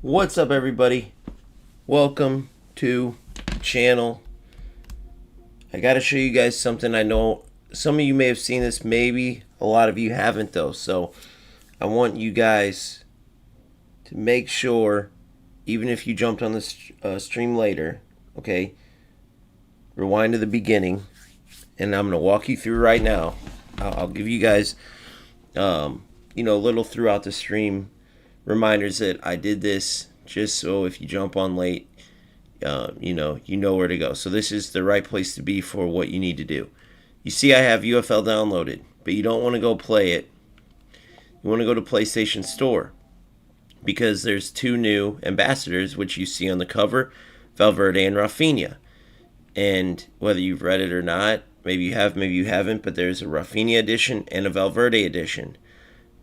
What's up, everybody? Welcome to the channel. I gotta show you guys something. I know some of you may have seen this, maybe a lot of you haven't though. So I want you guys to make sure, even if you jumped on the stream later, okay, rewind to the beginning, and I'm gonna walk you through right now. I'll give you guys, a little throughout the stream reminders that I did this just so if you jump on late, you know where to go. So this is the right place to be for what you need to do. You see I have UFL downloaded, but you don't want to go play it. You want to go to PlayStation Store because there's two new ambassadors, which you see on the cover, Valverde and Rafinha. And whether you've read it or not, maybe you have, maybe you haven't, but there's a Rafinha edition and a Valverde edition.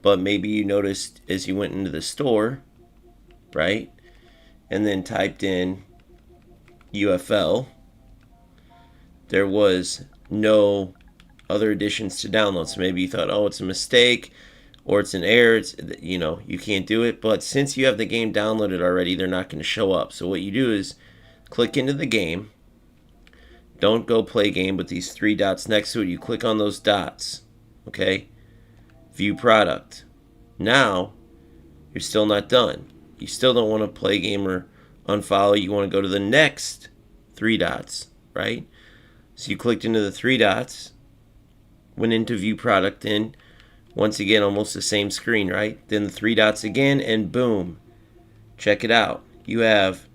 But maybe you noticed as you went into the store, right, and then typed in UFL, there was no other editions to download. So maybe you thought, oh, it's a mistake or it's an error. It's, you can't do it. But since you have the game downloaded already, they're not going to show up. So what you do is click into the game. Don't go play game with these three dots next to it. You click on those dots, okay? View product. Now, you're still not done. You still don't want to play game or unfollow. You want to go to the next three dots, right? So you clicked into the three dots, went into view product, and once again, almost the same screen, right? Then the three dots again, and boom. Check it out. You have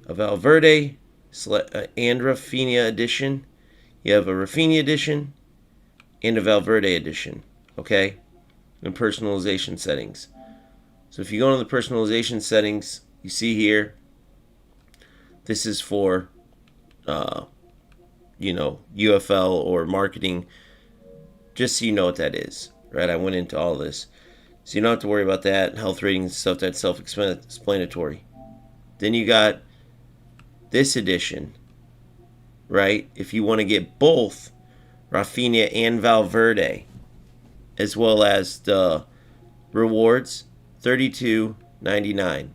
a Valverde and Rafinha edition. You have a Rafinha edition and a Valverde edition, okay? In personalization settings. So if you go into the personalization settings, you see here, this is for, UFL or marketing, just so you know what that is, right? I went into all this. So you don't have to worry about that. Health ratings and stuff, that's self-explanatory. Then you got this edition, right? If you want to get both Rafinha and Valverde, as well as the rewards, $32.99.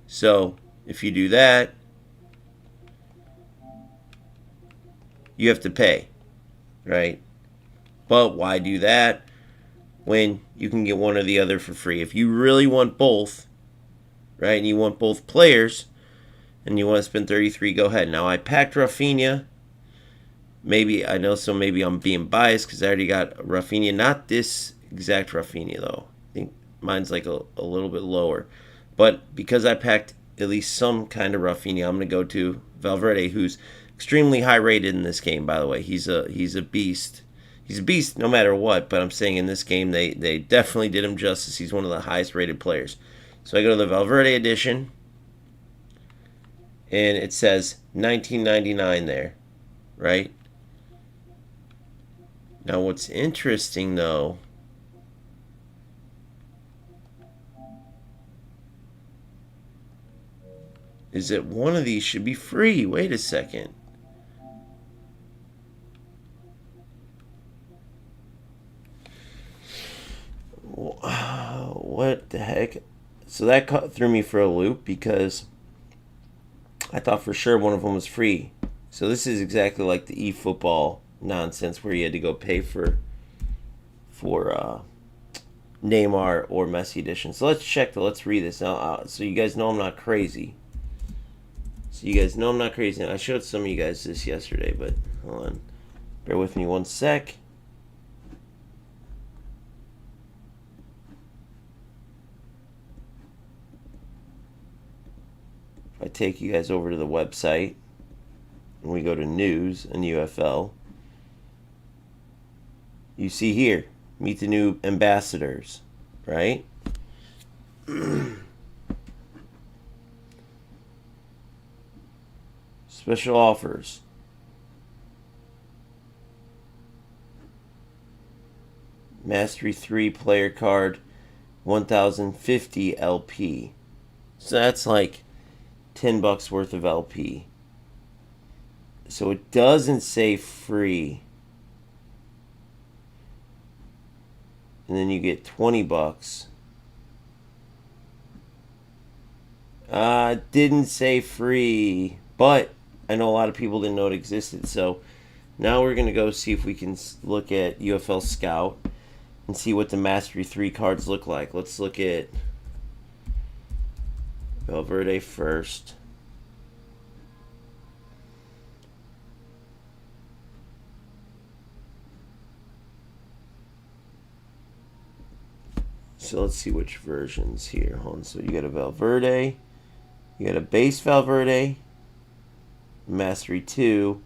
So if you do that, you have to pay, right? But why do that when you can get one or the other for free? If you really want both, right, and you want both players, and you want to spend $33, go ahead. Now I packed Rafinha. Maybe I'm being biased because I already got Rafinha. Not this exact Rafinha though. I think mine's like a little bit lower. But because I packed at least some kind of Rafinha, I'm going to go to Valverde, who's extremely high rated in this game, by the way. He's a beast. He's a beast no matter what, but I'm saying in this game they definitely did him justice. He's one of the highest rated players. So I go to the Valverde edition, and it says $19.99 there, right? Now what's interesting though is that one of these should be free. Wait a second. What the heck? So that threw me for a loop because I thought for sure one of them was free. So this is exactly like the eFootball nonsense where you had to go pay for Neymar or Messi edition. So let's let's read this now, so you guys know I'm not crazy. I showed some of you guys this yesterday, but hold on, bear with me one sec. If I take you guys over to the website and we go to news and UFL, you see here, meet the new ambassadors, right? Special offers. Mastery 3 player card, 1050 LP. So that's like $10 worth of LP. So it doesn't say free. And then you get $20 Didn't say free, but I know a lot of people didn't know it existed. So now we're going to go see if we can look at UFL Scout and see what the Mastery 3 cards look like. Let's look at Valverde first. So let's see which versions here. Hold on. So you got a Valverde, you got a base Valverde, Mastery 2,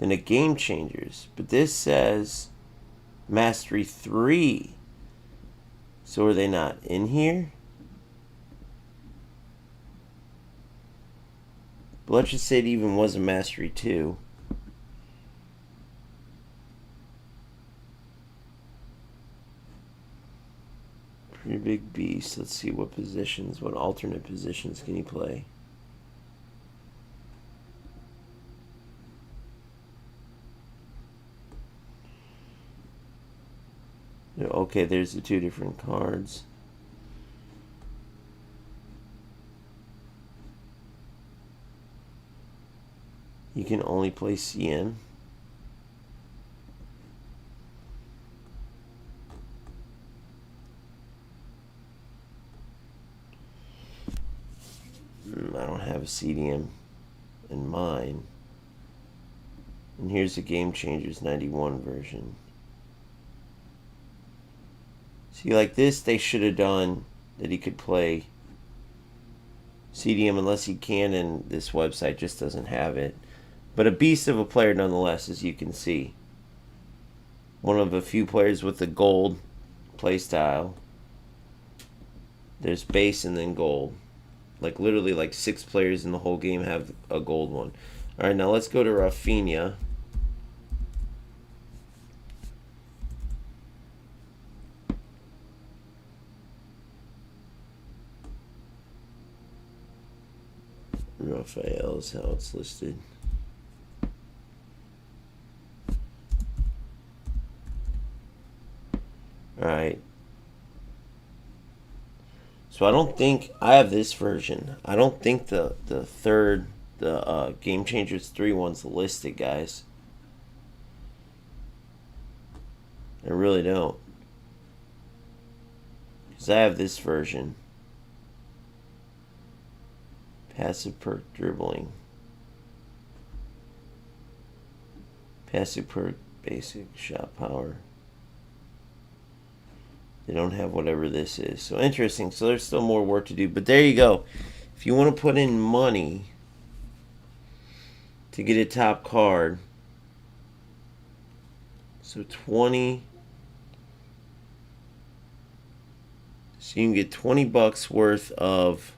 then a Game Changers. But this says Mastery 3. So are they not in here? But let's just say it even was a Mastery 2. Pretty big beast. Let's see what positions, what alternate positions can he play. Okay, there's the two different cards. You can only play CM. I don't have a CDM in mine. And here's the Game Changers 91 version. See, like this, they should have done that he could play CDM unless he can, and this website just doesn't have it. But a beast of a player nonetheless, as you can see. One of a few players with the gold play style. There's base and then gold. Like literally like 6 players in the whole game have a gold one. Alright, now let's go to Rafinha. Raphael is how it's listed. Alright. So I don't think I have this version. I don't think the third, the Game Changers 3 one's listed, guys. I really don't. Because I have this version. Passive perk dribbling. Passive perk basic shot power. They don't have whatever this is. So interesting. So there's still more work to do. But there you go. If you want to put in money to get a top card. So 20. So you can get 20 bucks worth of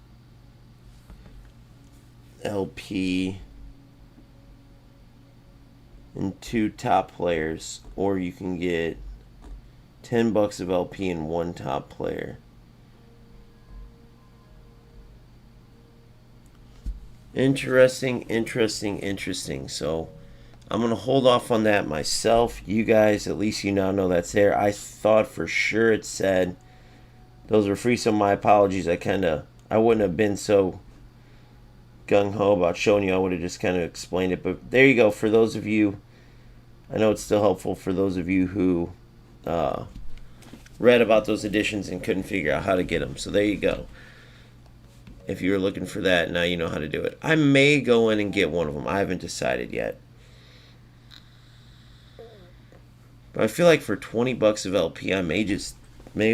LP and 2 top players. Or you can get 10 bucks of LP and 1 top player. Interesting. So I'm going to hold off on that myself. You guys, at least you now know that's there. I thought for sure it said those were free, so my apologies. I wouldn't have been so gung-ho about showing you. I would have just kind of explained it. But there you go. For those of you, I know it's still helpful for those of you who read about those editions and couldn't figure out how to get them. So there you go. If you were looking for that, now you know how to do it. I may go in and get one of them. I haven't decided yet. But I feel like for 20 bucks of LP, I may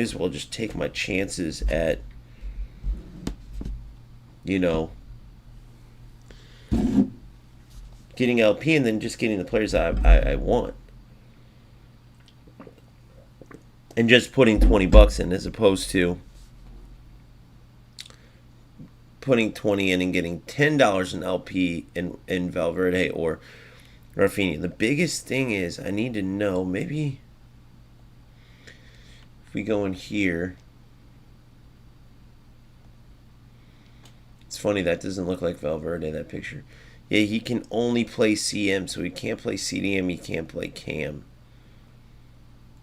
as well just take my chances at, you know, getting LP and then just getting the players I want. And just putting 20 bucks in as opposed to putting 20 in and getting $10 in LP in Valverde or Rafinha. The biggest thing is I need to know, maybe if we go in here. It's funny, that doesn't look like Valverde, that picture. Yeah, he can only play CM, so he can't play CDM, he can't play CAM,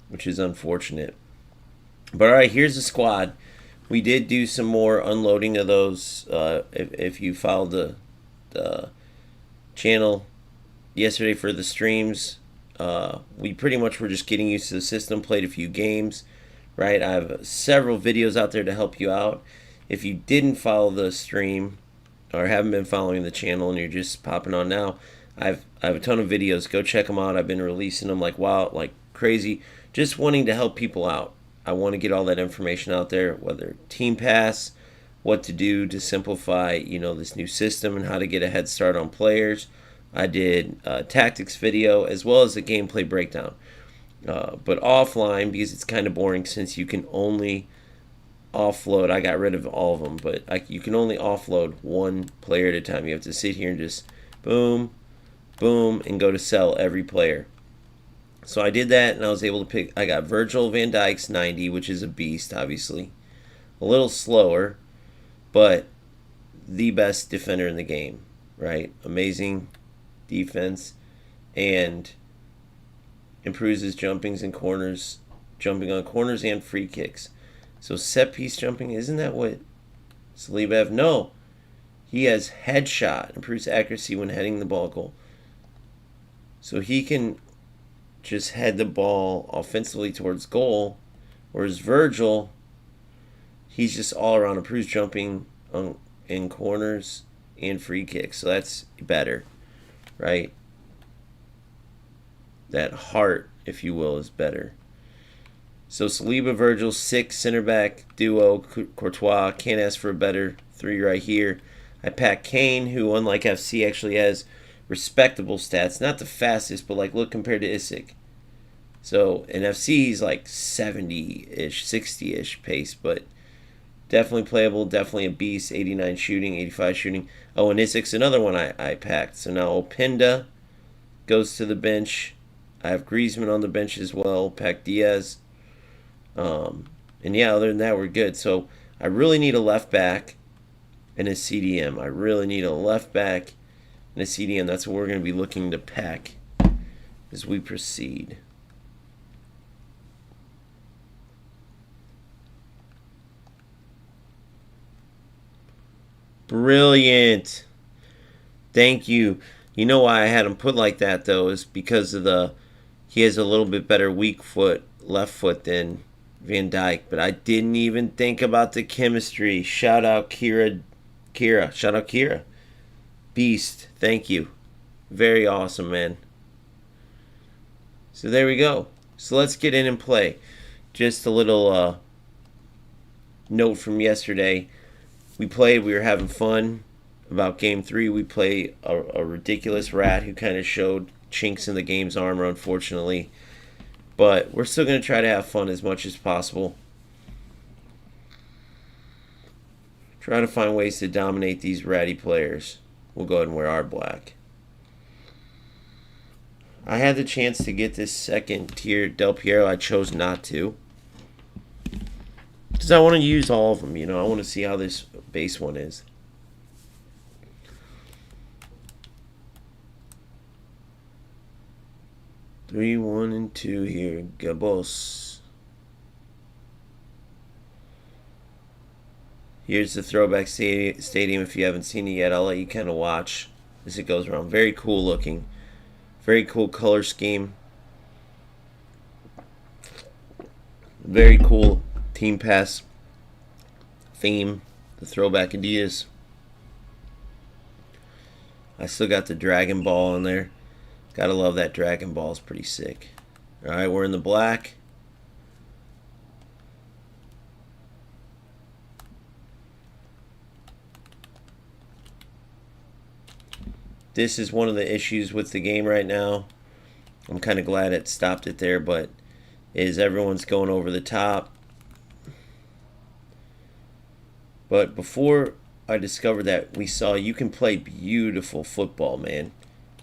which is unfortunate. But alright, here's the squad. We did do some more unloading of those. If you followed the channel yesterday for the streams, we pretty much were just getting used to the system, played a few games, right? I have several videos out there to help you out. If you didn't follow the stream or haven't been following the channel and you're just popping on now, I have a ton of videos. Go check them out. I've been releasing them like crazy, just wanting to help people out. I want to get all that information out there, whether Team Pass, what to do to simplify, this new system and how to get a head start on players. I did a tactics video as well as a gameplay breakdown. But offline, because it's kind of boring since you can only offload. I got rid of all of them, but you can only offload one player at a time. You have to sit here and just boom, boom, and go to sell every player. So I did that, and I was able to pick. I got Virgil van Dijk's 90, which is a beast, obviously. A little slower, but the best defender in the game, right? Amazing defense, and improves his jumping on corners and free kicks. So set piece jumping, isn't that what Saliba have? No, he has headshot, improves accuracy when heading the ball goal. So he can just head the ball offensively towards goal, whereas Virgil, he's just all around, improves jumping in corners and free kicks. So that's better, right? That heart, if you will, is better. So Saliba, Virgil, 6 center back duo, Courtois. Can't ask for a better 3 right here. I packed Kane, who unlike FC actually has respectable stats. Not the fastest, but look compared to Isaac. So in FC he's 70-ish, 60-ish pace, but definitely playable, definitely a beast. 89 shooting, 85 shooting. Oh, and Isaac's another one I packed. So now Openda goes to the bench. I have Griezmann on the bench as well. Pack Diaz. And yeah, other than that, we're good. So I really need a left back and a CDM. I really need a left back and a CDM. That's what we're going to be looking to pack as we proceed. Brilliant. Thank you. You know why I had him put like that, though, is because of he has a little bit better left foot than Van Dijk, but I didn't even think about the chemistry. Shout out Kira. Shout out Kira. Beast. Thank you. Very awesome, man. So there we go. So let's get in and play. Just a little note from yesterday. We were having fun. About game 3, we play a ridiculous rat who kind of showed chinks in the game's armor, unfortunately. But we're still going to try to have fun as much as possible. Try to find ways to dominate these ratty players. We'll go ahead and wear our black. I had the chance to get this second tier Del Piero. I chose not to. Because I want to use all of them, I want to see how this base one is. Three, 1, and 2 here. Gabos. Here's the throwback stadium. If you haven't seen it yet, I'll let you kind of watch as it goes around. Very cool looking. Very cool color scheme. Very cool Team Pass theme. The throwback Adidas. I still got the Dragon Ball in there. Gotta love that Dragon Ball. It's pretty sick. Alright, we're in the black. This is one of the issues with the game right now. I'm kind of glad it stopped it there, but everyone's going over the top. But before I discovered that, we saw you can play beautiful football, man.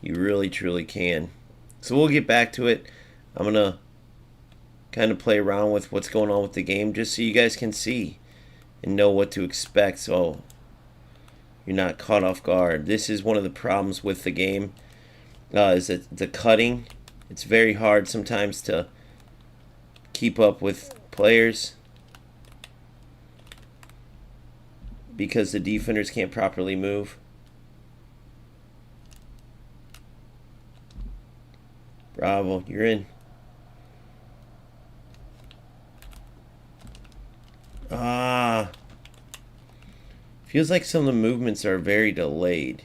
You really, truly can. So we'll get back to it. I'm going to kind of play around with what's going on with the game just so you guys can see and know what to expect so you're not caught off guard. This is one of the problems with the game, is that the cutting. It's very hard sometimes to keep up with players. because the defenders can't properly move. Bravo, you're in. Ah. Feels like some of the movements are very delayed.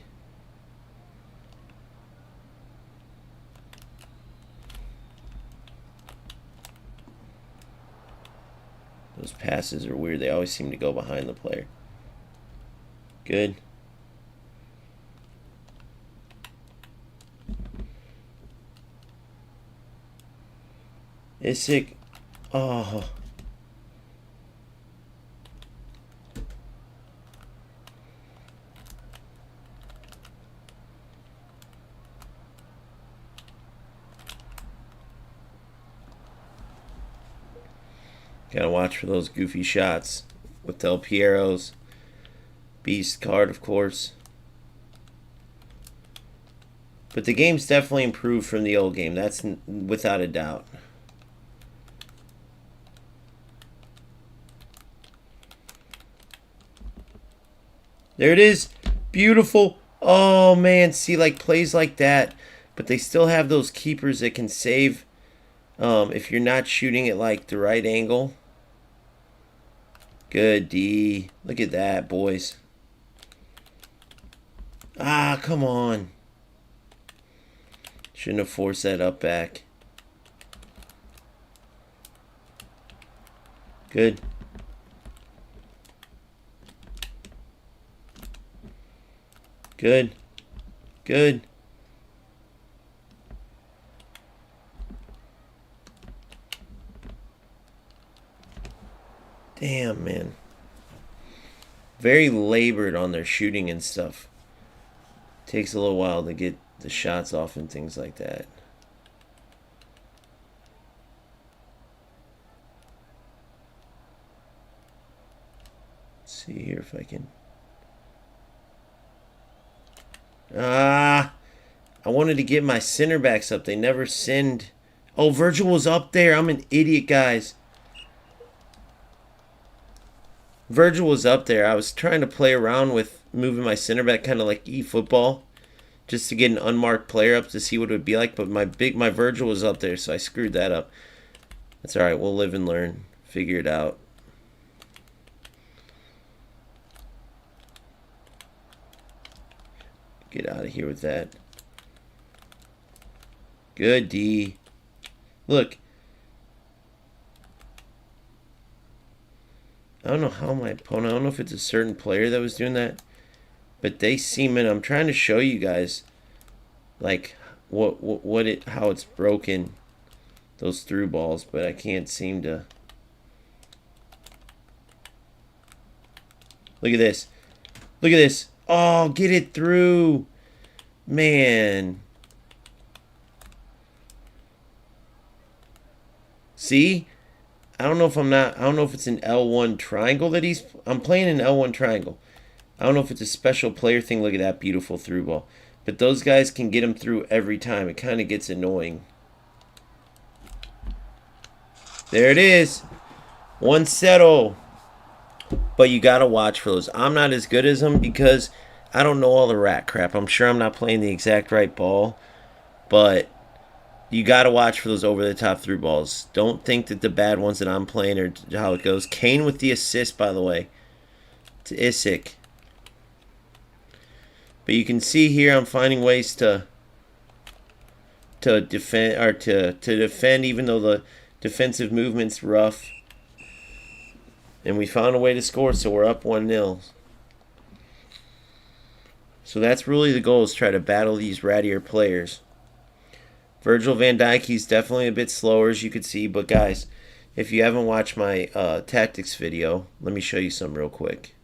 Those passes are weird. They always seem to go behind the player. Good. Isik. Oh. Gotta watch for those goofy shots with Del Piero's beast card, of course. But the game's definitely improved from the old game. That's without a doubt. There it is. Beautiful. Oh, man. See, like, plays like that. But they still have those keepers that can save if you're not shooting at, like, the right angle. Good D. Look at that, boys. Ah, come on. Shouldn't have forced that up back. Good. Good. Good. Damn, man. Very labored on their shooting and stuff. Takes a little while to get the shots off and things like that. Let's see here if I can. I wanted to get my center backs up. They never send. Oh, Virgil was up there. I'm an idiot, guys. Virgil was up there. I was trying to play around with moving my center back kind of like eFootball, just to get an unmarked player up to see what it would be like. But my Virgil was up there, so I screwed that up. That's all right. We'll live and learn. Figure it out. Get out of here with that. Good D. Look. I don't know how my opponent, I don't know if it's a certain player that was doing that, but they seem in. I'm trying to show you guys like how it's broken, those through balls, but I can't seem to. Look at this. Look at this. Oh, get it through. Man. See? I don't know if it's an L1 triangle that I'm playing an L1 triangle. I don't know if it's a special player thing. Look at that beautiful through ball. But those guys can get them through every time. It kind of gets annoying. There it is. 1-0. But you got to watch for those. I'm not as good as them because I don't know all the rat crap. I'm sure I'm not playing the exact right ball. But you got to watch for those over-the-top through balls. Don't think that the bad ones that I'm playing are how it goes. Kane with the assist, by the way, to Isik. But you can see here I'm finding ways to defend, or to defend even though the defensive movement's rough. And we found a way to score, so we're up 1-0. So that's really the goal, is try to battle these rattier players. Virgil van Dijk, he's definitely a bit slower, as you could see. But, guys, if you haven't watched my tactics video, let me show you some real quick.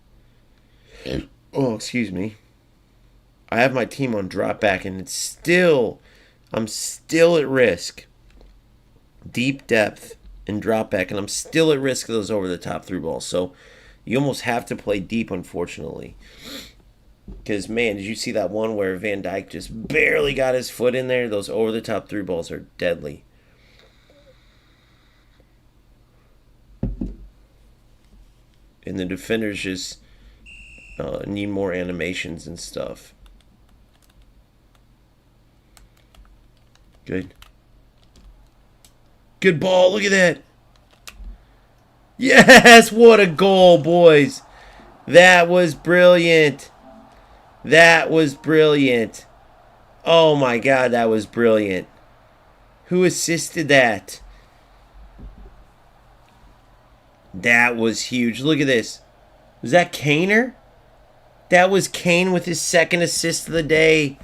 Oh, excuse me. I have my team on drop back, and I'm still at risk. Deep depth and drop back, and I'm still at risk of those over-the-top through balls. So you almost have to play deep, unfortunately. Because, man, did you see that one where Van Dijk just barely got his foot in there? Those over-the-top through balls are deadly. And the defenders just need more animations and stuff. Good. Good ball. Look at that. Yes, what a goal, boys. That was brilliant. That was brilliant. Oh my God, that was brilliant. Who assisted that? That was huge. Look at this. Was that Kaner? That was Kane with his second assist of the day.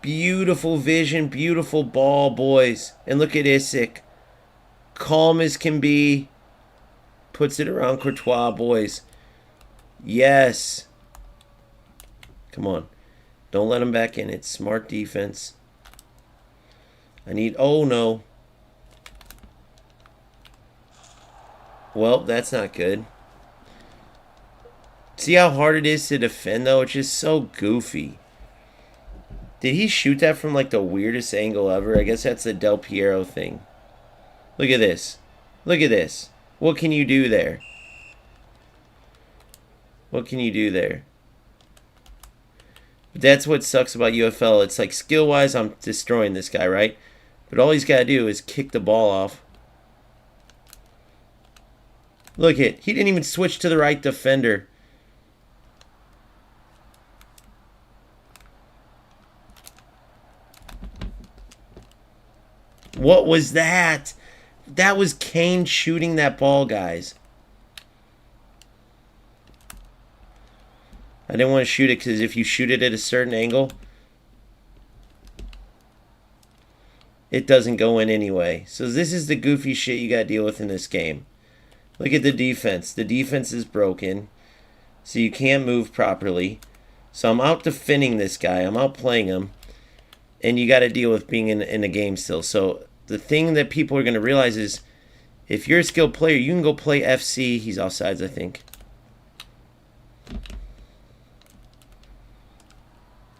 Beautiful vision, beautiful ball, boys. And look at Isaac. Calm as can be. Puts it around Courtois, boys. Yes. Come on. Don't let him back in. It's smart defense. I need... Oh, no. Well, that's not good. See how hard it is to defend, though? It's just so goofy. Did he shoot that from, like, the weirdest angle ever? I guess that's the Del Piero thing. Look at this. Look at this. What can you do there? What can you do there? That's what sucks about UFL. It's like, skill-wise, I'm destroying this guy, right? But all he's got to do is kick the ball off. Look at it. He didn't even switch to the right defender. What was that? That was Kane shooting that ball, guys. I didn't want to shoot it because if you shoot it at a certain angle, it doesn't go in anyway. So this is the goofy shit you got to deal with in this game. Look at the defense. The defense is broken. So you can't move properly. So I'm out defending this guy. I'm out playing him. And you got to deal with being in a game still. So the thing that people are going to realize is if you're a skilled player, you can go play FC. He's offsides, I think.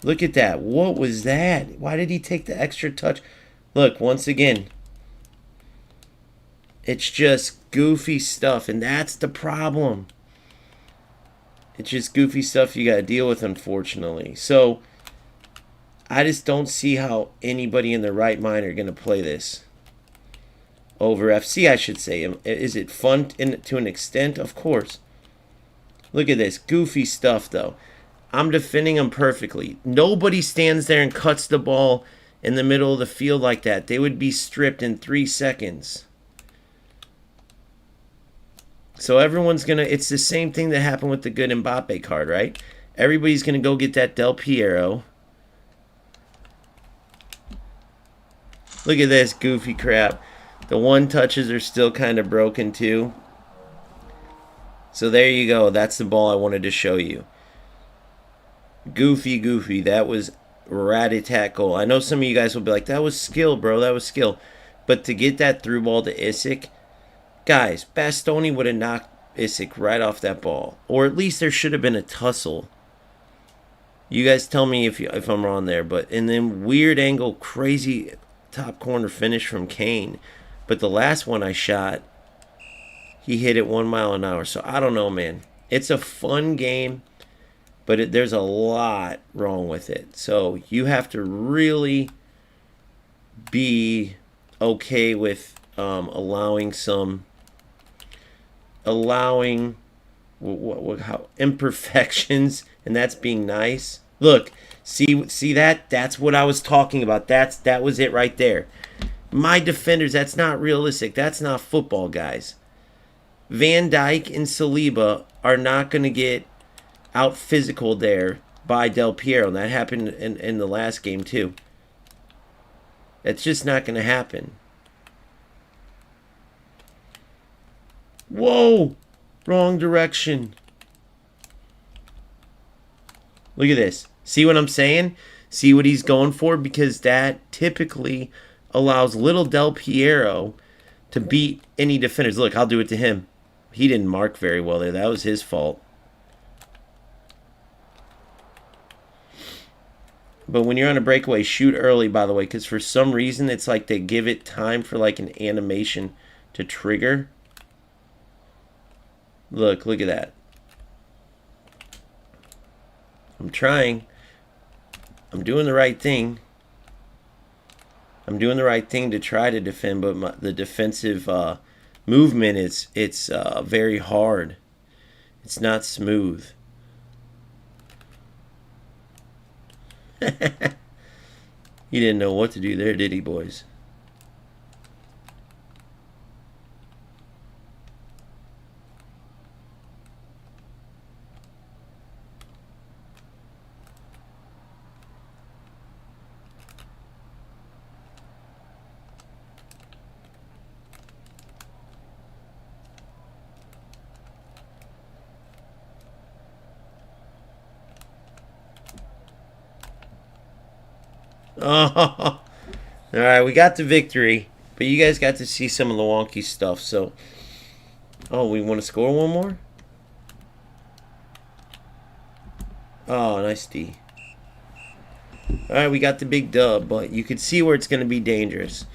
Look at that. What was that? Why did he take the extra touch? Look, once again, it's just goofy stuff, and that's the problem. It's just goofy stuff you got to deal with, unfortunately. So I just don't see how anybody in their right mind are going to play this over FC, I should say. Is it fun to an extent? Of course. Look at this. Goofy stuff, though. I'm defending them perfectly. Nobody stands there and cuts the ball in the middle of the field like that. They would be stripped in 3 seconds. So everyone's going to... It's the same thing that happened with the good Mbappe card, right? Everybody's going to go get that Del Piero. Look at this goofy crap. The one touches are still kind of broken too. So there you go. That's the ball I wanted to show you. Goofy, goofy. That was rat-a-tat goal. I know some of you guys will be like, that was skill, bro. That was skill. But to get that through ball to Isaac, guys, Bastoni would have knocked Isaac right off that ball. Or at least there should have been a tussle. You guys tell me if I'm wrong there. But and then weird angle, crazy top corner finish from Kane. But the last one I shot, he hit it 1 mile an hour. So I don't know, man. It's a fun game, but there's a lot wrong with it. So you have to really be okay with allowing how imperfections, and that's being nice. Look, see that? That's what I was talking about. That was it right there. My defenders, that's not realistic. That's not football, guys. Van Dijk and Saliba are not going to get out physical there by Del Piero. And that happened in the last game too. It's just not going to happen. Whoa! Wrong direction. Look at this. See what I'm saying? See what he's going for? Because that typically allows little Del Piero to beat any defenders. Look, I'll do it to him. He didn't mark very well there. That was his fault. But when you're on a breakaway, shoot early, by the way, because for some reason it's like they give it time for like an animation to trigger. Look at that. I'm trying. I'm doing the right thing. I'm doing the right thing to try to defend, but the defensive movement it's very hard. It's not smooth. He didn't know what to do there, did he, boys? Oh, all right, we got the victory, but you guys got to see some of the wonky stuff. So, oh, we want to score one more? Oh, nice D. All right, we got the big dub, but you could see where it's going to be dangerous,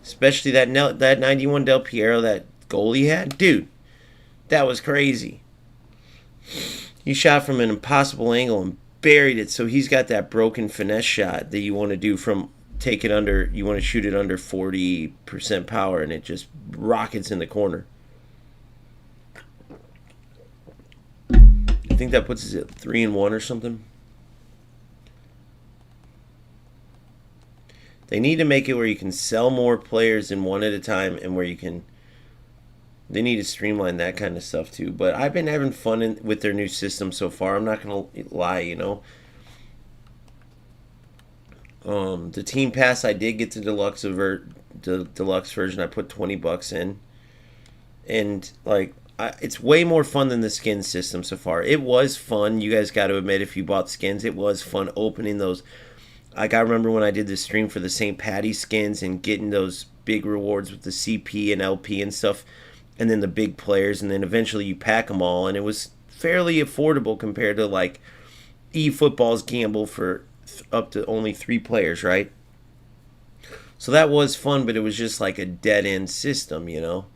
especially that 91 Del Piero that goal he had, dude. That was crazy. He shot from an impossible angle and buried it. So he's got that broken finesse shot that you want to do from take it under. You want to shoot it under 40% power, and it just rockets in the corner. I think that puts us at 3-1 or something. They need to make it where you can sell more players in one at a time, and where you can. They need to streamline that kind of stuff too. But I've been having fun with their new system so far. I'm not gonna lie, you know. The Team Pass, I did get the deluxe version. I put $20 in, and like it's way more fun than the skin system so far. It was fun. You guys got to admit, if you bought skins, it was fun opening those. Like I remember when I did the stream for the St. Patty skins and getting those big rewards with the CP and LP and stuff, and then the big players, and then eventually you pack them all, and it was fairly affordable compared to like eFootball's gamble for up to only 3 players, right? So that was fun, but it was just like a dead-end system, you know?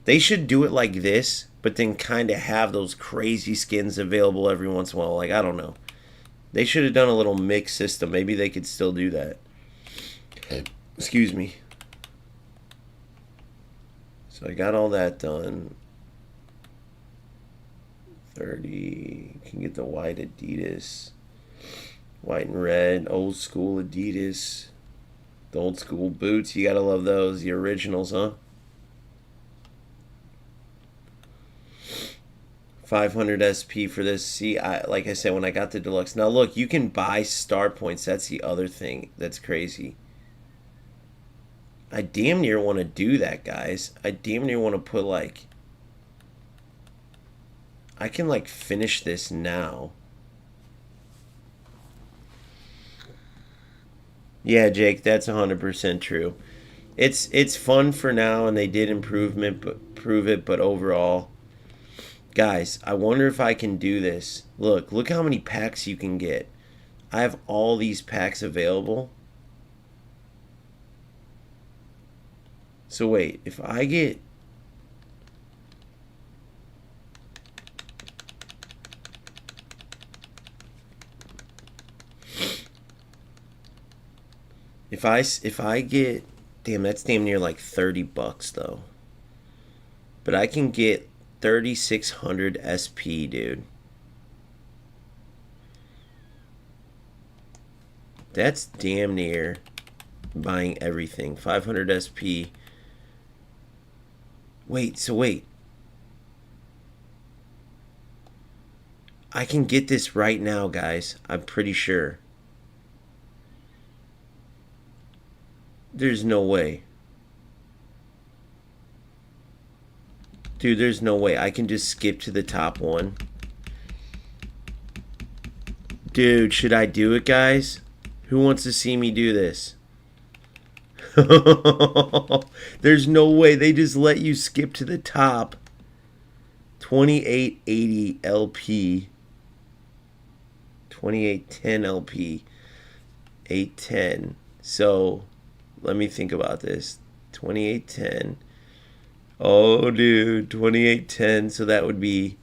They should do it like this, but then kind of have those crazy skins available every once in a while. Like, I don't know. They should have done a little mix system. Maybe they could still do that. Excuse me. So I got all that done. 30. You can get the white Adidas. White and red. Old school Adidas. The old school boots. You gotta love those. The originals, huh? 500 SP for this. See, like I said, when I got the deluxe. Now look, you can buy star points. That's the other thing that's crazy. I damn near want to do that, guys. I damn near want to put like... I can like finish this now. Yeah, Jake, that's 100% true. It's fun for now, and they did prove it, but overall... Guys, I wonder if I can do this. Look how many packs you can get. I have all these packs available. So wait, if I get... If I get... Damn, that's damn near like $30 though. But I can get 3,600 SP, dude. That's damn near buying everything. 500 SP. Wait. I can get this right now, guys. I'm pretty sure. There's no way. Dude, there's no way. I can just skip to the top one. Dude, should I do it, guys? Who wants to see me do this? There's no way. They just let you skip to the top. 2880 LP. 2810 LP. 810. So, let me think about this. 2810. Oh, dude, 2810. So that would be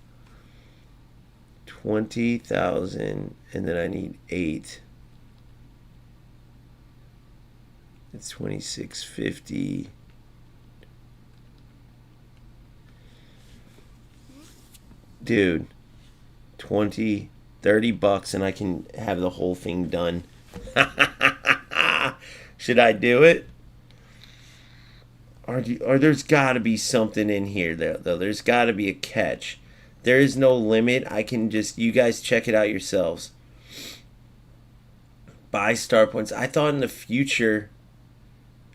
2810 20,000, and then I need 8. It's 2650. Dude, 20, 30 bucks and I can have the whole thing done. Should I do it? Or there's got to be something in here though. There's got to be a catch. There is no limit. I can just, you guys check it out yourselves. Buy star points. I thought in the future,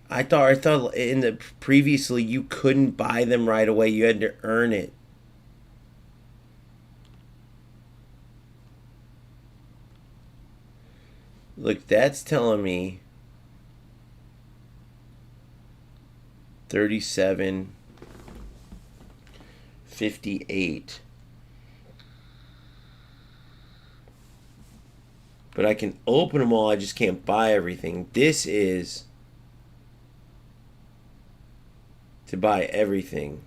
I thought in the previously you couldn't buy them right away. You had to earn it. Look, that's telling me 37.58. But I can open them all, I just can't buy everything. This is to buy everything.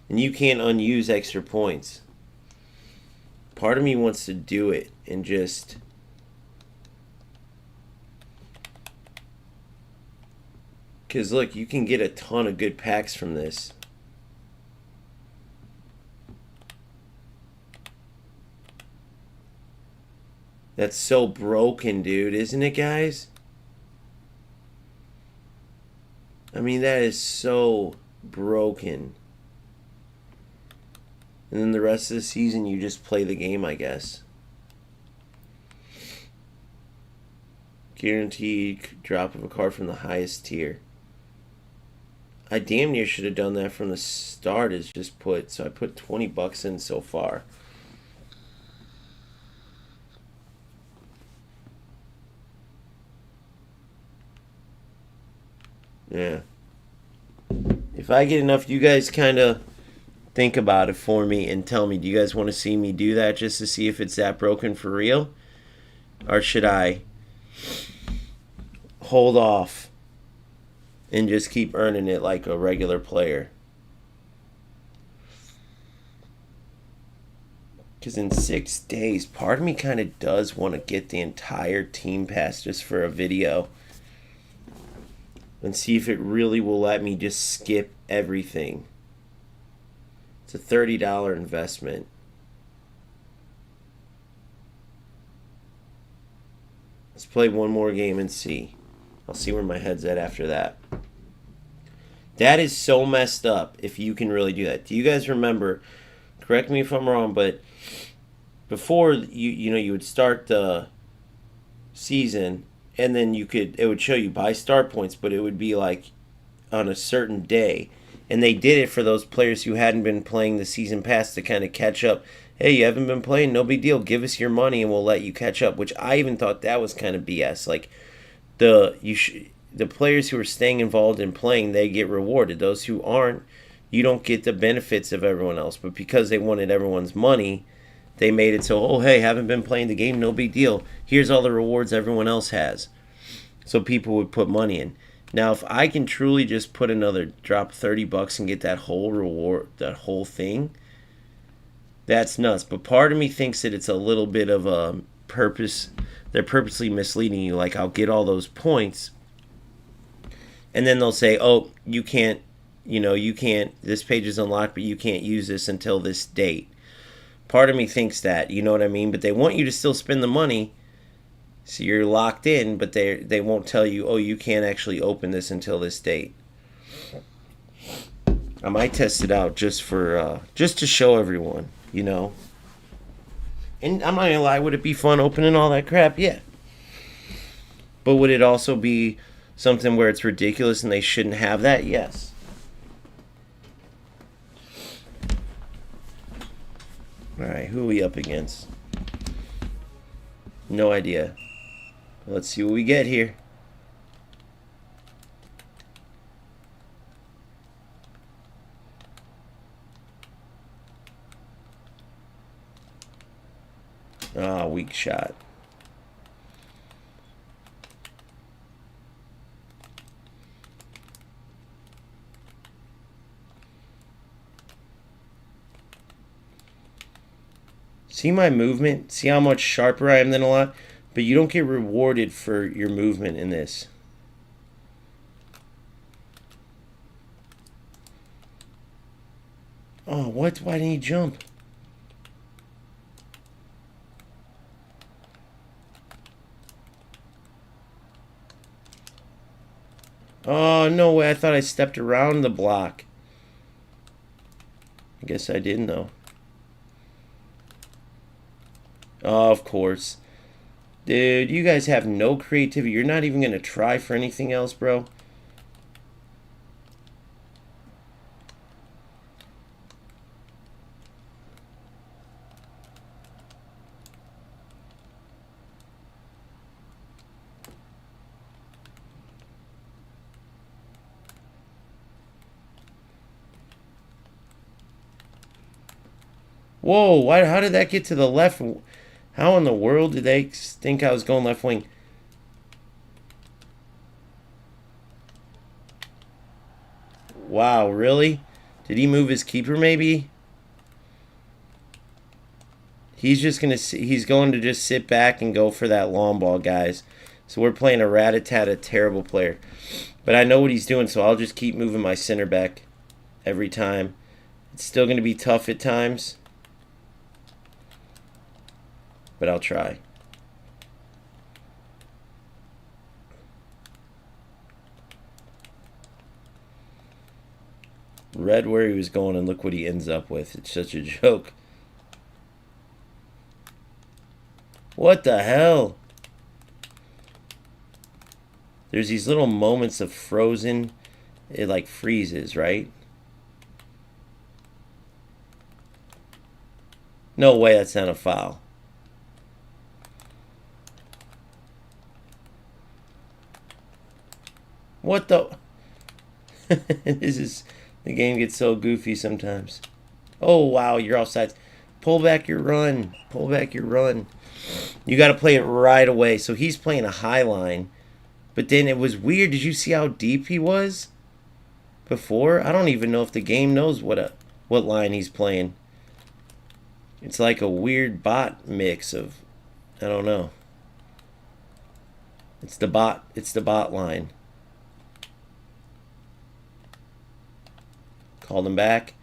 And you can't unuse extra points. Part of me wants to do it and just... Because look, you can get a ton of good packs from this. That's so broken, dude, isn't it, guys? I mean, that is so broken. And then the rest of the season, you just play the game, I guess. Guaranteed drop of a card from the highest tier. I damn near should have done that from the start. Is just put, so I put 20 bucks in so far. Yeah. If I get enough, you guys kind of think about it for me and tell me, do you guys want to see me do that just to see if it's that broken for real? Or should I hold off and just keep earning it like a regular player? Because in 6 days, part of me kind of does want to get the entire team pass just for a video and see if it really will let me just skip everything. It's a $30 investment. Let's play one more game and see. I'll see where my head's at after that. That is so messed up if you can really do that. Do you guys remember, correct me if I'm wrong, but before you would start the season and then it would show you buy star points, but it would be like on a certain day. And they did it for those players who hadn't been playing the season pass to kind of catch up. Hey, you haven't been playing? No big deal. Give us your money and we'll let you catch up, which I even thought that was kind of BS. Like the players who are staying involved in playing, they get rewarded. Those who aren't, you don't get the benefits of everyone else. But because they wanted everyone's money, they made it so, oh, hey, haven't been playing the game, no big deal. Here's all the rewards everyone else has. So people would put money in. Now, if I can truly just put drop 30 bucks and get that whole reward, that whole thing, that's nuts. But part of me thinks that it's a little bit of a purpose. They're purposely misleading you. Like, I'll get all those points, and then they'll say, oh, you can't, this page is unlocked, but you can't use this until this date. Part of me thinks that, you know what I mean? But they want you to still spend the money, so you're locked in, but they won't tell you, oh, you can't actually open this until this date. I might test it out just to show everyone, And I'm not gonna lie, would it be fun opening all that crap? Yeah. But would it also be something where it's ridiculous and they shouldn't have that? Yes. Alright, who are we up against? No idea. Let's see what we get here. Ah, weak shot. See my movement? See how much sharper I am than a lot? But you don't get rewarded for your movement in this. Oh, what? Why didn't he jump? Oh, no way. I thought I stepped around the block. I guess I didn't, though. Oh, of course. Dude, you guys have no creativity. You're not even going to try for anything else, bro. Whoa, why, how did that get to the left? How in the world did they think I was going left wing? Wow, really? Did he move his keeper maybe? He's just going to he's going to just sit back and go for that long ball, guys. So we're playing a rat-a-tat, a terrible player. But I know what he's doing, so I'll just keep moving my center back every time. It's still going to be tough at times, but I'll try. Read where he was going, and look what he ends up with. It's such a joke. What the hell? There's these little moments of frozen. It like freezes, right? No way, that's not a foul. What the? The game gets so goofy sometimes. Oh, wow, you're offsides. Pull back your run. Pull back your run. You got to play it right away. So he's playing a high line. But then it was weird. Did you see how deep he was before? I don't even know if the game knows what line he's playing. It's like a weird bot mix of, I don't know. It's the bot line. Called him back.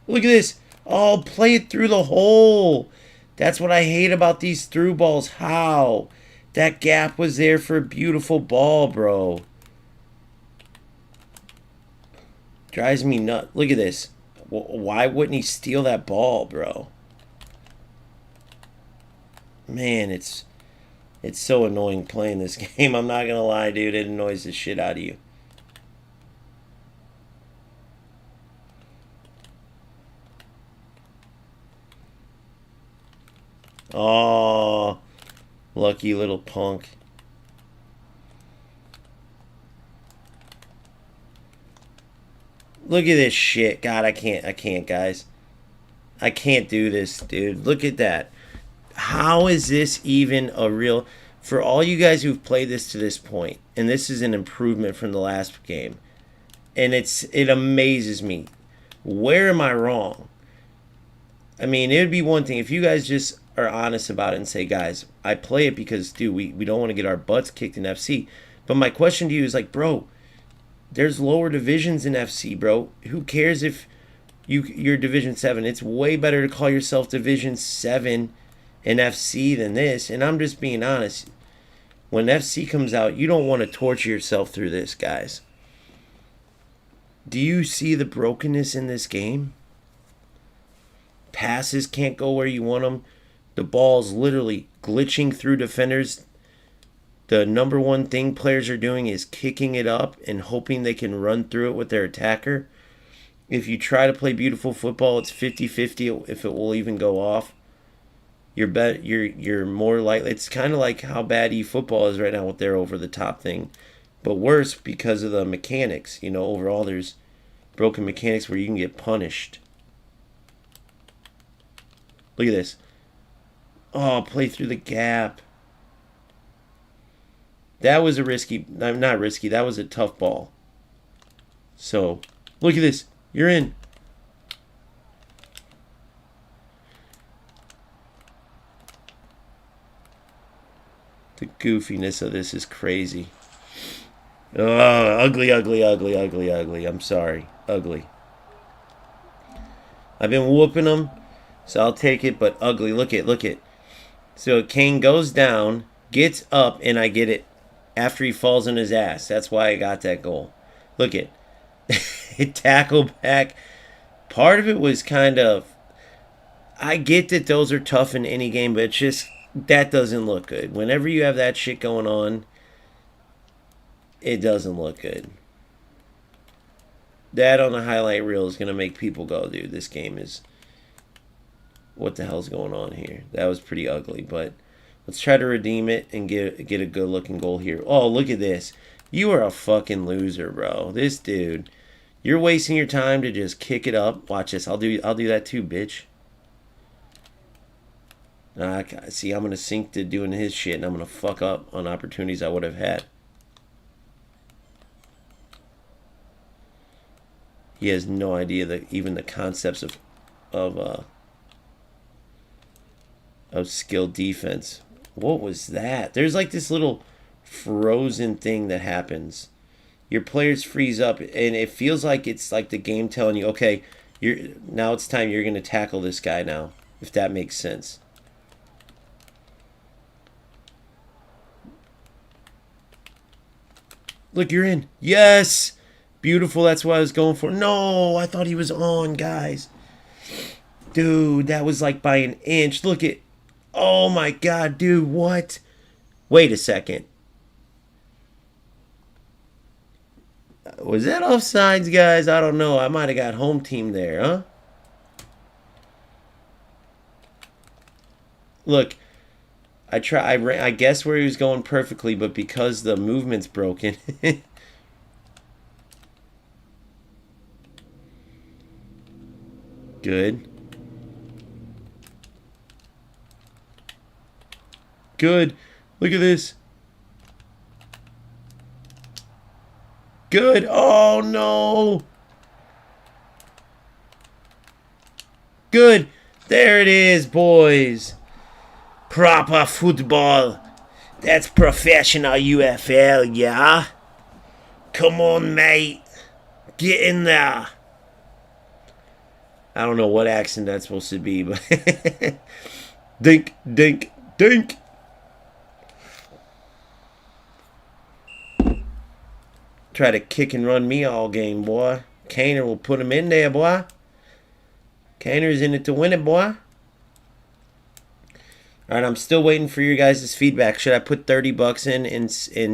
Look at this. Oh, play it through the hole. That's what I hate about these through balls. How? That gap was there for a beautiful ball, bro. Drives me nuts. Look at this. Why wouldn't he steal that ball, bro? Man, it's so annoying playing this game. I'm not going to lie, dude. It annoys the shit out of you. Oh, lucky little punk. Look at this shit. God, I can't, guys. I can't do this, dude. Look at that. How is this even a real... For all you guys who've played this to this point, and this is an improvement from the last game, and it amazes me. Where am I wrong? I mean, it would be one thing if you guys just are honest about it and say, guys, I play it because, dude, we don't want to get our butts kicked in FC. But my question to you is like, bro, there's lower divisions in FC, bro. Who cares if you're Division 7? It's way better to call yourself Division 7 in FC than this. And I'm just being honest. When FC comes out, you don't want to torture yourself through this, guys. Do you see the brokenness in this game? Passes can't go where you want them. The ball's literally glitching through defenders. The number one thing players are doing is kicking it up and hoping they can run through it with their attacker. If you try to play beautiful football, it's 50-50 if it will even go off. You're more likely. It's kind of like how bad eFootball is right now with their over-the-top thing. But worse because of the mechanics. You know, overall there's broken mechanics where you can get punished. Look at this. Oh, play through the gap. That was a risky, not risky, that was a tough ball. So, look at this. You're in. The goofiness of this is crazy. Oh, ugly, ugly, ugly, ugly, ugly. I'm sorry. Ugly. I've been whooping them, so I'll take it, but ugly. Look it, look it. So Kane goes down, gets up, and I get it after he falls on his ass. That's why I got that goal. Look it. It tackled back. Part of it was kind of... I get that those are tough in any game, but it's just... That doesn't look good. Whenever you have that shit going on, it doesn't look good. That on the highlight reel is going to make people go, dude, this game is... What the hell's going on here? That was pretty ugly, but let's try to redeem it and get a good-looking goal here. Oh, look at this. You are a fucking loser, bro. This dude... You're wasting your time to just kick it up. Watch this. I'll do that too, bitch. See, I'm going to sink to doing his shit, and I'm going to fuck up on opportunities I would have had. He has no idea that even the concepts of skilled defense. What was that? There's like this little frozen thing that happens. Your players freeze up, and it feels like it's like the game telling you, okay, now it's time, you're going to tackle this guy now, if that makes sense. Look, you're in. Yes! Beautiful, that's what I was going for. No, I thought he was on, guys. Dude, that was like by an inch. Look at... Oh my god, dude, what? Wait a second. Was that offsides, guys? I don't know. I might have got home team there, huh? Look, I guessed where he was going perfectly, but because the movement's broken. Good. Good. Look at this. Good. Oh, no. Good. There it is, boys. Proper football. That's professional UFL, yeah? Come on, mate. Get in there. I don't know what accent that's supposed to be, but... Dink, dink, dink. Try to kick and run me all game, boy. Kaner will put him in there, boy. Kaner's in it to win it, boy. Alright, I'm still waiting for your guys' feedback. Should I put 30 bucks in and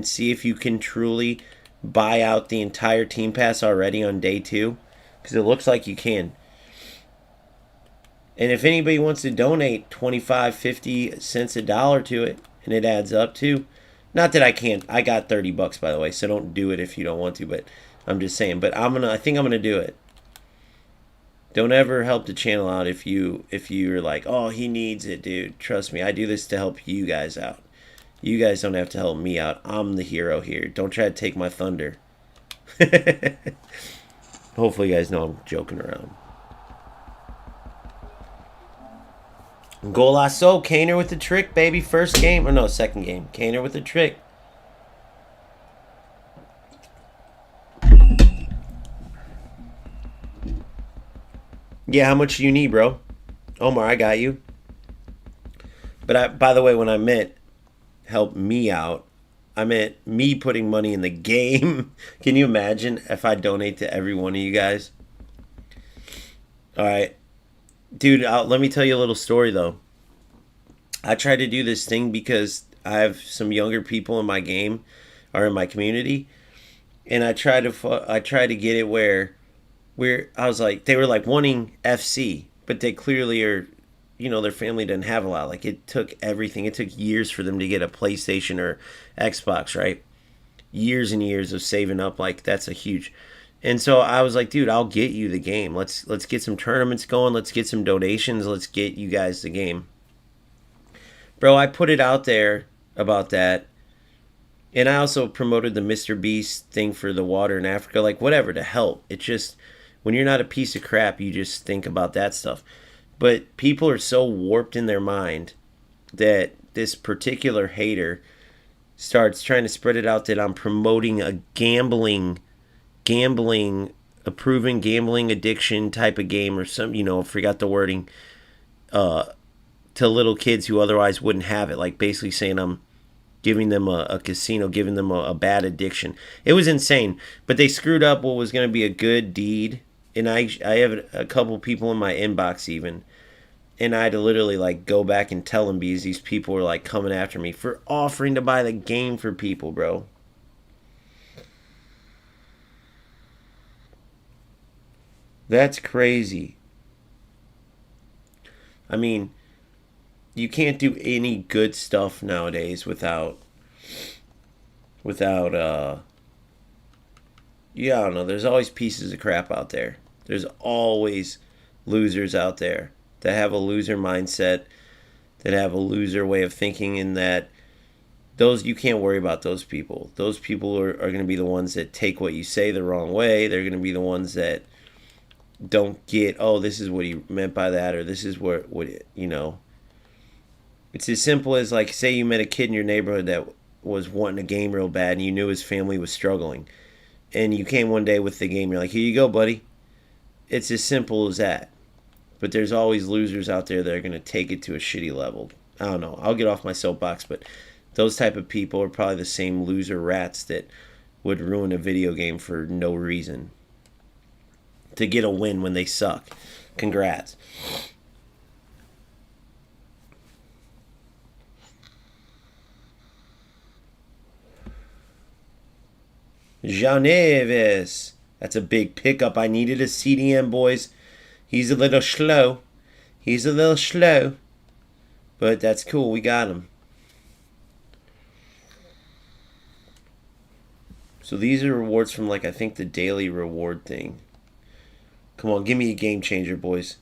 see if you can truly buy out the entire team pass already on day 2? Because it looks like you can. And if anybody wants to donate 25, 50 cents, a dollar to it, and it adds up to... Not that I can't. I got 30 bucks, by the way, so don't do it if you don't want to, but I'm just saying. But I think I'm gonna do it. Don't ever help the channel out if you're like, oh, he needs it, dude. Trust me, I do this to help you guys out. You guys don't have to help me out. I'm the hero here. Don't try to take my thunder. Hopefully you guys know I'm joking around. Golasso, Kaner with the trick, baby. First game, or no, second game. Kaner with the trick. Yeah, how much do you need, bro? Omar, I got you. But by the way, when I meant help me out, I meant me putting money in the game. Can you imagine if I donate to every one of you guys? All right. Dude, let me tell you a little story, though. I try to do this thing because I have some younger people in my game, or in my community, and I try to get it where I was like, they were like wanting FC, but they clearly are, you know, their family didn't have a lot. Like, it took everything. It took years for them to get a PlayStation or Xbox, right? Years and years of saving up. Like, that's a huge... And so I was like, dude, I'll get you the game. Let's get some tournaments going. Let's get some donations. Let's get you guys the game. Bro, I put it out there about that. And I also promoted the Mr. Beast thing for the water in Africa, like whatever, to help. It's just when you're not a piece of crap, you just think about that stuff. But people are so warped in their mind that this particular hater starts trying to spread it out that I'm promoting a a proven gambling addiction type of game or some, forgot the wording, to little kids who otherwise wouldn't have it. Like basically saying I'm giving them a casino, giving them a bad addiction. It was insane. But they screwed up what was going to be a good deed. And I have a couple people in my inbox even. And I had to literally like go back and tell them because these people were like coming after me for offering to buy the game for people, bro. That's crazy. I mean, you can't do any good stuff nowadays without yeah, I don't know. There's always pieces of crap out there. There's always losers out there that have a loser mindset, that have a loser way of thinking, and that those you can't worry about those people. Those people are going to be the ones that take what you say the wrong way. They're going to be the ones that don't get, oh, this is what he meant by that, or this is what it's as simple as like, say you met a kid in your neighborhood that was wanting a game real bad and you knew his family was struggling. And you came one day with the game, you're like, here you go, buddy. It's as simple as that. But there's always losers out there that are going to take it to a shitty level. I don't know. I'll get off my soapbox, but those type of people are probably the same loser rats that would ruin a video game for no reason. To get a win when they suck. Congrats. Janeves. That's a big pickup. I needed a CDM, boys. He's a little slow. But that's cool. We got him. So these are rewards from, like, I think the daily reward thing. Come on, give me a game changer, boys.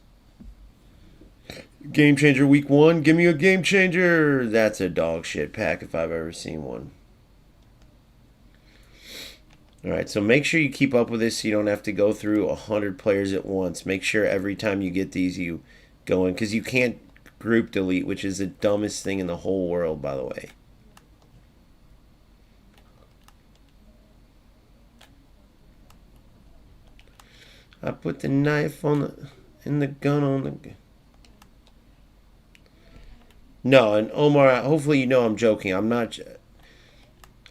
Game changer week 1. Give me a game changer. That's a dog shit pack if I've ever seen one. Alright, so make sure you keep up with this so you don't have to go through 100 players at once. Make sure every time you get these you go in, because you can't group delete, which is the dumbest thing in the whole world, by the way. I put the knife and the gun on the... No, and Omar, hopefully you know I'm joking. I'm not...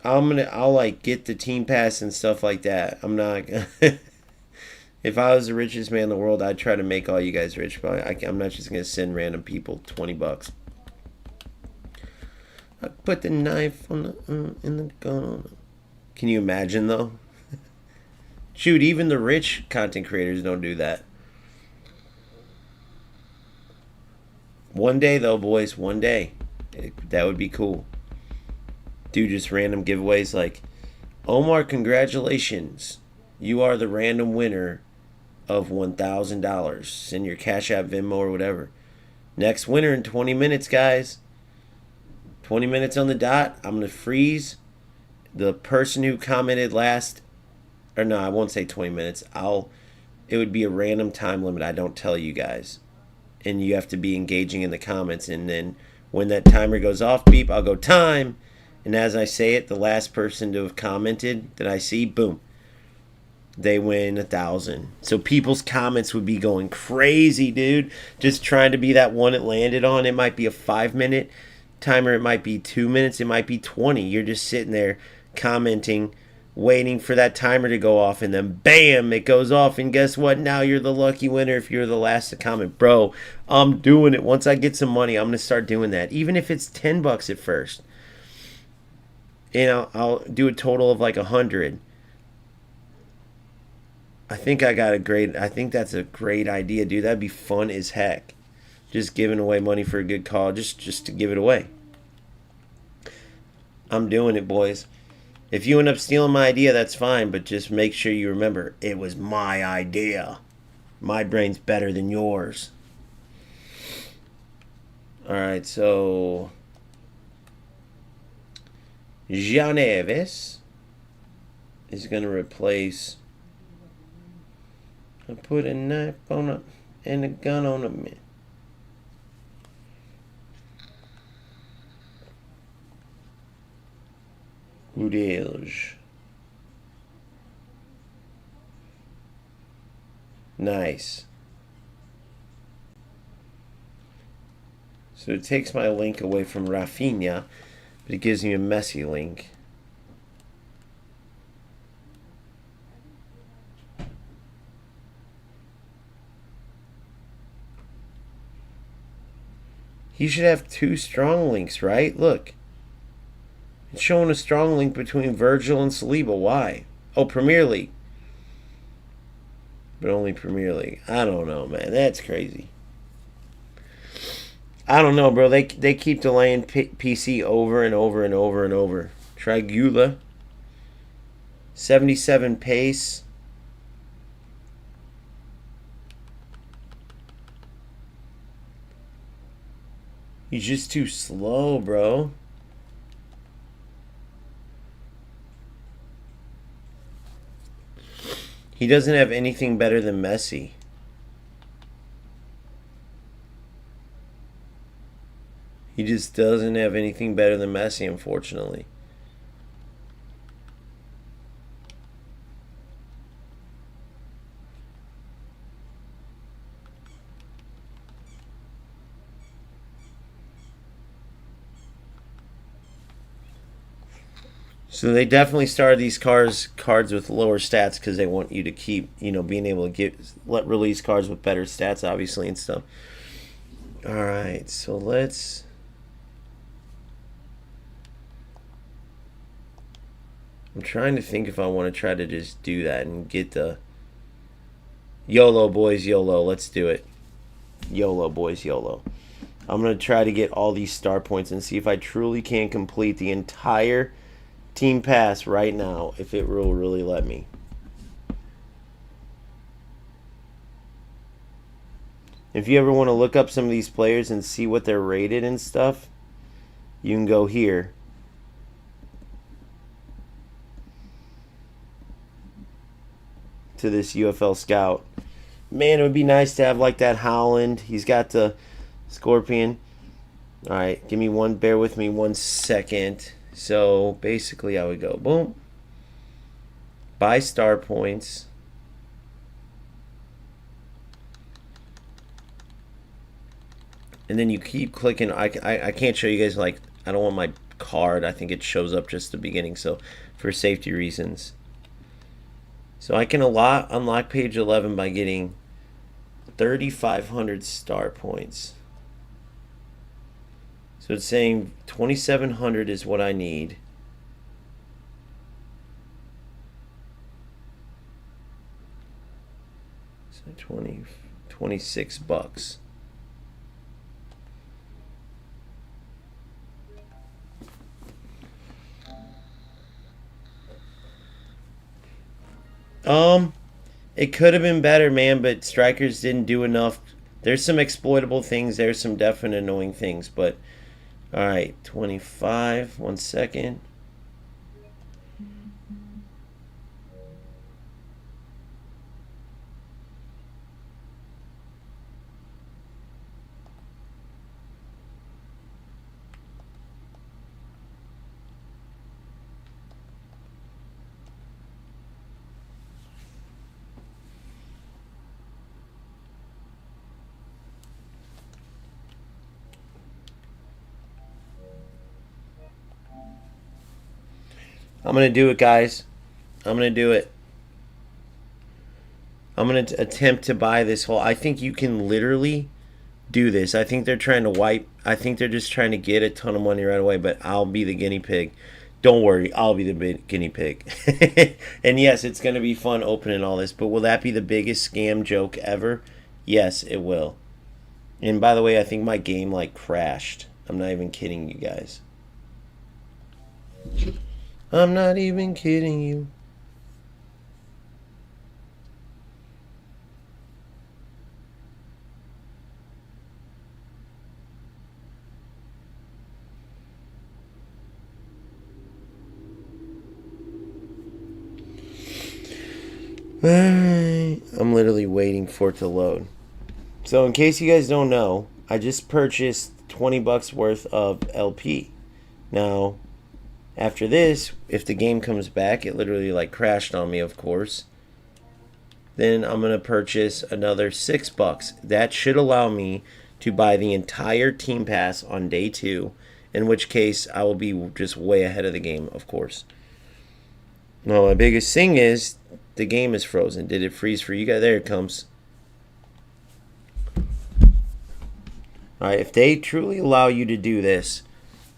I'll like get the team pass and stuff like that. I'm not... If I was the richest man in the world, I'd try to make all you guys rich. But I'm not just going to send random people $20. I put the knife on the and the gun on it. Can you imagine, though? Shoot, even the rich content creators don't do that. One day, though, boys. One day. That would be cool. Do just random giveaways like, Omar, congratulations. You are the random winner of $1,000. Send your Cash App, Venmo, or whatever. Next winner in 20 minutes, guys. 20 minutes on the dot. I'm going to freeze the person who commented last. Or no, I won't say 20 minutes. It would be a random time limit. I don't tell you guys. And you have to be engaging in the comments. And then when that timer goes off, beep, I'll go time. And as I say it, the last person to have commented that I see, boom, they win 1,000. So people's comments would be going crazy, dude. Just trying to be that one it landed on. It might be a 5-minute timer. It might be 2 minutes. It might be 20. You're just sitting there commenting, waiting for that timer to go off. And then, bam, it goes off. And guess what? Now you're the lucky winner if you're the last to comment. Bro, I'm doing it. Once I get some money, I'm going to start doing that. Even if it's $10 at first. I'll do a total of like 100. I think that's a great idea, dude. That'd be fun as heck. Just giving away money for a good cause, just to give it away. I'm doing it, boys. If you end up stealing my idea, that's fine, but just make sure you remember, it was my idea. My brain's better than yours. Alright, so... Janeves is going to replace. I put a knife on a and a gun on a man. Udelj. Nice. So it takes my link away from Rafinha, but it gives me a Messi link. He should have 2 strong links, right? Look. It's showing a strong link between Virgil and Saliba. Why? Oh, Premier League. But only Premier League. I don't know, man. That's crazy. I don't know, bro. They keep delaying PC over and over and over and over. Trigula. 77 pace. He's just too slow, bro. He doesn't have anything better than Messi. He just doesn't have anything better than Messi, unfortunately. So they definitely started these cards with lower stats because they want you to keep, being able to let release cards with better stats, obviously, and stuff. All right, so let's. I'm trying to think if I want to try to just do that and get the YOLO, boys, YOLO. Let's do it. YOLO, boys, YOLO. I'm going to try to get all these star points and see if I truly can complete the entire team pass right now, if it will really let me. If you ever want to look up some of these players and see what they're rated and stuff, you can go here. To this UFL Scout. Man, it would be nice to have like that Howland. He's got the Scorpion. Alright, bear with me 1 second. So basically I would go boom, buy star points, and then you keep clicking. I can't show you guys, like, I don't want my card. I think it shows up just the beginning, so for safety reasons. So I can unlock page 11 by getting 3,500 star points. So it's saying 2,700 is what I need. So 26 bucks. It could have been better, man, but strikers didn't do enough. There's some exploitable things. There's some definite annoying things, but all right, 25. 1 second. I'm going to do it, guys. I'm going to do it. I'm going to attempt to buy this whole. I think you can literally do this. I think they're trying to wipe. I think they're just trying to get a ton of money right away, but I'll be the guinea pig. Don't worry, I'll be the guinea pig. And yes, it's going to be fun opening all this, but will that be the biggest scam joke ever? Yes, it will. And by the way, I think my game like crashed. I'm not even kidding you guys. I'm not even kidding you. I'm literally waiting for it to load. So in case you guys don't know, I just purchased 20 bucks worth of LP. Now, after this, if the game comes back, it literally like crashed on me, of course. Then I'm going to purchase another 6 bucks. That should allow me to buy the entire team pass on day 2, in which case I will be just way ahead of the game, of course. Now, my biggest thing is the game is frozen. Did it freeze for you guys? There it comes. Alright, if they truly allow you to do this,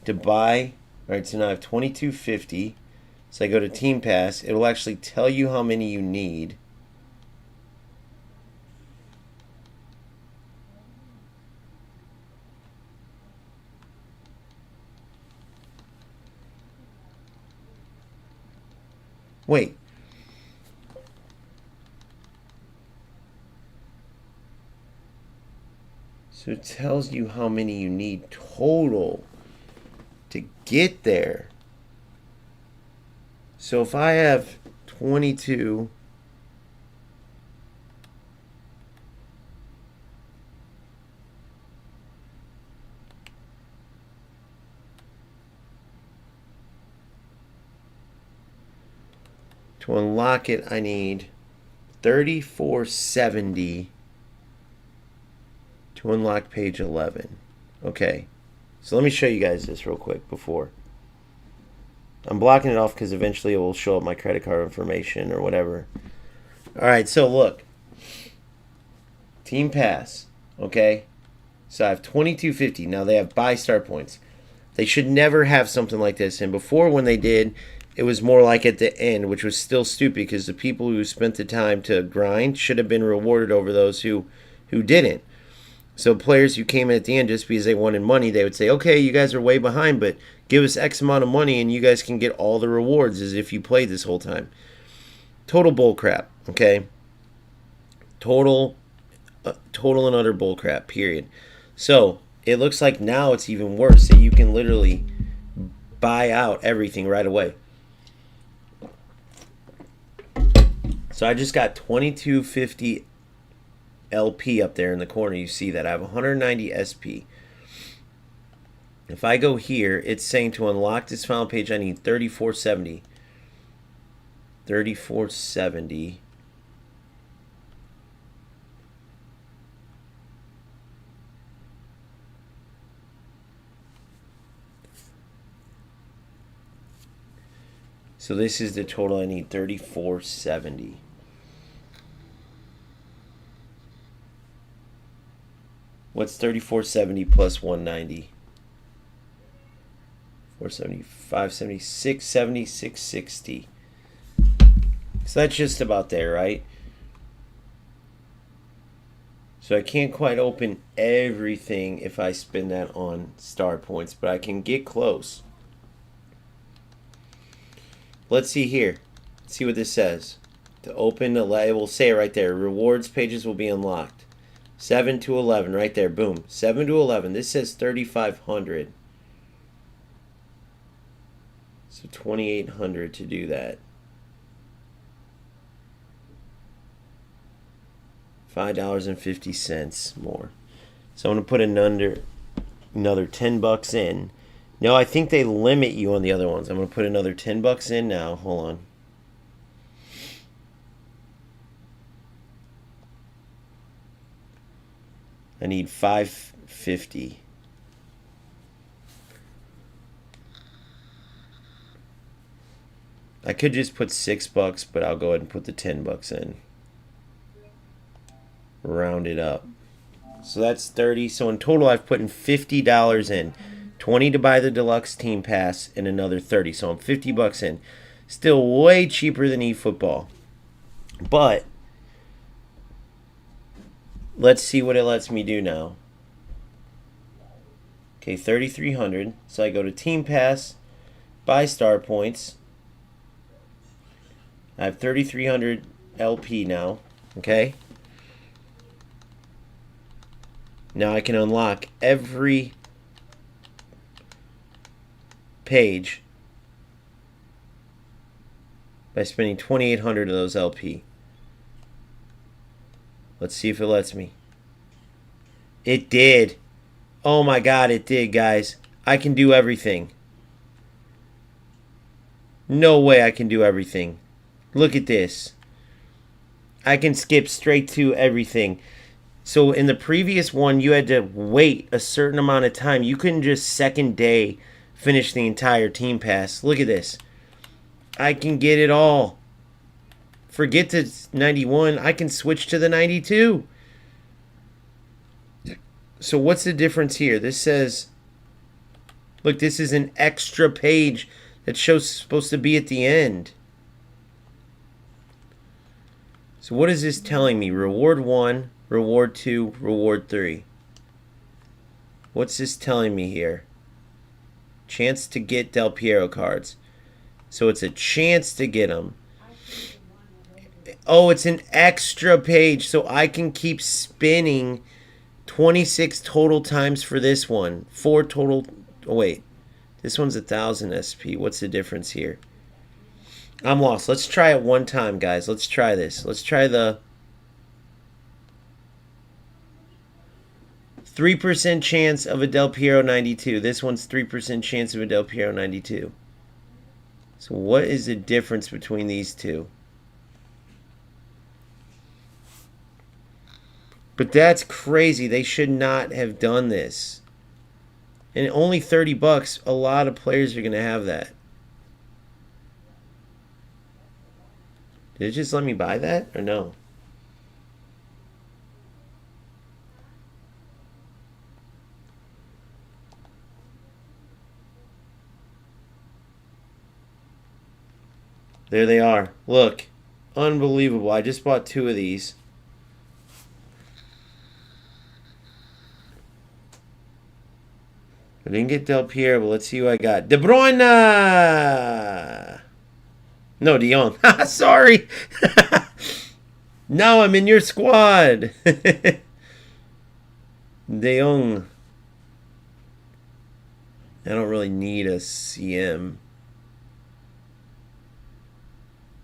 to buy, alright, so now I have 2250. So I go to Team Pass, it will actually tell you how many you need. Wait. So it tells you how many you need total to get there. So if I have 22, to unlock it, I need 3470 to unlock page 11. Okay, so let me show you guys this real quick before. I'm blocking it off because eventually it will show up my credit card information or whatever. Alright, so look. Team Pass. Okay, so I have 2250. Now they have buy star points. They should never have something like this. And before, when they did, it was more like at the end, which was still stupid because the people who spent the time to grind should have been rewarded over those who didn't. So players who came in at the end just because they wanted money, they would say, okay, you guys are way behind, but give us X amount of money and you guys can get all the rewards as if you played this whole time. Total bullcrap, okay? Total and utter bullcrap, period. So it looks like now it's even worse, that you can literally buy out everything right away. So I just got 2250 LP up there in the corner. You see that I have 190 SP. If I go here, it's saying to unlock this final page I need 3470. 3470. So this is the total I need, 3470. What's 3470 plus 190? 470, 570, 670, 660. So that's just about there, right? So I can't quite open everything if I spend that on star points, but I can get close. Let's see here. Let's see what this says. To open, it will say it right there. Rewards pages will be unlocked. 7 to 11, right there. Boom. 7 to 11. This says 3,500. So 2,800 to do that. $5.50 more. So I'm going to put another 10 bucks in. No, I think they limit you on the other ones. I'm going to put another 10 bucks in now. Hold on. I need 550. I could just put 6 bucks, but I'll go ahead and put the 10 bucks in. Round it up. So that's 30. So in total, I've put in $50 in. 20 to buy the deluxe team pass and another 30. So I'm 50 bucks in. Still way cheaper than eFootball. But let's see what it lets me do now. Okay, 3,300. So I go to team pass, buy star points. I have 3,300 LP now. Okay. Now I can unlock every page by spending 2,800 of those LP. Let's see if it lets me. It did. Oh my God, it did, guys. I can do everything. No way I can do everything. Look at this. I can skip straight to everything. So in the previous one, you had to wait a certain amount of time. You couldn't just second day finish the entire team pass. Look at this. I can get it all. Forget the 91. I can switch to the 92. So what's the difference here? This says, look, this is an extra page that shows supposed to be at the end. So what is this telling me? Reward 1, reward 2, reward 3. What's this telling me here? Chance to get Del Piero cards. So it's a chance to get them. Oh, it's an extra page, so I can keep spinning 26 total times for this one. 4 total. Oh, wait. This one's 1,000 SP. What's the difference here? I'm lost. Let's try it one time, guys. Let's try this. Let's try the 3% chance of a Del Piero 92. This one's 3% chance of a Del Piero 92. So what is the difference between these two? But that's crazy. They should not have done this. And only 30 bucks, a lot of players are going to have that. Did it just let me buy that or no? There they are. Look. Unbelievable. I just bought 2 of these. I didn't get Del Piero, but let's see who I got. De Bruyne! No, De Jong. Sorry. No, I'm in your squad. De Jong. I don't really need a CM.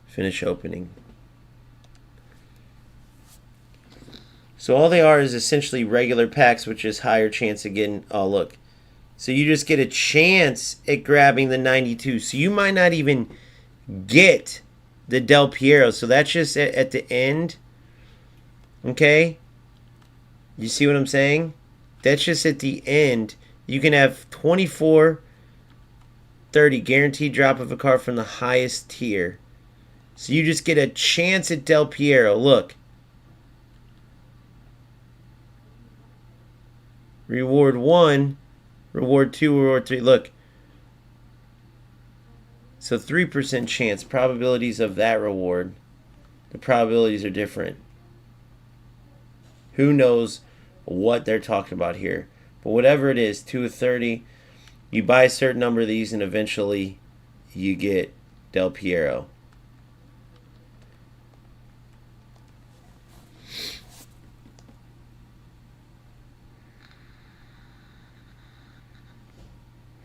Finish opening. So all they are is essentially regular packs, which is higher chance of getting... Oh, look. So you just get a chance at grabbing the 92. So you might not even get the Del Piero. So that's just at the end. Okay? You see what I'm saying? That's just at the end. You can have 24, 30 guaranteed drop of a card from the highest tier. So you just get a chance at Del Piero. Look. Reward 1. Reward 2, reward 3. Look. So 3% chance. Probabilities of that reward. The probabilities are different. Who knows what they're talking about here. But whatever it is, 2 of 30. You buy a certain number of these and eventually you get Del Piero.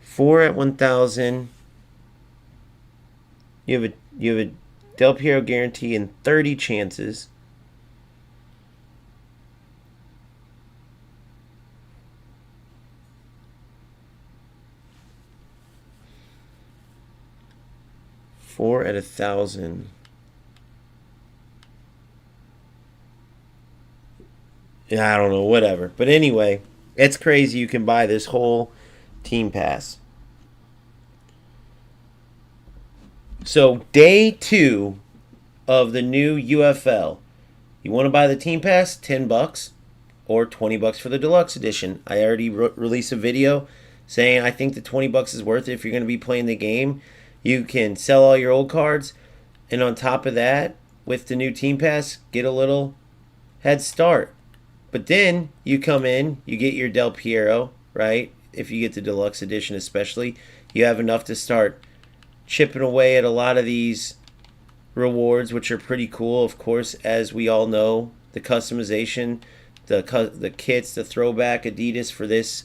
Four at 1,000. You have a Del Piero guarantee and 30 chances. Four at 1,000. Yeah, I don't know, whatever. But anyway, it's crazy. You can buy this whole team pass. So day 2 of the new UFL. You want to buy the team pass? 10 bucks or 20 bucks for the deluxe edition. I already released a video saying I think the 20 bucks is worth it if you're going to be playing the game. You can sell all your old cards, and on top of that, with the new team pass, get a little head start. But then you come in, you get your Del Piero, right? If you get the deluxe edition especially, you have enough to start chipping away at a lot of these rewards, which are pretty cool. Of course, as we all know, the customization, the kits, the throwback Adidas for this,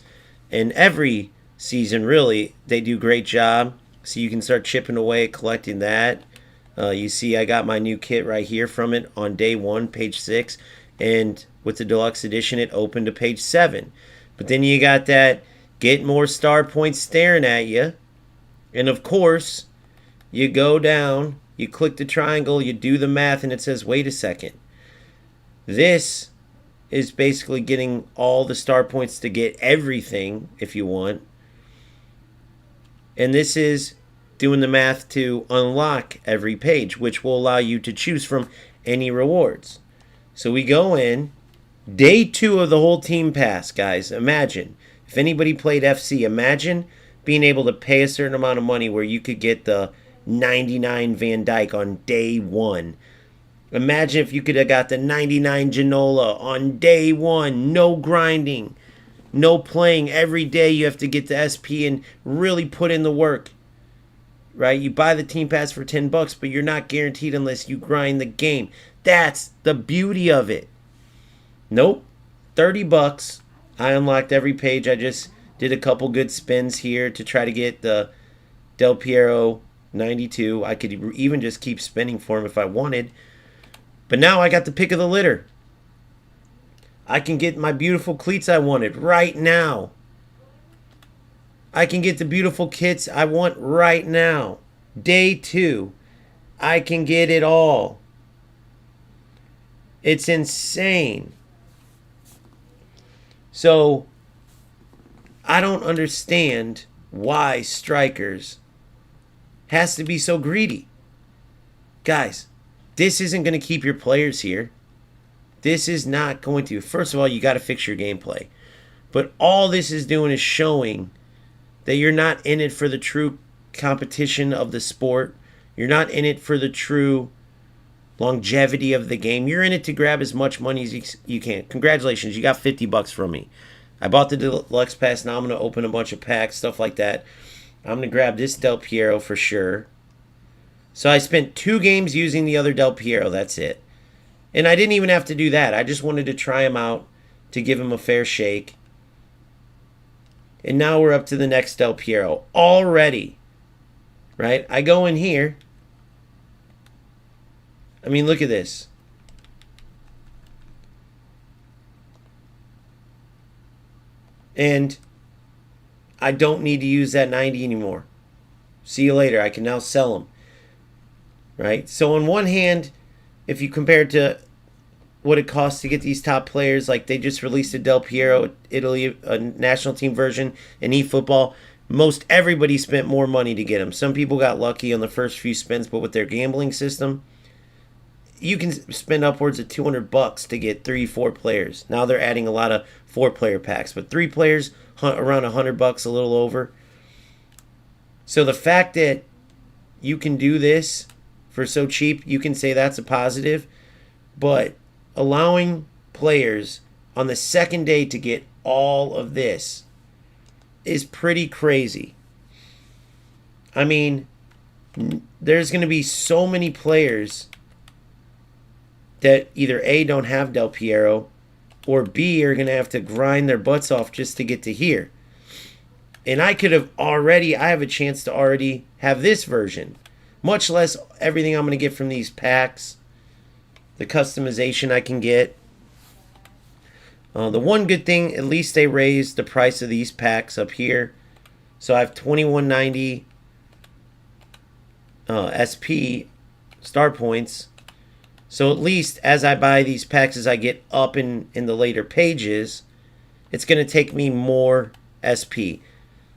and every season really, they do a great job. So you can start chipping away at collecting that. You see I got my new kit right here from it on day 1, page 6. And with the deluxe edition, it opened to page 7. But then you got that get more star points staring at you. And of course, you go down, you click the triangle, you do the math, and it says, wait a second. This is basically getting all the star points to get everything if you want. And this is doing the math to unlock every page, which will allow you to choose from any rewards. So we go in, day 2 of the whole team pass, guys. Imagine, if anybody played FC, imagine being able to pay a certain amount of money where you could get the 99 Van Dijk on day 1. Imagine if you could have got the 99 Ginola on day 1. No grinding, no playing. Every day you have to get the SP and really put in the work. Right? You buy the team pass for $10, but you're not guaranteed unless you grind the game. That's the beauty of it. Nope. $30. I unlocked every page. I just did a couple good spins here to try to get the Del Piero 92. I could even just keep spinning for him if I wanted. But now I got the pick of the litter. I can get my beautiful cleats I wanted right now. I can get the beautiful kits I want right now. Day 2. I can get it all. It's insane. So, I don't understand why strikers has to be so greedy. Guys, this isn't going to keep your players here. This is not going to. First of all, you got to fix your gameplay. But all this is doing is showing that you're not in it for the true competition of the sport. You're not in it for the true longevity of the game. You're in it to grab as much money as you can. Congratulations, you got $50 from me. I bought the deluxe pass. Now I'm going to open a bunch of packs, stuff like that. I'm going to grab this Del Piero for sure. So I spent 2 games using the other Del Piero. That's it. And I didn't even have to do that. I just wanted to try him out to give him a fair shake. And now we're up to the next Del Piero already. Right? I go in here. I mean, look at this. And I don't need to use that 90 anymore. See you later. I can now sell them. Right? So on one hand, if you compare it to what it costs to get these top players, like they just released a Del Piero Italy, a national team version in eFootball. Most everybody spent more money to get them. Some people got lucky on the first few spins, but with their gambling system, you can spend upwards of $200 to get 3-4 players. Now they're adding a lot of 4-player packs, but 3 players around $100, a little over. So the fact that you can do this for so cheap, you can say that's a positive. But allowing players on the second day to get all of this is pretty crazy. I mean, there's going to be so many players that either A, don't have Del Piero, or B, are going to have to grind their butts off just to get to here. And I have a chance to already have this version. Much less everything I'm going to get from these packs. The customization I can get. The one good thing, at least they raised the price of these packs up here. So I have $21.90 SP star points. So at least as I buy these packs, as I get up in the later pages, it's going to take me more SP.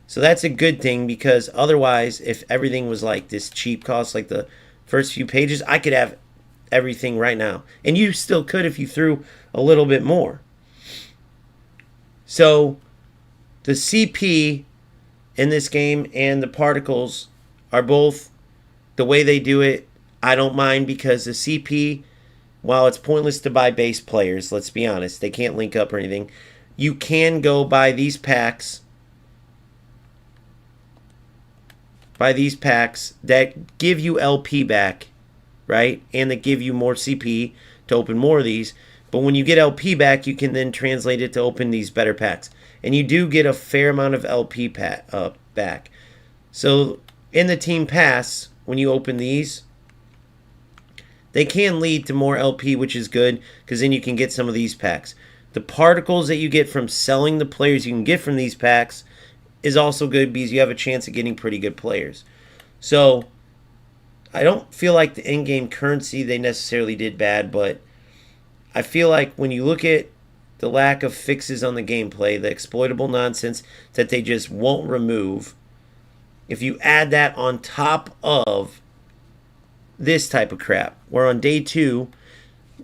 So that's a good thing, because otherwise, if everything was like this cheap cost, like the first few pages, I could have everything right now. And you still could if you threw a little bit more. So the CP in this game and the particles are both, the way they do it, I don't mind, because the CP, while it's pointless to buy base players, let's be honest, they can't link up or anything, you can go buy these packs. Buy these packs that give you LP back, right? And that give you more CP to open more of these. But when you get LP back, you can then translate it to open these better packs. And you do get a fair amount of LP back. So in the team pass, when you open these they can lead to more LP, which is good because then you can get some of these packs. The particles that you get from selling the players you can get from these packs is also good because you have a chance of getting pretty good players. So I don't feel like the in-game currency they necessarily did bad, but I feel like when you look at the lack of fixes on the gameplay, the exploitable nonsense that they just won't remove, if you add that on top of this type of crap, where on day 2,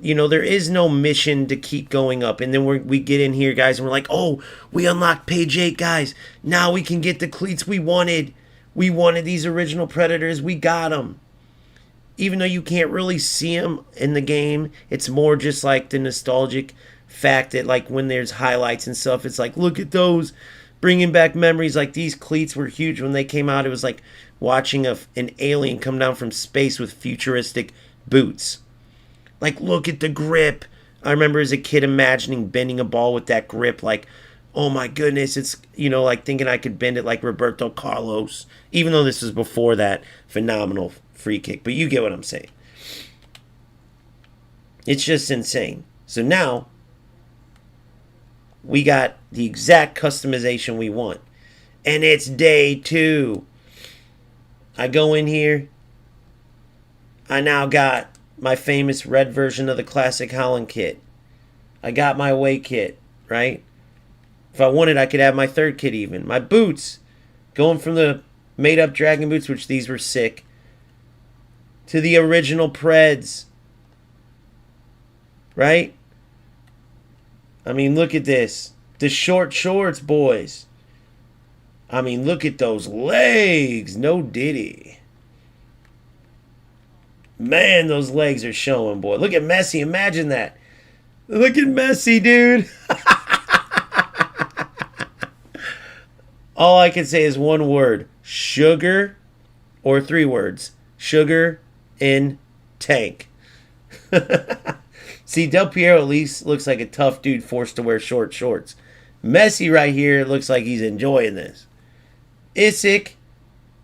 you know, there is no mission to keep going up. And then we get in here, guys, and we're like, oh, we unlocked page 8, guys. Now we can get the cleats we wanted. We wanted these original Predators. We got them. Even though you can't really see them in the game, it's more just like the nostalgic fact that, like, when there's highlights and stuff, it's like, look at those, bringing back memories. Like, these cleats were huge when they came out. It was like watching an alien come down from space with futuristic boots. Like, look at the grip. I remember as a kid imagining bending a ball with that grip. Like, oh my goodness, it's, you know, like thinking I could bend it like Roberto Carlos. Even though this was before that phenomenal free kick. But you get what I'm saying. It's just insane. So now, we got the exact customization we want. And it's day 2. I go in here. I now got my famous red version of the classic Holland kit. I got my away kit, right? If I wanted, I could have my third kit even. My boots. Going from the made-up Dragon boots, which these were sick, to the original Preds. Right? I mean, look at this. The short shorts, boys. I mean, look at those legs. No diddy. Man, those legs are showing, boy. Look at Messi. Imagine that. Look at Messi, dude. All I can say is one word. Sugar, or 3 words. Sugar in tank. See, Del Piero at least looks like a tough dude forced to wear short shorts. Messi right here looks like he's enjoying this. Isaac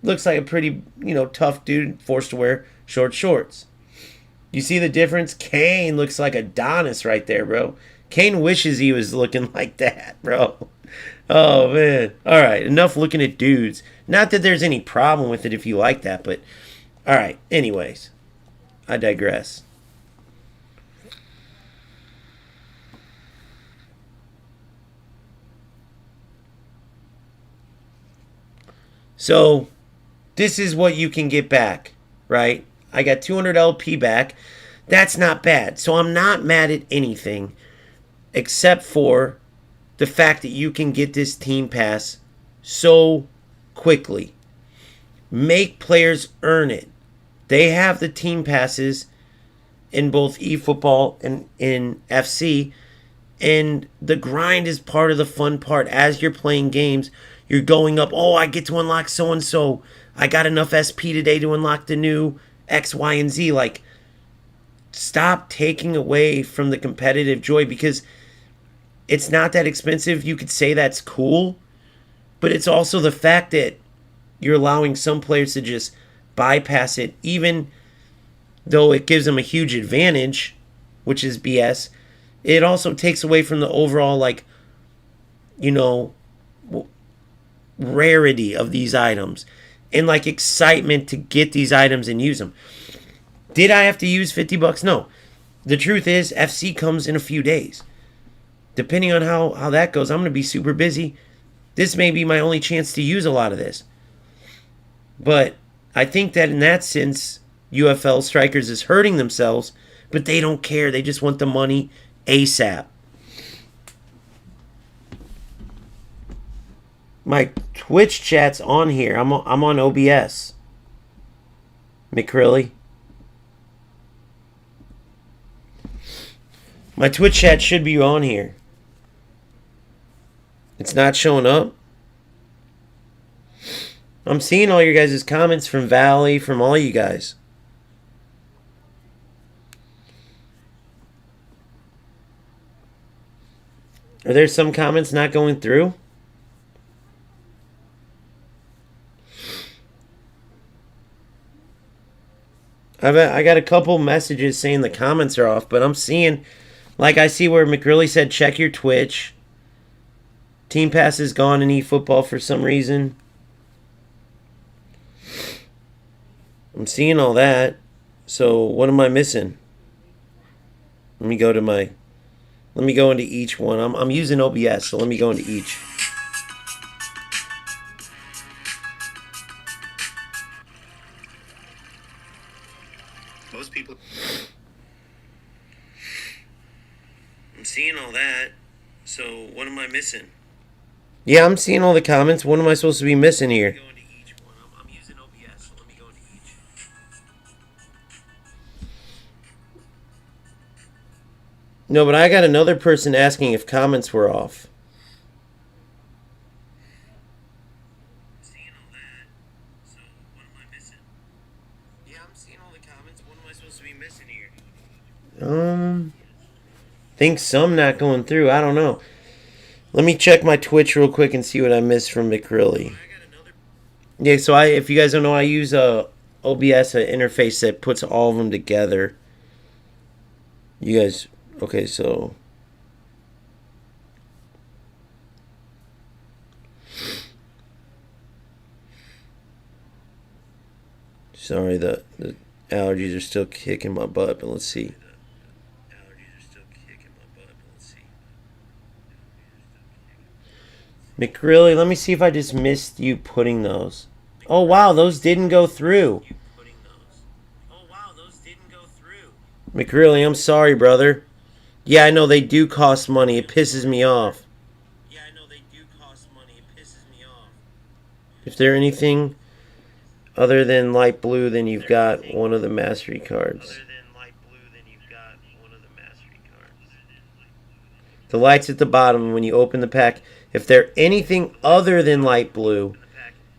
looks like a pretty, you know, tough dude forced to wear short shorts. You see the difference? Kane looks like Adonis right there, bro. Kane wishes he was looking like that, bro. Oh, man. All right, enough looking at dudes. Not that there's any problem with it if you like that, but all right, anyways. I digress. So, this is what you can get back, right? I got 200 LP back. That's not bad. So, I'm not mad at anything except for the fact that you can get this team pass so quickly. Make players earn it. They have the team passes in both eFootball and in FC, and the grind is part of the fun part. As you're playing games, you're going up, oh, I get to unlock so-and-so. I got enough SP today to unlock the new X, Y, and Z. Like, stop taking away from the competitive joy because it's not that expensive. You could say that's cool, but it's also the fact that you're allowing some players to just bypass it, even though it gives them a huge advantage, which is BS. It also takes away from the overall, like, you know, rarity of these items and like excitement to get these items and use them. Did I have to use $50? No. The truth is FC comes in a few days. Depending on how that goes, I'm going to be super busy. This may be my only chance to use a lot of this. But I think that in that sense, UFL Strikers is hurting themselves, but they don't care. They just want the money ASAP. My Twitch chat's on here. I'm on OBS. McCrilly. My Twitch chat should be on here. It's not showing up. I'm seeing all your guys' comments from Valley, from all you guys. Are there some comments not going through? I got a couple messages saying the comments are off, but I'm seeing, like I see where McGrilly said check your Twitch. Team Pass is gone in eFootball for some reason. I'm seeing all that. So what am I missing? Let me go into each one. I'm using OBS, so let me go into each. Most people. I'm seeing all that. So what am I missing? Yeah, I'm seeing all the comments. What am I supposed to be missing here? I'm using OBS, so let me go into each. No, but I got another person asking if comments were off. I'm seeing all that. So what am I missing? Yeah, I'm seeing all the comments. What am I supposed to be missing here? Think some not going through. I don't know. Let me check my Twitch real quick and see what I missed from McGrilly. Yeah, so if you guys don't know, I use OBS, an interface that puts all of them together. You guys, okay, so sorry, the allergies are still kicking my butt, but let's see. McGrilly, let me see if I just missed you putting those. Oh, wow, those didn't go through. McGrilly, I'm sorry, brother. Yeah, I know they do cost money. It pisses me off. If they're anything other than light blue, then you've got one of the mastery cards. The light's at the bottom when you open the pack. If they're anything other than light blue,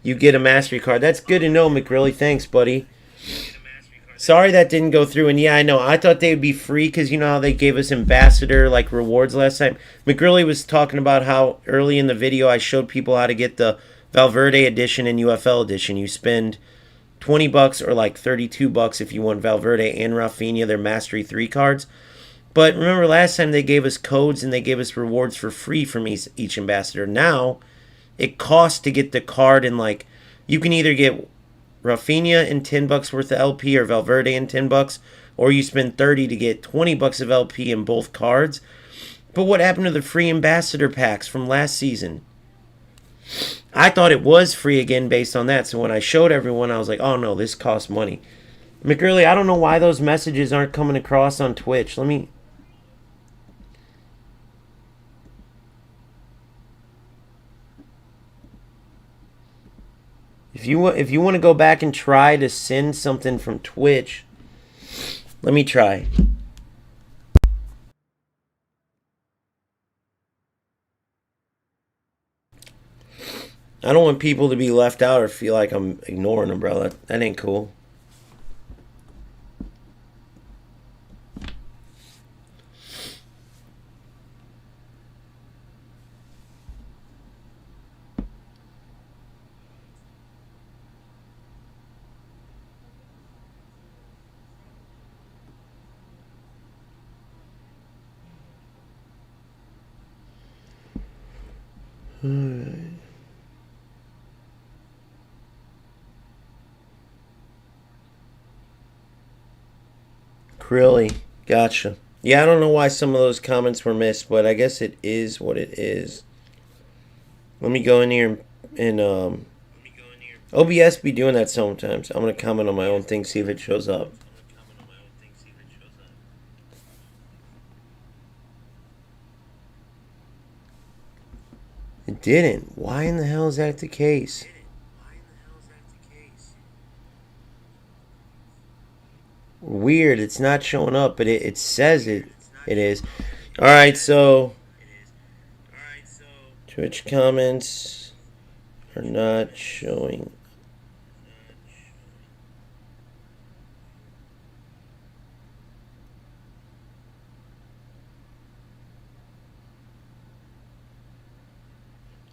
you get a mastery card. That's good to know, McGrilly. Thanks, buddy. Sorry that didn't go through. And yeah, I know. I thought they would be free because you know how they gave us ambassador like rewards last time. McGrilly was talking about how early in the video I showed people how to get the Valverde edition and UFL edition. You spend $20 or like $32 if you want Valverde and Rafinha, their Mastery 3 cards. But remember last time they gave us codes and they gave us rewards for free from each ambassador. Now it costs to get the card, and like you can either get Rafinha and $10 worth of LP or Valverde and $10, or you spend $30 to get $20 of LP in both cards. But what happened to the free ambassador packs from last season? I thought it was free again based on that. So when I showed everyone, I was like, oh no, this costs money. McGurley, I don't know why those messages aren't coming across on Twitch. Let me... If you want to go back and try to send something from Twitch, let me try. I don't want people to be left out or feel like I'm ignoring them, bro. That ain't cool. Alright. Really? Gotcha. Yeah, I don't know why some of those comments were missed, but I guess it is what it is. Let me go in here and OBS be doing that sometimes. I'm going to comment on my own thing, see if it shows up. It didn't. Why in the hell is that the case? Weird. It's not showing up, but it says it is. Alright, so Twitch comments are not showing.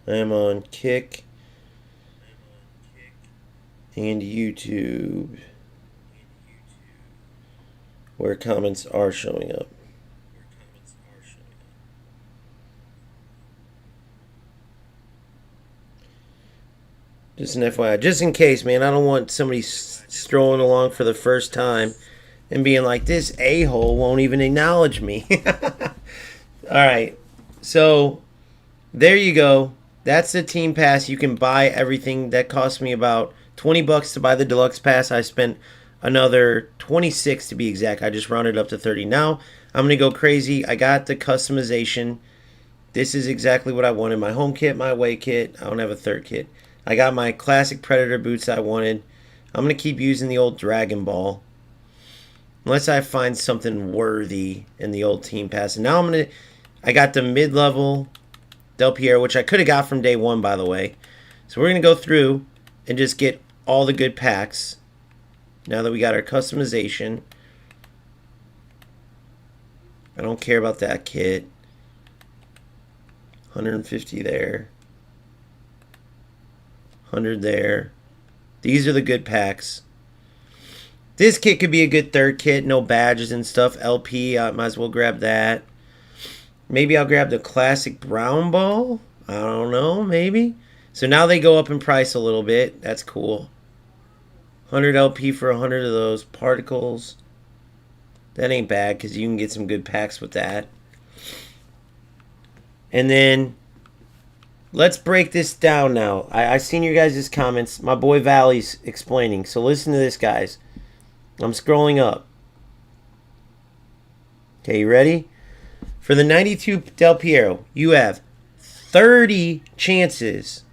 I'm on Kick and YouTube. where comments are showing up. Just an FYI, just in case, man. I don't want somebody strolling along for the first time and being like, this a-hole won't even acknowledge me. All right. So there you go. That's the team pass. You can buy everything. That cost me about $20 to buy the deluxe pass. I spent another 26 to be exact. I just rounded up to 30. Now I'm going to go crazy. I got the customization. This is exactly what I wanted. My home kit, my away kit. I don't have a third kit. I got my classic Predator boots I wanted. I'm going to keep using the old Dragon Ball. Unless I find something worthy in the old team pass. And now I got the mid-level Del Piero, which I could have got from day one, by the way. So we're going to go through and just get all the good packs. Now that we got our customization. I don't care about that kit. 150 there. 100 there. These are the good packs. This kit could be a good third kit. No badges and stuff. LP, I might as well grab that. Maybe I'll grab the classic brown ball. I don't know, maybe. So now they go up in price a little bit. That's cool. 100 LP for 100 of those particles. That ain't bad because you can get some good packs with that. And then let's break this down now. I seen your guys' comments. My boy Valley's explaining. So listen to this, guys. I'm scrolling up. Okay, you ready? For the 92 Del Piero, you have 30 chances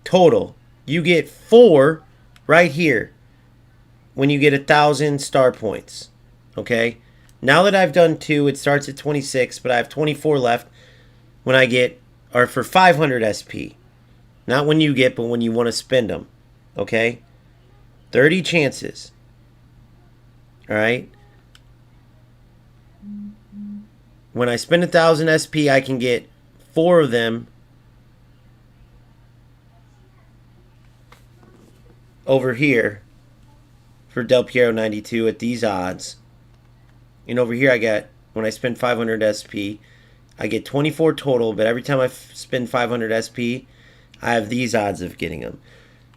total. You get 4 right here when you get 1,000 star points. Okay? Now that I've done 2, it starts at 26, but I have 24 left when I get, or for 500 SP. Not when you get, but when you want to spend them. Okay? 30 chances. Alright? When I spend 1,000 SP, I can get 4 of them over here for Del Piero 92 at these odds. And over here I get, when I spend 500 SP, I get 24 total, but every time I spend 500 SP, I have these odds of getting them.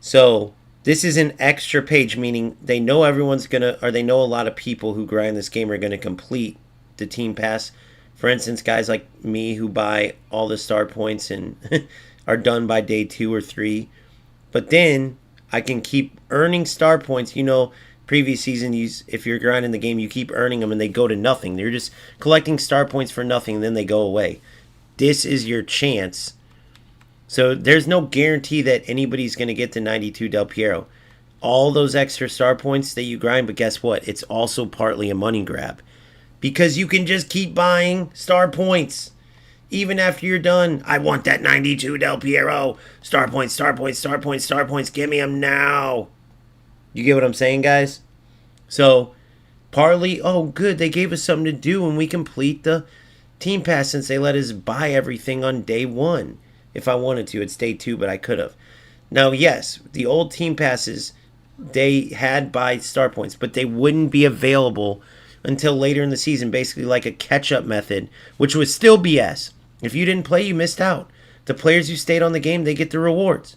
So this is an extra page, meaning they know everyone's going to, or they know a lot of people who grind this game are going to complete the team pass. For instance, guys like me who buy all the star points and are done by day 2 or 3. But then I can keep earning star points. You know, previous season, if you're grinding the game, you keep earning them and they go to nothing. You're just collecting star points for nothing and then they go away. This is your chance. So there's no guarantee that anybody's going to get the 92 Del Piero. All those extra star points that you grind, but guess what? It's also partly a money grab. Because you can just keep buying star points. Even after you're done. I want that 92 Del Piero. Star points, star points, star points, star points. Give me them now. You get what I'm saying, guys? So, partly, oh, good. They gave us something to do when we complete the team pass since they let us buy everything on day 1. If I wanted to. It's day 2, but I could have. Now, yes, the old team passes, they had buy star points, but they wouldn't be available until later in the season, basically like a catch-up method, which was still BS. If you didn't play, you missed out. The players who stayed on the game, they get the rewards.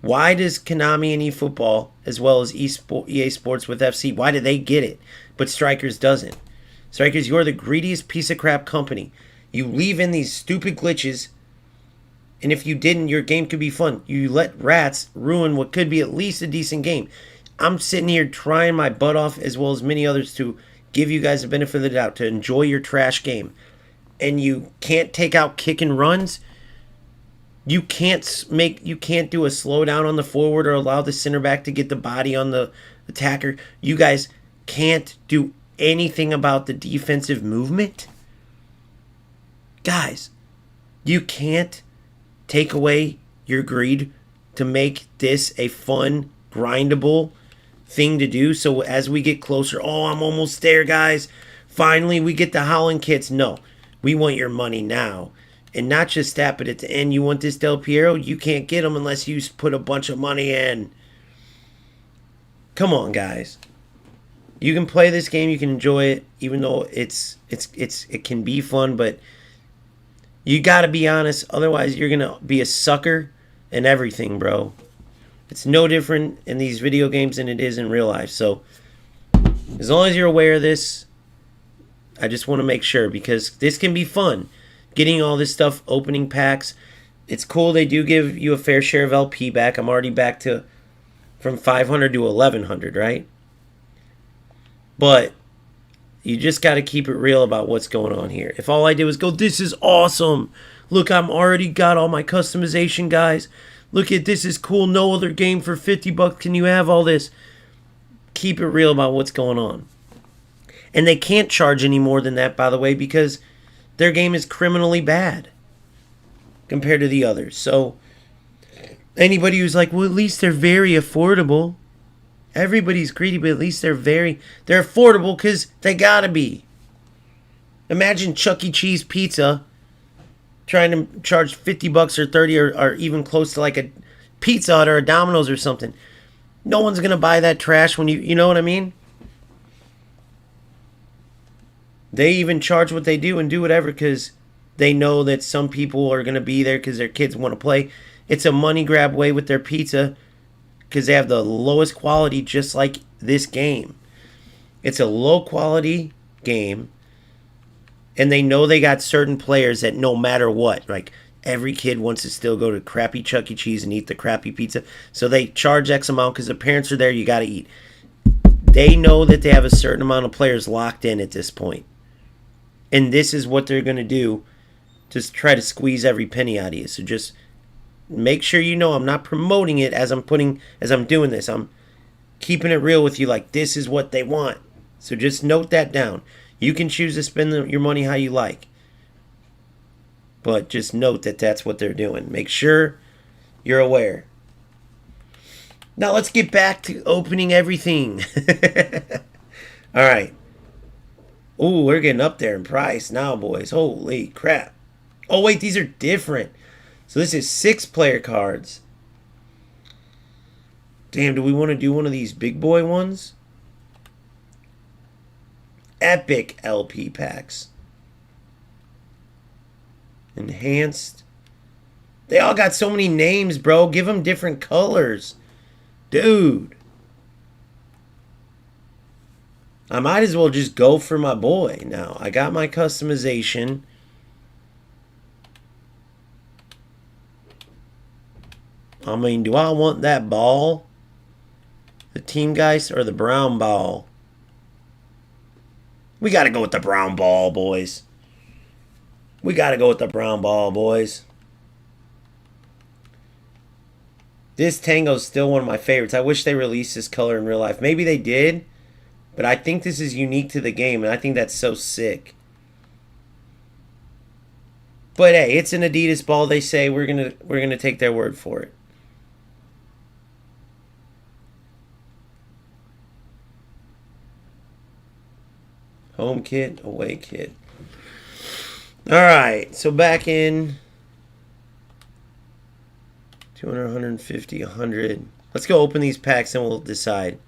Why does Konami and eFootball, as well as EA Sports with FC, why do they get it, but Strikers doesn't? Strikers, you're the greediest piece of crap company. You leave in these stupid glitches, and if you didn't, your game could be fun. You let rats ruin what could be at least a decent game. I'm sitting here trying my butt off, as well as many others, to give you guys the benefit of the doubt, to enjoy your trash game. And you can't take out kick and runs. You can't do a slowdown on the forward or allow the center back to get the body on the attacker. You guys can't do anything about the defensive movement. Guys, you can't take away your greed to make this a fun, grindable thing to do. So as we get closer, oh, I'm almost there, guys. Finally, we get the Howling kits. No, we want your money now. And not just that, but at the end, you want this Del Piero? You can't get them unless you put a bunch of money in. Come on, guys. You can play this game, you can enjoy it, even though it can be fun, but you gotta be honest, otherwise you're gonna be a sucker in everything, bro. It's no different in these video games than it is in real life. So as long as you're aware of this, I just want to make sure, because this can be fun. Getting all this stuff, opening packs. It's cool they do give you a fair share of LP back. I'm already back to from 500 to 1100, right? But you just got to keep it real about what's going on here. If all I did was go, this is awesome. Look, I'm already got all my customization, guys. Look at this is cool. No other game for 50 bucks can you have all this. Keep it real about what's going on. And they can't charge any more than that, by the way, because their game is criminally bad compared to the others. So anybody who's like, well, at least they're very affordable. Everybody's greedy, but at least they're affordable because they gotta be. Imagine Chuck E. Cheese pizza trying to charge 50 bucks or 30 or even close to like a Pizza Hut or a Domino's or something. No one's going to buy that trash when you know what I mean? They even charge what they do and do whatever because they know that some people are going to be there because their kids want to play. It's a money grab way with their pizza because they have the lowest quality, just like this game. It's a low quality game. And they know they got certain players that no matter what, like every kid wants to still go to crappy Chuck E. Cheese and eat the crappy pizza. So they charge X amount because the parents are there, you got to eat. They know that they have a certain amount of players locked in at this point. And this is what they're going to do to try to squeeze every penny out of you. So just make sure you know I'm not promoting it as I'm doing this. I'm keeping it real with you, like this is what they want. So just note that down. You can choose to spend your money how you like. But just note that that's what they're doing. Make sure you're aware. Now let's get back to opening everything. All right. Ooh, we're getting up there in price now, boys. Holy crap. Oh, wait, these are different. So this is 6-player cards. Damn, do we want to do one of these big boy ones? Epic LP packs. Enhanced. They all got so many names, bro. Give them different colors. Dude. I might as well just go for my boy now. I got my customization. I mean, do I want that ball? The Team Geist or the brown ball? We got to go with the brown ball, boys. We got to go with the brown ball, boys. This Tango's still one of my favorites. I wish they released this color in real life. Maybe they did, but I think this is unique to the game, and I think that's so sick. But hey, it's an Adidas ball. They say we're gonna take their word for it. Home kit, away kit. Alright, so back in 200, 150, 100. Let's go open these packs and we'll decide.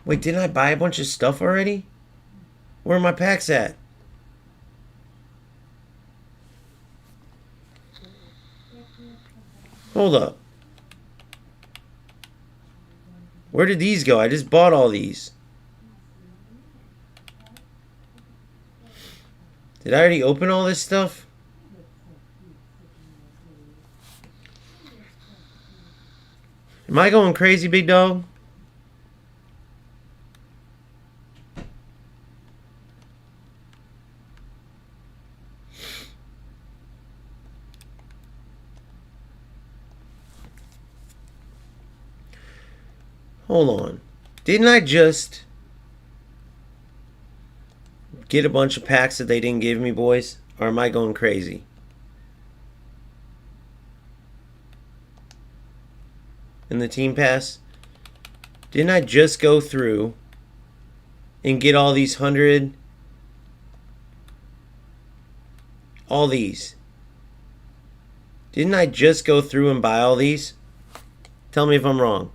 Wait, didn't I buy a bunch of stuff already? Where are my packs at? Hold up. Where did these go? I just bought all these. Did I already open all this stuff? Am I going crazy, big dog? Hold on. Didn't I just get a bunch of packs that they didn't give me, boys? Or am I going crazy? In the Team Pass? Didn't I just go through and get all these 100? All these. Didn't I just go through and buy all these? Tell me if I'm wrong.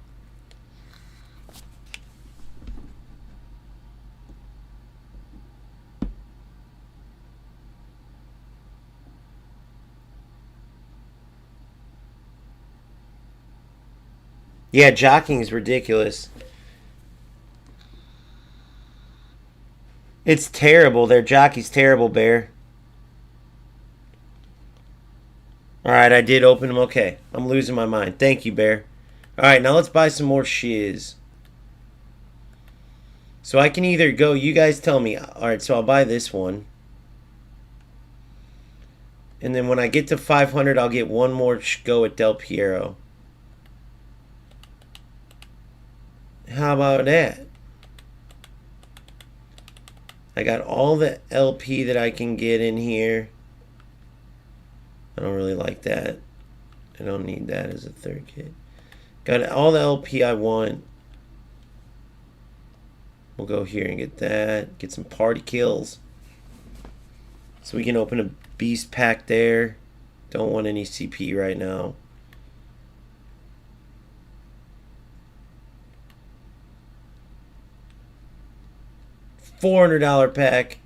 Yeah, jockeying is ridiculous. It's terrible. Their jockey's terrible, Bear. Alright, I did open them. Okay. I'm losing my mind. Thank you, Bear. Alright, now let's buy some more shiz. So I can either go... You guys tell me. Alright, so I'll buy this one. And then when I get to 500, I'll get one more go at Del Piero. How about that? I got all the LP that I can get in here. I don't really like that. I don't need that as a third kit. Got all the LP I want. We'll go here and get that. Get some party kills. So we can open a beast pack there. Don't want any CP right now. $400 pack.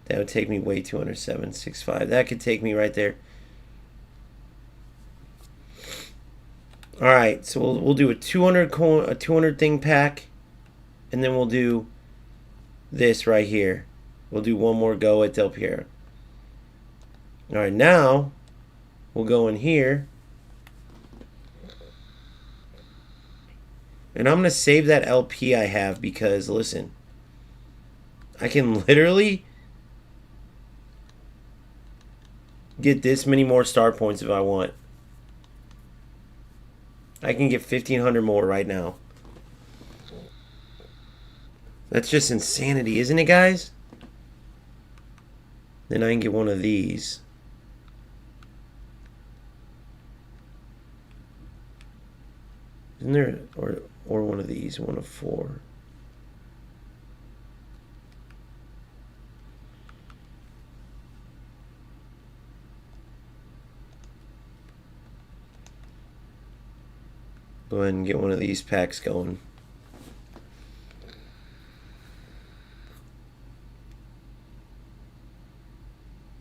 That would take me way too under 765. That could take me right there. All right, so we'll do a 200 thing pack, and then we'll do this right here. We'll do one more go at Del Piero. All right, now we'll go in here, and I'm gonna save that LP I have because listen, I can literally get this many more star points if I want. I can get 1,500 more right now. That's just insanity, isn't it, guys? Then I can get one of these. Isn't there, or one of these, one of 4. Go ahead and get one of these packs going.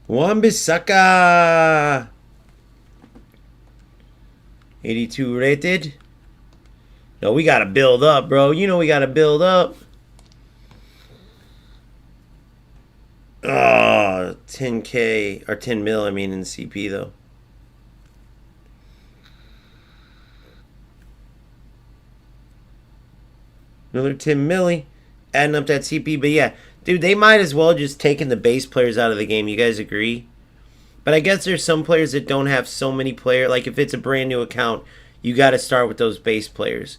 Wan-Bissaka! 82 rated. No, we gotta build up, bro. You know we gotta build up. Oh, 10K, or 10 mil, I mean, in CP, though. Another 10 milli, adding up that CP. But yeah, dude, they might as well just taken the base players out of the game. You guys agree? But I guess there's some players that don't have so many players. Like if it's a brand new account, you got to start with those base players.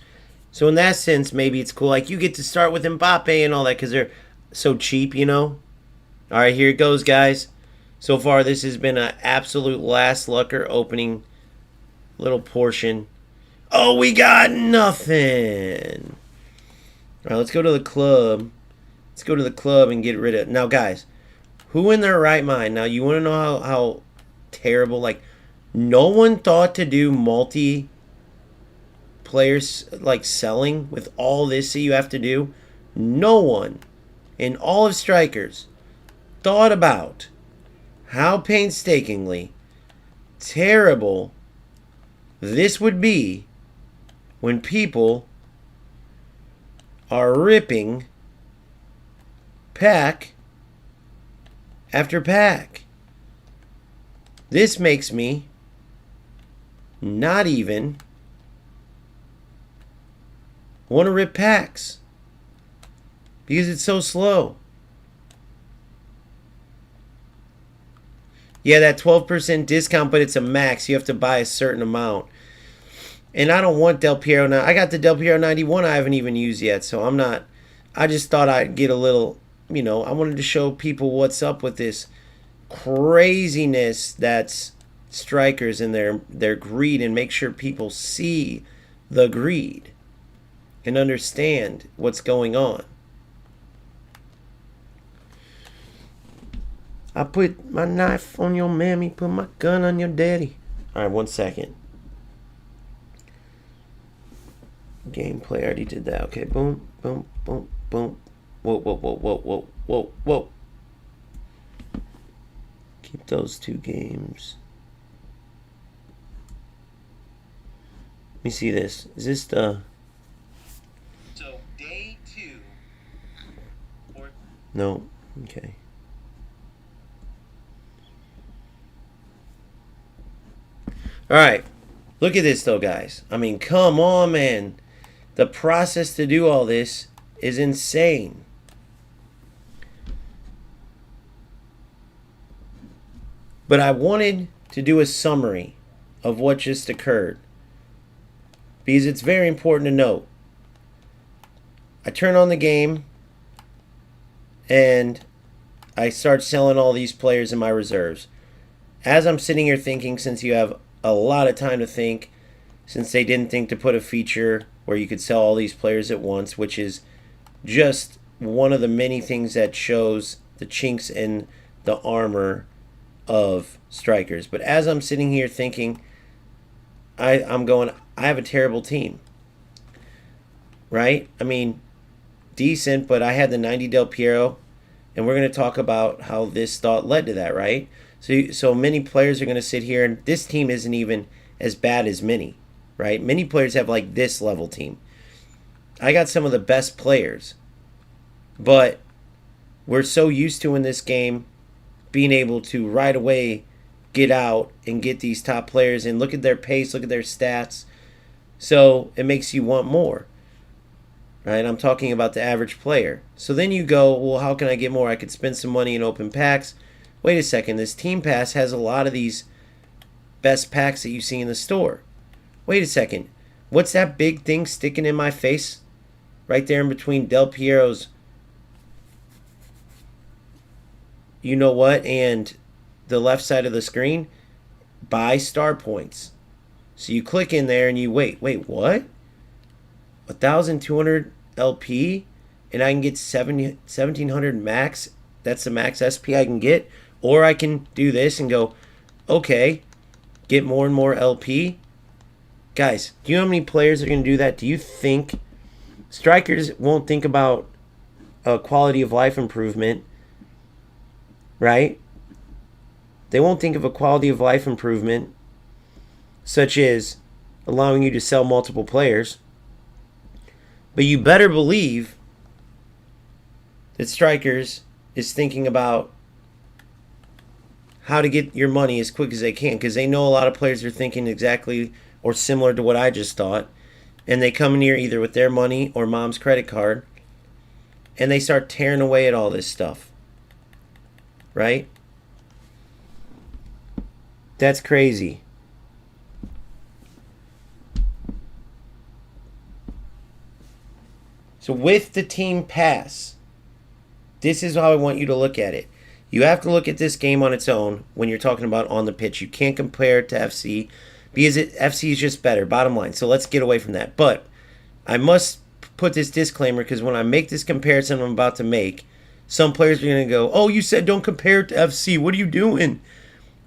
So in that sense, maybe it's cool. Like you get to start with Mbappe and all that because they're so cheap, you know? All right, here it goes, guys. So far, this has been an absolute last lucker opening little portion. Oh, we got nothing. All right, let's go to the club. Let's go to the club and get rid of it. Now, guys, who in their right mind? Now, you want to know how terrible? Like, no one thought to do multi-players, like, selling with all this that you have to do. No one in all of Strikers thought about how painstakingly terrible this would be when people are ripping pack after pack. This makes me not even want to rip packs because it's so slow. Yeah, that 12% discount, but it's a max. You have to buy a certain amount. And I don't want Del Piero now. I got the Del Piero 91 I haven't even used yet, so I'm not... I just thought I'd get a little, you know, I wanted to show people what's up with this craziness that's Strikers and their greed, and make sure people see the greed and understand what's going on. I put my knife on your mammy, put my gun on your daddy. All right, 1 second. Gameplay, I already did that. Okay, boom, boom, boom, boom. Whoa, whoa, whoa, whoa, whoa, whoa, whoa. Keep those 2 games. me see this. Is this the... So day 2. Or No. Okay. Alright. Look at this though, guys. I mean, come on, man. The process to do all this is insane. But I wanted to do a summary of what just occurred, because it's very important to note. I turn on the game and I start selling all these players in my reserves. As I'm sitting here thinking, since you have a lot of time to think, since they didn't think to put a feature where you could sell all these players at once, which is just one of the many things that shows the chinks in the armor of strikers. But as I'm sitting here thinking, I'm going, I have a terrible team, right? I mean, decent, but I had the 90 Del Piero, and we're going to talk about how this thought led to that, right? So many players are going to sit here, and this team isn't even as bad as many, right? Many players have like this level team. I got some of the best players, but we're so used to in this game being able to right away get out and get these top players and look at their pace, look at their stats. So it makes you want more, right? I'm talking about the average player. So then you go, well, how can I get more? I could spend some money in open packs. Wait a second, this Team Pass has a lot of these best packs that you see in the store. Wait a second, what's that big thing sticking in my face right there in between Del Piero's you know what and the left side of the screen? Buy star points. So you click in there and you wait, what? 1,200 LP and I can get 1,700 max? That's the max SP I can get? Or I can do this and go, okay, get more and more LP. Guys, do you know how many players are going to do that? Do you think strikers won't think about a quality of life improvement, right? They won't think of a quality of life improvement such as allowing you to sell multiple players. But you better believe that strikers is thinking about how to get your money as quick as they can, because they know a lot of players are thinking exactly or similar to what I just thought, and they come in here either with their money or mom's credit card and they start tearing away at all this stuff, right? That's crazy. So with the Team Pass, this is how I want you to look at it. You have to look at this game on its own when you're talking about on the pitch. You can't compare it to FC because FC is just better, bottom line. So let's get away from that. But I must put this disclaimer, because when I make this comparison I'm about to make, some players are going to go, oh, you said don't compare it to FC. What are you doing?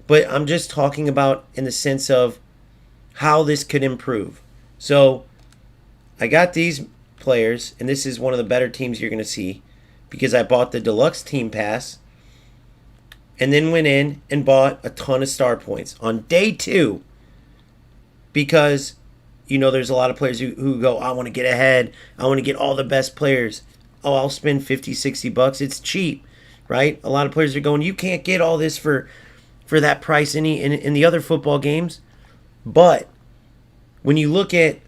But I'm just talking about in the sense of how this could improve. So I got these players, and this is one of the better teams you're going to see because I bought the Deluxe Team Pass and then went in and bought a ton of star points on day 2 because, you know, there's a lot of players who go, I want to get ahead. I want to get all the best players. Oh, I'll spend 50, 60 bucks. It's cheap, right? A lot of players are going, you can't get all this for that price in the other football games. But when you look at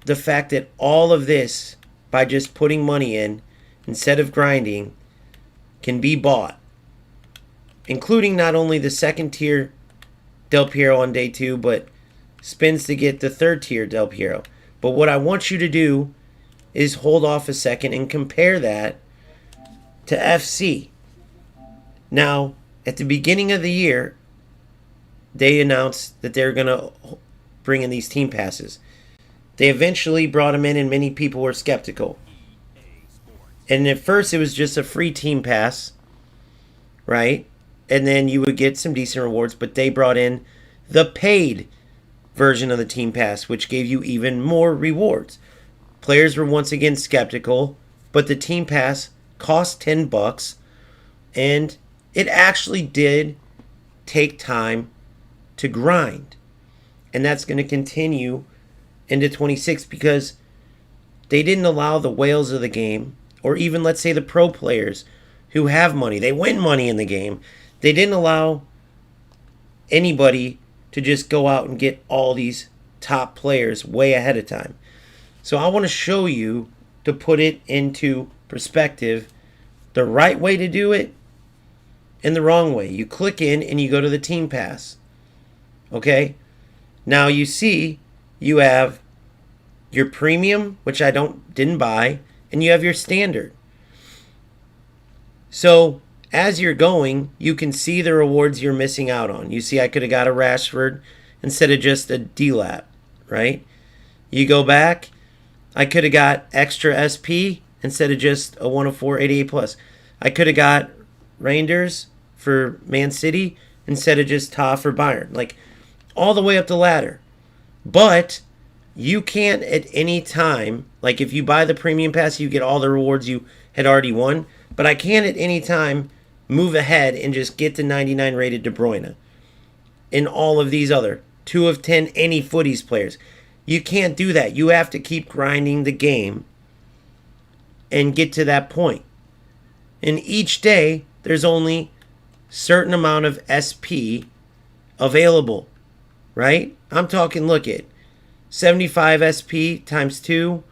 the fact that all of this, by just putting money in instead of grinding, can be bought, including not only the second tier Del Piero on day 2, but spins to get the third tier Del Piero. But what I want you to do is hold off a second and compare that to FC. Now, at the beginning of the year, they announced that they're going to bring in these team passes. They eventually brought them in, and many people were skeptical. And at first, it was just a free team pass, right? And then you would get some decent rewards, but they brought in the paid version of the team pass, which gave you even more rewards. Players were once again skeptical, but the team pass cost $10, and it actually did take time to grind. And that's going to continue into 26 because they didn't allow the whales of the game, or even let's say the pro players who have money, they win money in the game. They didn't allow anybody to just go out and get all these top players way ahead of time. So I want to show you, to put it into perspective, the right way to do it and the wrong way. You click in and you go to the team pass. Okay? Now you see you have your premium, which I didn't buy, and you have your standard. So as you're going, you can see the rewards you're missing out on. You see I could have got a Rashford instead of just a D-Lap, right? You go back, I could have got extra SP instead of just a 104 88 plus. I could have got Reinders for Man City instead of just Ta for Bayern. Like, all the way up the ladder. But you can't at any time, like if you buy the premium pass, you get all the rewards you had already won. But I can't at any time move ahead and just get the 99 rated De Bruyne in all of these other 2 of 10 any footies players. You can't do that. You have to keep grinding the game and get to that point. And each day, there's only certain amount of SP available, right? I'm talking, look at 75 SP times 2,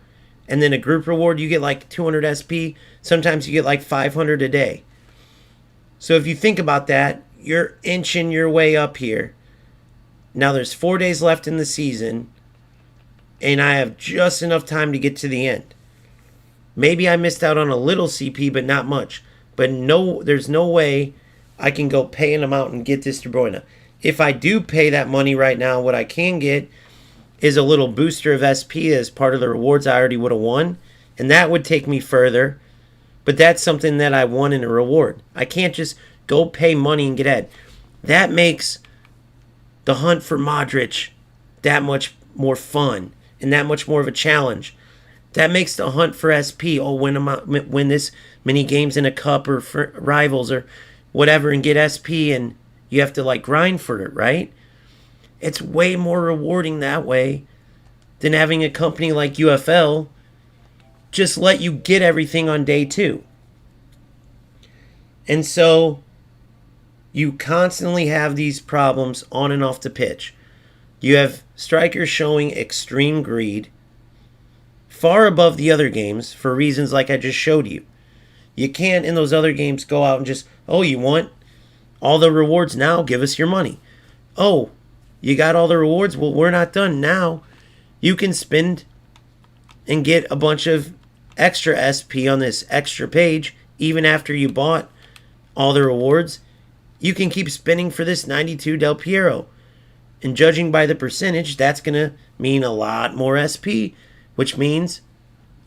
and then a group reward, you get like 200 SP. Sometimes you get like 500 a day. So if you think about that, you're inching your way up here. Now there's 4 days left in the season, and I have just enough time to get to the end. Maybe I missed out on a little CP, but not much. But no, there's no way I can go pay an amount and get this De Bruyne. If I do pay that money right now, what I can get is a little booster of SP as part of the rewards I already would have won. And that would take me further. But that's something that I won in a reward. I can't just go pay money and get ahead. That makes the hunt for Modric that much more fun and that much more of a challenge. That makes the hunt for SP, win this many games in a cup or for rivals or whatever and get SP, and you have to like grind for it, right? It's way more rewarding that way than having a company like UFL just let you get everything on day 2. And so you constantly have these problems on and off the pitch. You have strikers showing extreme greed, far above the other games for reasons like I just showed you. You can't in those other games go out and just, oh, you want all the rewards now? Give us your money. Oh, you got all the rewards? Well, we're not done now. You can spend and get a bunch of extra SP on this extra page even after you bought all the rewards. You can keep spending for this 92 Del Piero. And judging by the percentage, that's going to mean a lot more SP, which means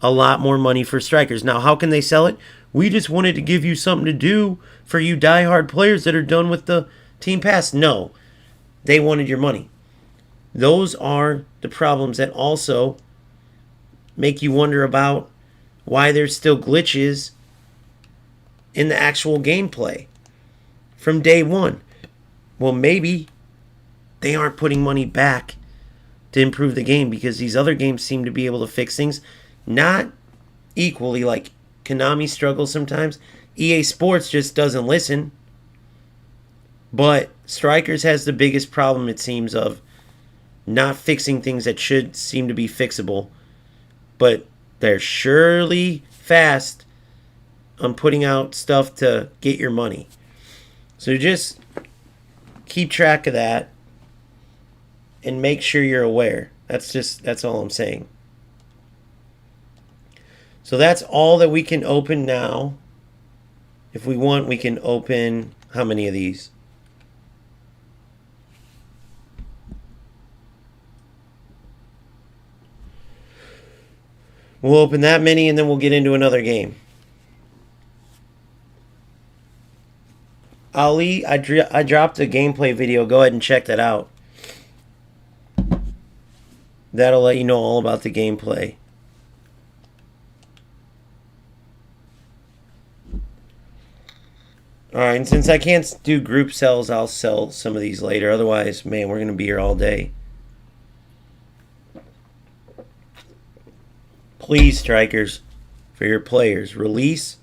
a lot more money for strikers. Now, how can they sell it? We just wanted to give you something to do for you diehard players that are done with the team pass. No, they wanted your money. Those are the problems that also make you wonder about why there's still glitches in the actual gameplay from day one. Well, maybe they aren't putting money back to improve the game because these other games seem to be able to fix things. Not equally, like Konami struggles sometimes. EA Sports just doesn't listen. But Strikers has the biggest problem, it seems, of not fixing things that should seem to be fixable. But they're surely fast on putting out stuff to get your money. So just keep track of that and make sure you're aware. That's all I'm saying. So that's all that we can open now. If we want, we can open how many of these? We'll open that many and then we'll get into another game. Ali, I dropped a gameplay video. Go ahead and check that out. That'll let you know all about the gameplay. Alright, and since I can't do group sells, I'll sell some of these later. Otherwise, man, we're going to be here all day. Please, strikers, for your players, release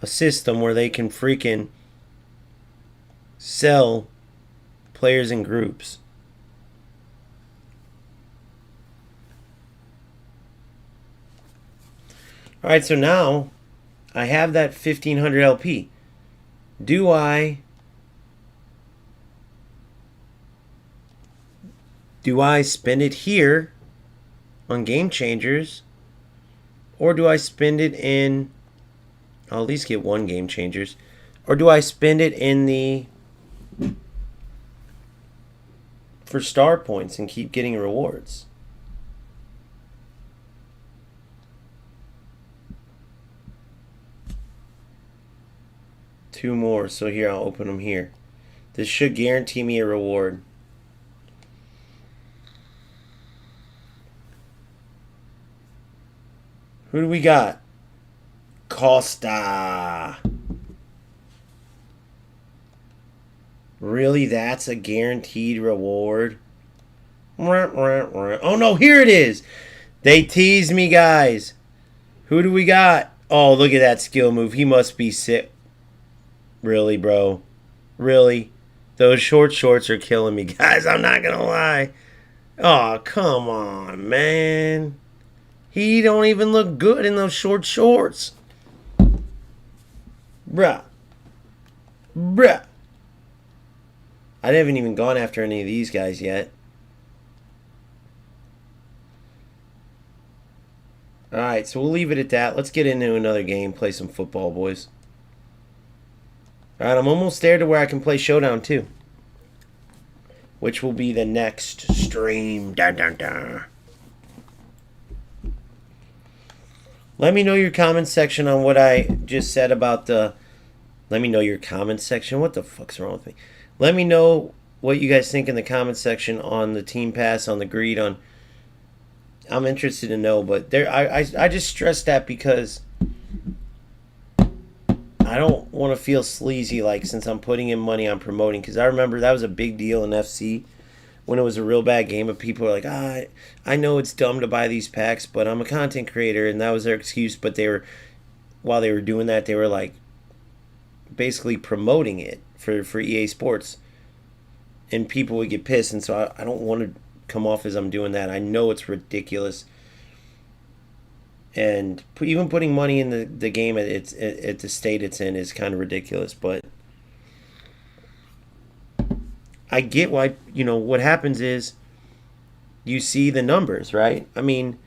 a system where they can freaking sell players in groups. Alright, so now I have that 1500 LP. Do I spend it here on Game Changers, or do I spend it in, I'll at least get one Game Changers, or do I spend it in the for star points and keep getting rewards? Two more, so here I'll open them here. This should guarantee me a reward. Who do we got? Costa. Really, that's a guaranteed reward? Oh no, here it is. They teased me, guys. Who do we got? Oh, look at that skill move. He must be sick. Really, bro? Really? Those short shorts are killing me, guys. I'm not gonna lie. Oh, come on, man. He don't even look good in those short shorts. Bruh. Bruh. I haven't even gone after any of these guys yet. Alright, so we'll leave it at that. Let's get into another game. Play some football, boys. Alright, I'm almost there to where I can play Showdown too, which will be the next stream. Dun, dun, dun. Let me know your comment section on what I just said about the... Let me know your comment section. What the fuck's wrong with me? Let me know what you guys think in the comment section on the team pass, on the greed, on... I'm interested to know, but there, I just stress that because I don't want to feel sleazy, like, since I'm putting in money on promoting, because I remember that was a big deal in FC when it was a real bad game, but people were like, I know it's dumb to buy these packs, but I'm a content creator, and that was their excuse. But they were, while they were doing that, they were like basically promoting it for EA Sports, and people would get pissed, and so I don't want to come off as I'm doing that. I know it's ridiculous, and even putting money in the game at the state it's in is kind of ridiculous, but I get why. What happens is you see the numbers, right? I mean,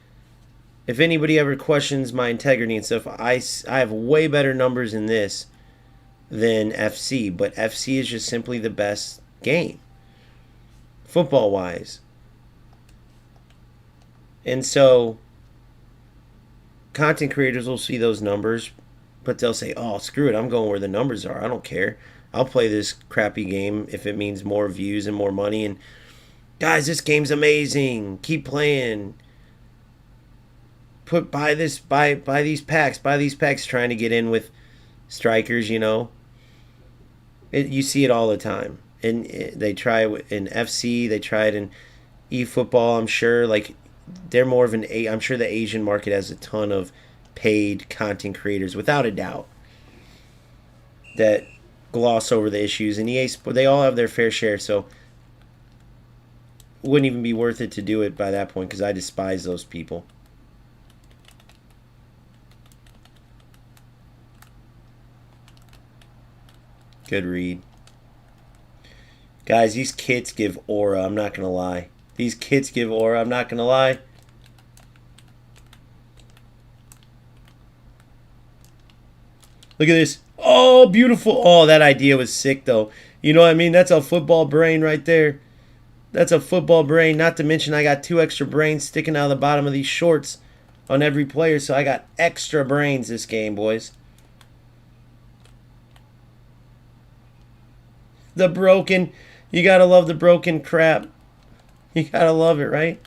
if anybody ever questions my integrity and stuff, I have way better numbers in this than FC, but FC is just simply the best game, football-wise. And so content creators will see those numbers, but they'll say, oh, screw it, I'm going where the numbers are. I don't care. I'll play this crappy game if it means more views and more money. And guys, this game's amazing. Keep playing. Buy these packs. Buy these packs, trying to get in with strikers. You see it all the time. And they try it in FC. They try it in eFootball. I'm sure. Like, they're more of I'm sure the Asian market has a ton of paid content creators, without a doubt, that gloss over the issues. And EA, they all have their fair share, so it wouldn't even be worth it to do it by that point, because I despise those people. Good read. Guys, these kits give aura, I'm not going to lie. These kits give aura, I'm not going to lie. Look at this. Oh, beautiful. Oh, that idea was sick, though. You know what I mean? That's a football brain right there. That's a football brain. Not to mention I got 2 extra brains sticking out of the bottom of these shorts on every player. So I got extra brains this game, boys. The broken. You got to love the broken crap. You got to love it, right?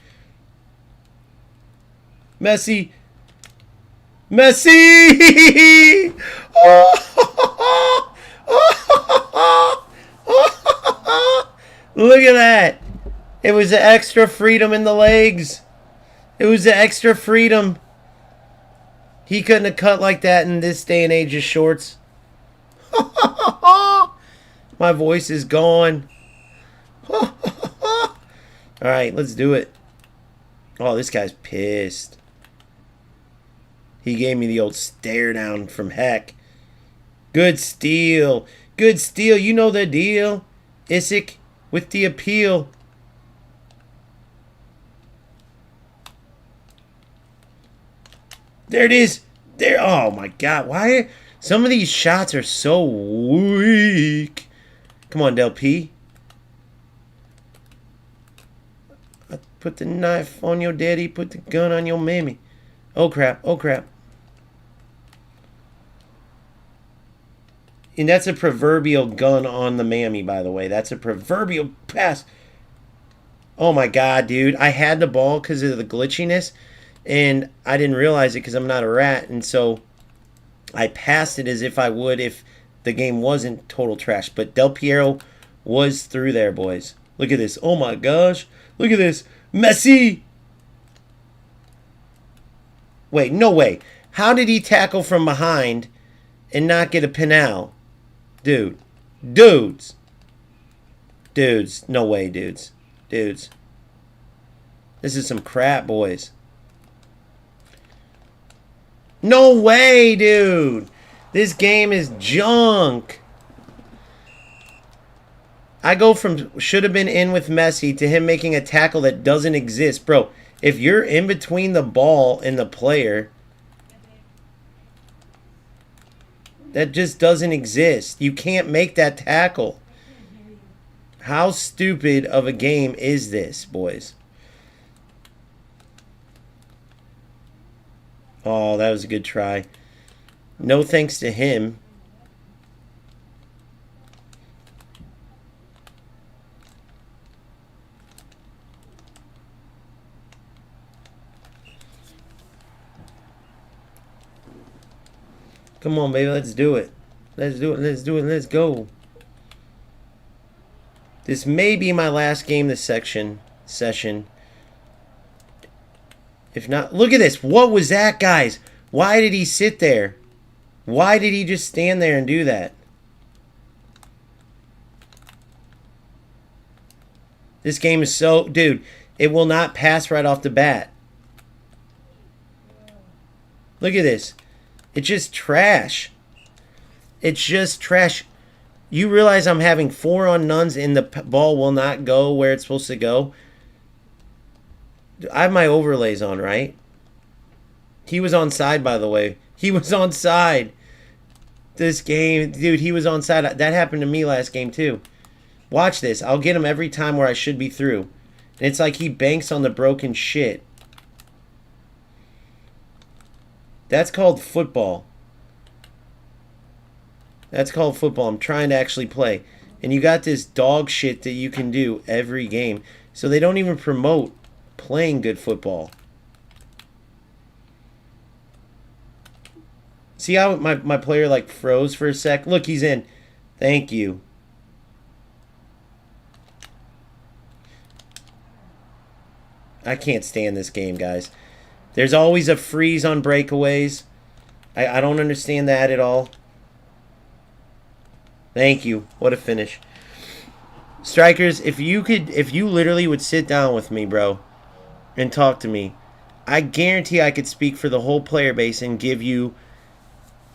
Messi. Messi! Look at that. It was the extra freedom in the legs. It was the extra freedom. He couldn't have cut like that in this day and age of shorts. My voice is gone. Alright, let's do it. Oh, this guy's pissed. He gave me the old stare down from heck. Good steal. Good steal. You know the deal. Isaac with the appeal. There it is. There. Oh, my God. Why? Some of these shots are so weak. Come on, Del P. I put the knife on your daddy. Put the gun on your mammy. Oh, crap. Oh, crap. And that's a proverbial gun on the mammy, by the way. That's a proverbial pass. Oh, my God, dude. I had the ball because of the glitchiness. And I didn't realize it because I'm not a rat. And so I passed it as if I would if the game wasn't total trash. But Del Piero was through there, boys. Look at this. Oh, my gosh. Look at this. Messi. Wait, no way. How did he tackle from behind and not get a penal? Dude. Dudes. Dudes. No way, dudes. Dudes. This is some crap, boys. No way, dude. This game is junk. I go from should have been in with Messi to him making a tackle that doesn't exist. Bro, if you're in between the ball and the player, that just doesn't exist. You can't make that tackle. How stupid of a game is this, boys? Oh, that was a good try. No thanks to him. Come on, baby. Let's do it. Let's do it. Let's do it. Let's go. This may be my last game this session. If not, look at this. What was that, guys? Why did he sit there? Why did he just stand there and do that? This game is so... Dude, it will not pass right off the bat. Look at this. It's just trash. It's just trash. You realize I'm having 4 on nuns and the ball will not go where it's supposed to go? I have my overlays on, right? He was onside, by the way. He was onside. This game, dude, he was onside. That happened to me last game, too. Watch this. I'll get him every time where I should be through. And it's like he banks on the broken shit. That's called football. That's called football. I'm trying to actually play. And you got this dog shit that you can do every game. So they don't even promote playing good football. See how my player like froze for a sec? Look, he's in. Thank you. I can't stand this game, guys. There's always a freeze on breakaways. I don't understand that at all. Thank you. What a finish. Strikers, if you literally would sit down with me, bro, and talk to me, I guarantee I could speak for the whole player base and give you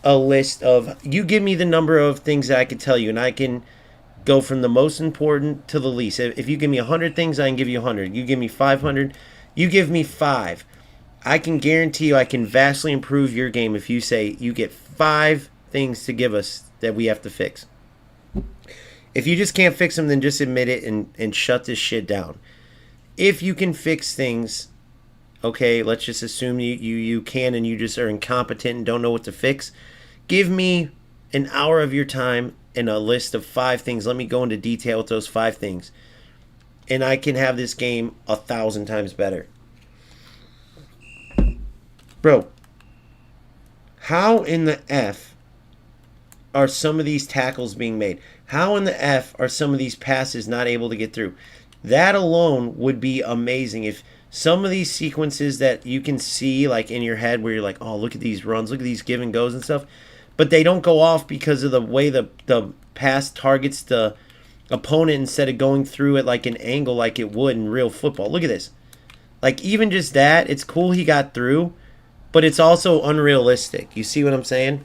a list of... You give me the number of things that I could tell you, and I can go from the most important to the least. If you give me 100 things, I can give you 100. You give me 500, you give me 5. I can guarantee you I can vastly improve your game if you say you get 5 things to give us that we have to fix. If you just can't fix them, then just admit it and shut this shit down. If you can fix things, okay, let's just assume you can and you just are incompetent and don't know what to fix. Give me an hour of your time and a list of 5 things. Let me go into detail with those 5 things. And I can have this game 1,000 times better. Bro, how in the F are some of these tackles being made? How in the F are some of these passes not able to get through? That alone would be amazing if some of these sequences that you can see like in your head where you're like, oh, look at these runs, look at these give and goes and stuff, but they don't go off because of the way the pass targets the opponent instead of going through it like an angle like it would in real football. Look at this. Like, even just that, it's cool he got through, but it's also unrealistic. You see what I'm saying?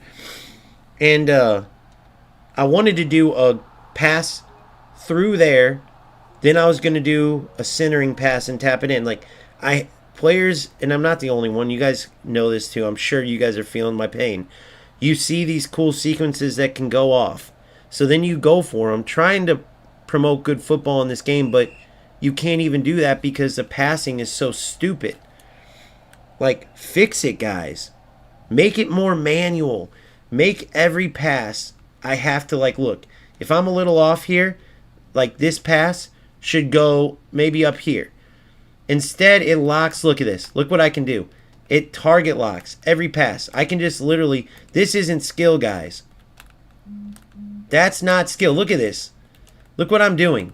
And I wanted to do a pass through there. Then I was going to do a centering pass and tap it in. Like, players, and I'm not the only one. You guys know this too. I'm sure you guys are feeling my pain. You see these cool sequences that can go off. So then you go for them, trying to promote good football in this game, but you can't even do that because the passing is so stupid. Like, fix it, guys. Make it more manual. Make every pass, I have to, like, look. If I'm a little off here, like this pass should go maybe up here. Instead, it locks. Look at this. Look what I can do. It target locks every pass. I can just literally, this isn't skill, guys. That's not skill. Look at this. Look what I'm doing.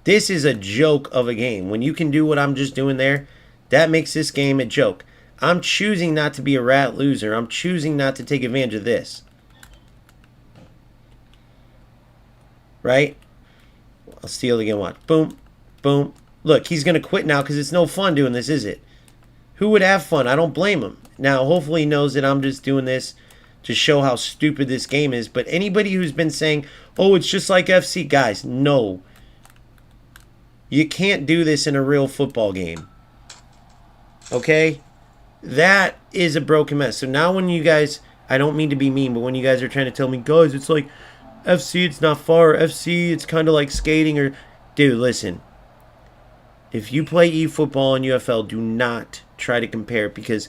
This is a joke of a game. When you can do what I'm just doing there, that makes this game a joke. I'm choosing not to be a rat loser. I'm choosing not to take advantage of this. Right? I'll steal again. Watch. Boom. Boom. Look, he's going to quit now because it's no fun doing this, is it? Who would have fun? I don't blame him. Now, hopefully he knows that I'm just doing this to show how stupid this game is. But anybody who's been saying, oh, it's just like FC, guys, no. You can't do this in a real football game. Okay? That is a broken mess. So now when you guys, I don't mean to be mean, but when you guys are trying to tell me, guys, it's like FC, it's not far. FC, it's kind of like skating. Or, dude, listen. If you play eFootball and UFL, do not try to compare, because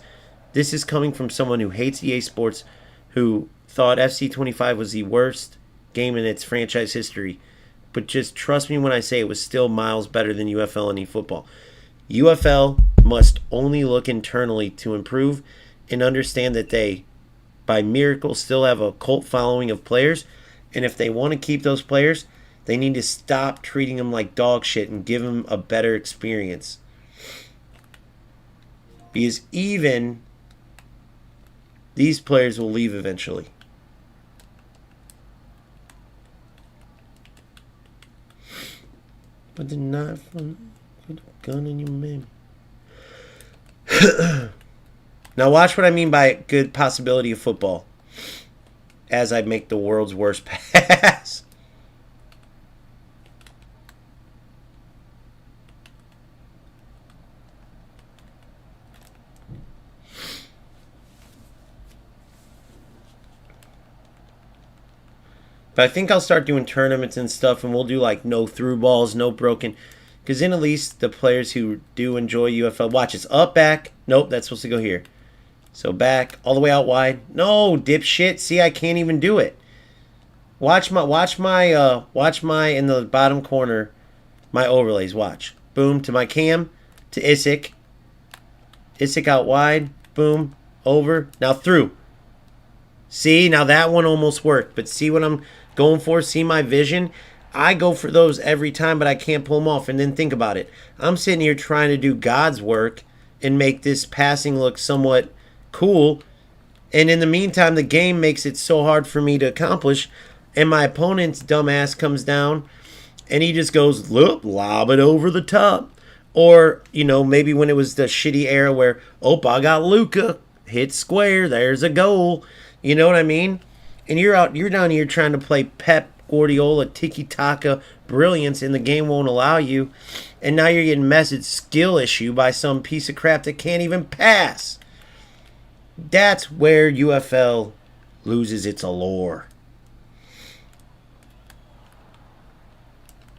this is coming from someone who hates EA Sports, who thought FC 25 was the worst game in its franchise history. But just trust me when I say it was still miles better than UFL and eFootball. UFL must only look internally to improve and understand that they, by miracle, still have a cult following of players. And if they want to keep those players, they need to stop treating them like dog shit and give them a better experience. Because even these players will leave eventually. But they're not fun. Put a gun in your man. Now watch what I mean by good possibility of football. As I make the world's worst pass. But I think I'll start doing tournaments and stuff, and we'll do like no through balls, no broken. Because then at least the players who do enjoy UFL, watch, it's up, back. Nope, that's supposed to go here. So back, all the way out wide. No, dipshit. See, I can't even do it. Watch my in the bottom corner, my overlays. Watch. Boom to my cam, to Isaac. Isaac out wide. Boom, over. Now through. See, now that one almost worked. But see what I'm going for? See my vision? I go for those every time, but I can't pull them off. And then think about it. I'm sitting here trying to do God's work and make this passing look somewhat cool. And in the meantime, the game makes it so hard for me to accomplish. And my opponent's dumbass comes down and he just goes, look, lob it over the top. Or, you know, maybe when it was the shitty era where, oh, I got Luca, hit square, there's a goal. You know what I mean? And you're down here trying to play Pep Guardiola, tiki-taka, brilliance, and the game won't allow you. And now you're getting messaged skill issue by some piece of crap that can't even pass. That's where UFL loses its allure.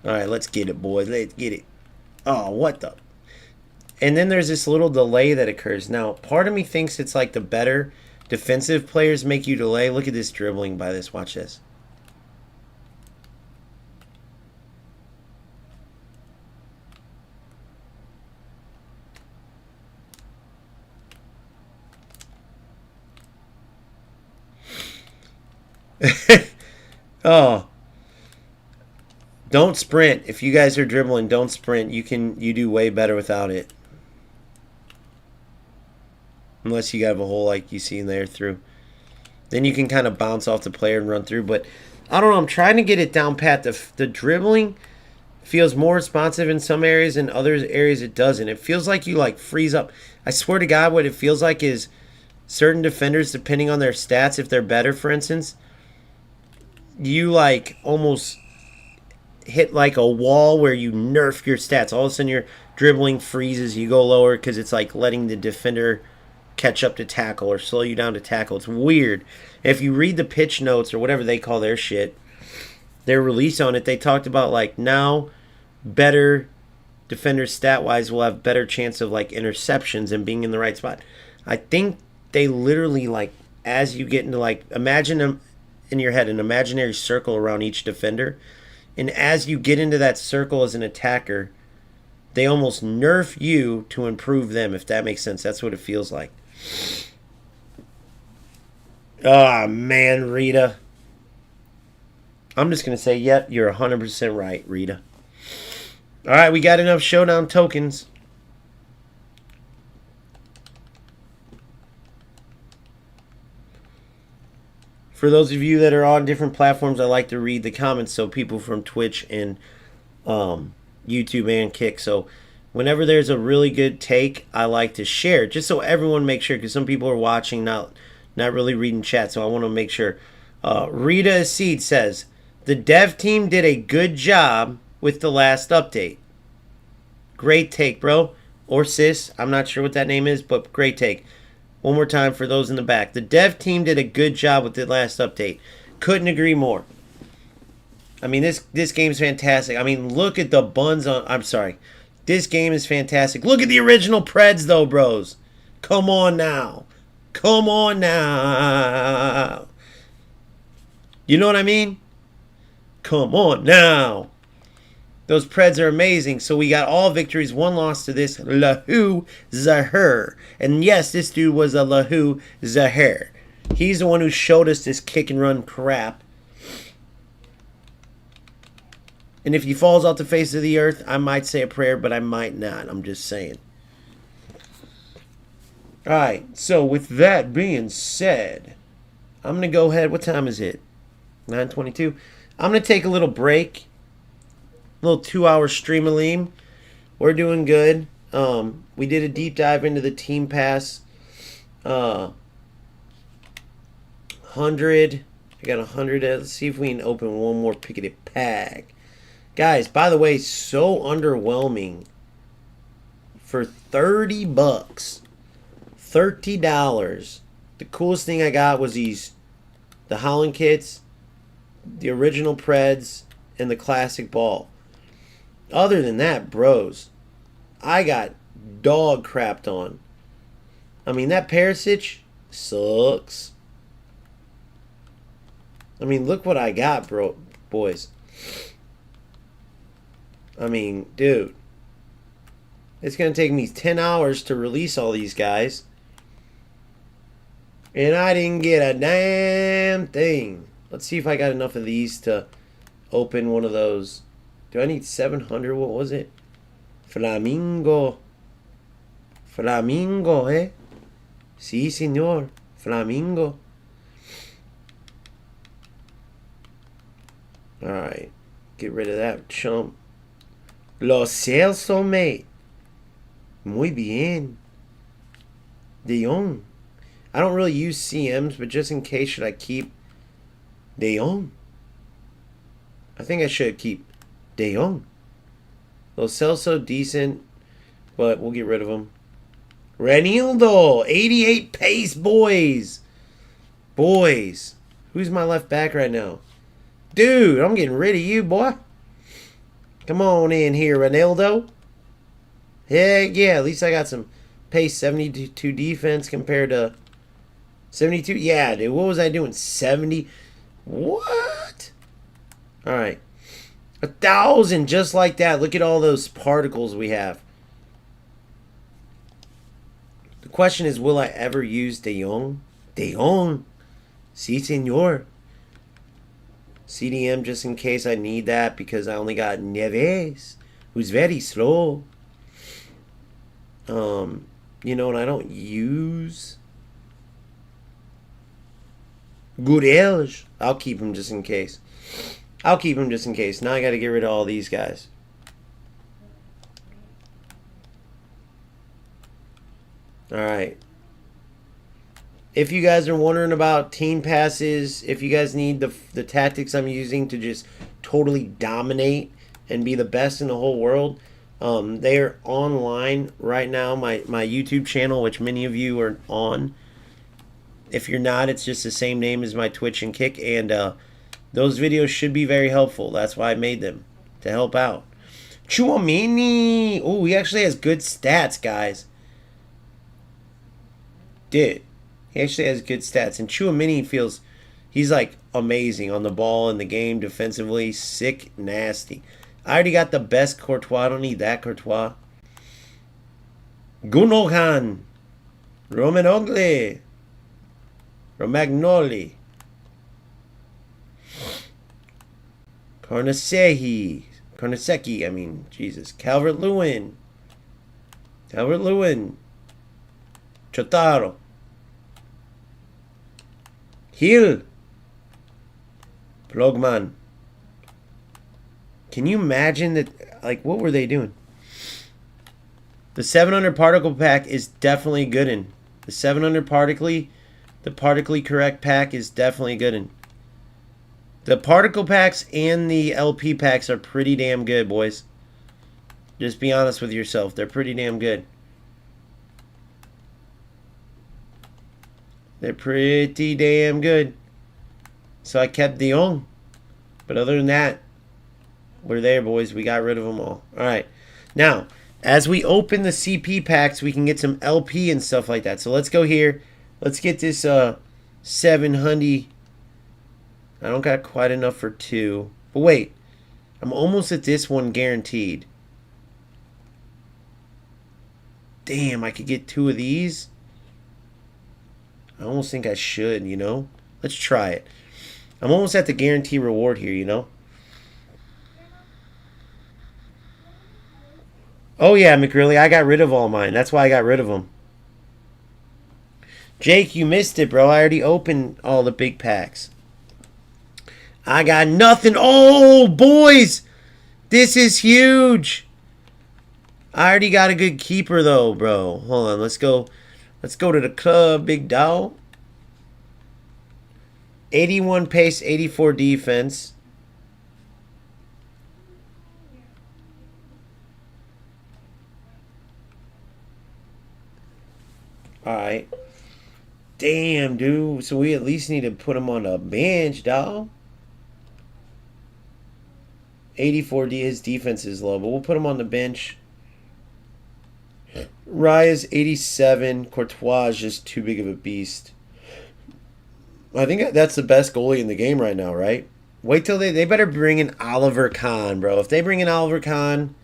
All right, let's get it, boys. Let's get it. Oh, what the? And then there's this little delay that occurs. Now, part of me thinks it's like the better defensive players make you delay. Look at this dribbling by this. Watch this. Oh. Don't sprint. If you guys are dribbling, don't sprint. You do way better without it. unless you have a hole like you see in there through. Then you can kind of bounce off the player and run through. But I don't know. I'm trying to get it down pat. The dribbling feels more responsive in some areas, and other areas it doesn't. It feels like you like freeze up. I swear to God, what it feels like is certain defenders, depending on their stats, if they're better, for instance, you like almost hit like a wall where you nerf your stats. All of a sudden your dribbling freezes, you go lower because it's like letting the defender catch up to tackle or slow you down to tackle. It's weird. If you read the pitch notes or whatever they call their shit, their release on it, they talked about like now better defenders stat wise will have better chance of like interceptions and being in the right spot. I think they literally like, as you get into like, imagine them in your head an imaginary circle around each defender, and as you get into that circle as an attacker, they almost nerf you to improve them, if that makes sense. That's what it feels like. Ah, man, Rita. I'm just going to say, yep, you're 100% right, Rita. All right, we got enough showdown tokens. For those of you that are on different platforms, I like to read the comments, so people from Twitch and YouTube and Kick. So whenever there's a really good take, I like to share, just so everyone makes sure, because some people are watching, not really reading chat, so I want to make sure. Rita Seed says, the dev team did a good job with the last update. Great take, bro. Or sis. I'm not sure what that name is, but great take. One more time for those in the back. The dev team did a good job with the last update. Couldn't agree more. I mean, this game's fantastic. I mean, look at the buns on... I'm sorry. This game is fantastic. Look at the original Preds, though, bros. Come on now. Come on now. You know what I mean? Come on now. Those Preds are amazing. So we got all victories, one loss to this Lahu Zahir. And yes, this dude was a Lahu Zahir. He's the one who showed us this kick and run crap. And if he falls off the face of the earth, I might say a prayer, but I might not. I'm just saying. Alright, so with that being said, I'm going to go ahead. What time is it? 9:22. I'm going to take a little break. A little 2-hour stream-a-leam. We're doing good. We did a deep dive into the Team Pass. 100. I got 100. Let's see if we can open one more picketed pack. Guys, by the way, so underwhelming. For 30 bucks. $30. The coolest thing I got was the Holland kits, the original Preds, and the classic ball. Other than that, bros, I got dog crapped on. I mean, that Perisic sucks. I mean, look what I got, bro, boys. I mean, dude. It's going to take me 10 hours to release all these guys. And I didn't get a damn thing. Let's see if I got enough of these to open one of those. Do I need 700? What was it? Flamingo. Flamingo, eh? Sí, señor. Flamingo. Alright. Get rid of that chump. Lo Celso, mate. Muy bien. De Jong. I don't really use CMs, but just in case, should I keep De Jong? I think I should keep De Jong. Lo Celso, decent, but we'll get rid of him. Renildo, 88 pace, boys. Boys. Who's my left back right now? Dude, I'm getting rid of you, boy. Come on in here, Renildo. Heck yeah, at least I got some pace. 72 defense compared to 72. Yeah, dude, what was I doing? 70. What? All right. 1,000 just like that. Look at all those particles we have. The question is, will I ever use De Jong? De Jong. Si, senor. CDM just in case I need that because I only got Neves, who's very slow. You know, and I don't use Gurriel. I'll keep him just in case. I'll keep him just in case. Now I got to get rid of all these guys. All right. If you guys are wondering about team passes, if you guys need the tactics I'm using to just totally dominate and be the best in the whole world, they are online right now. My YouTube channel, which many of you are on. If you're not, it's just the same name as my Twitch and Kick, and those videos should be very helpful. That's why I made them, to help out. Chouamini! Oh, he actually has good stats, guys. Dude, he actually has good stats. And Chouamini feels, he's like amazing on the ball in the game, defensively. Sick, nasty. I already got the best Courtois. I don't need that Courtois. Gundogan. Romagnoli. Romagnoli. Carnesecchi, I mean, Jesus. Calvert-Lewin. Calvert-Lewin. Chotaro. Hill. Plogman. Can you imagine that? Like, what were they doing? The 700 particle pack is definitely good in. The 700 partically, the partically correct pack is definitely good in. The particle packs and the LP packs are pretty damn good, boys. Just be honest with yourself. They're pretty damn good. They're pretty damn good. So I kept De Jong. But other than that, we're there, boys. We got rid of them all. All right. Now, as we open the CP packs, we can get some LP and stuff like that. So let's go here. Let's get this 700. I don't got quite enough for 2. But wait. I'm almost at this one guaranteed. Damn, I could get 2 of these. I almost think I should, you know. Let's try it. I'm almost at the guarantee reward here, you know. Oh, yeah, McGrilly, I got rid of all mine. That's why I got rid of them. Jake, you missed it, bro. I already opened all the big packs. I got nothing. Oh, boys. This is huge. I already got a good keeper, though, bro. Hold on. Let's go. Let's go to the club, big dog. 81 pace, 84 defense. Alright. Damn, dude. So we at least need to put him on a bench, dog. 84 his defense is low, but we'll put him on the bench. Raya's 87. Courtois is just too big of a beast. I think that's the best goalie in the game right now, right? Wait till they better bring in Oliver Kahn, bro. If they bring in Oliver Kahn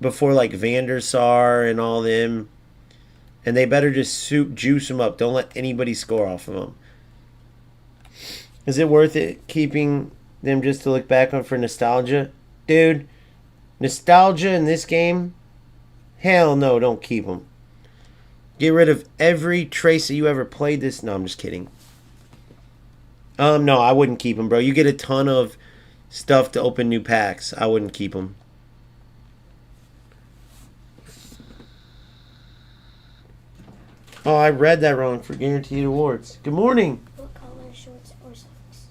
before like Van der Sar and all them, and they better just juice him up. Don't let anybody score off of him. Is it worth it keeping them just to look back on for nostalgia? Dude, nostalgia in this game? Hell no, don't keep them. Get rid of every trace that you ever played this. No, I'm just kidding. No, I wouldn't keep them, bro. You get a ton of stuff to open new packs. I wouldn't keep them. Oh, I read that wrong for guaranteed awards. Good morning. What color shorts or socks?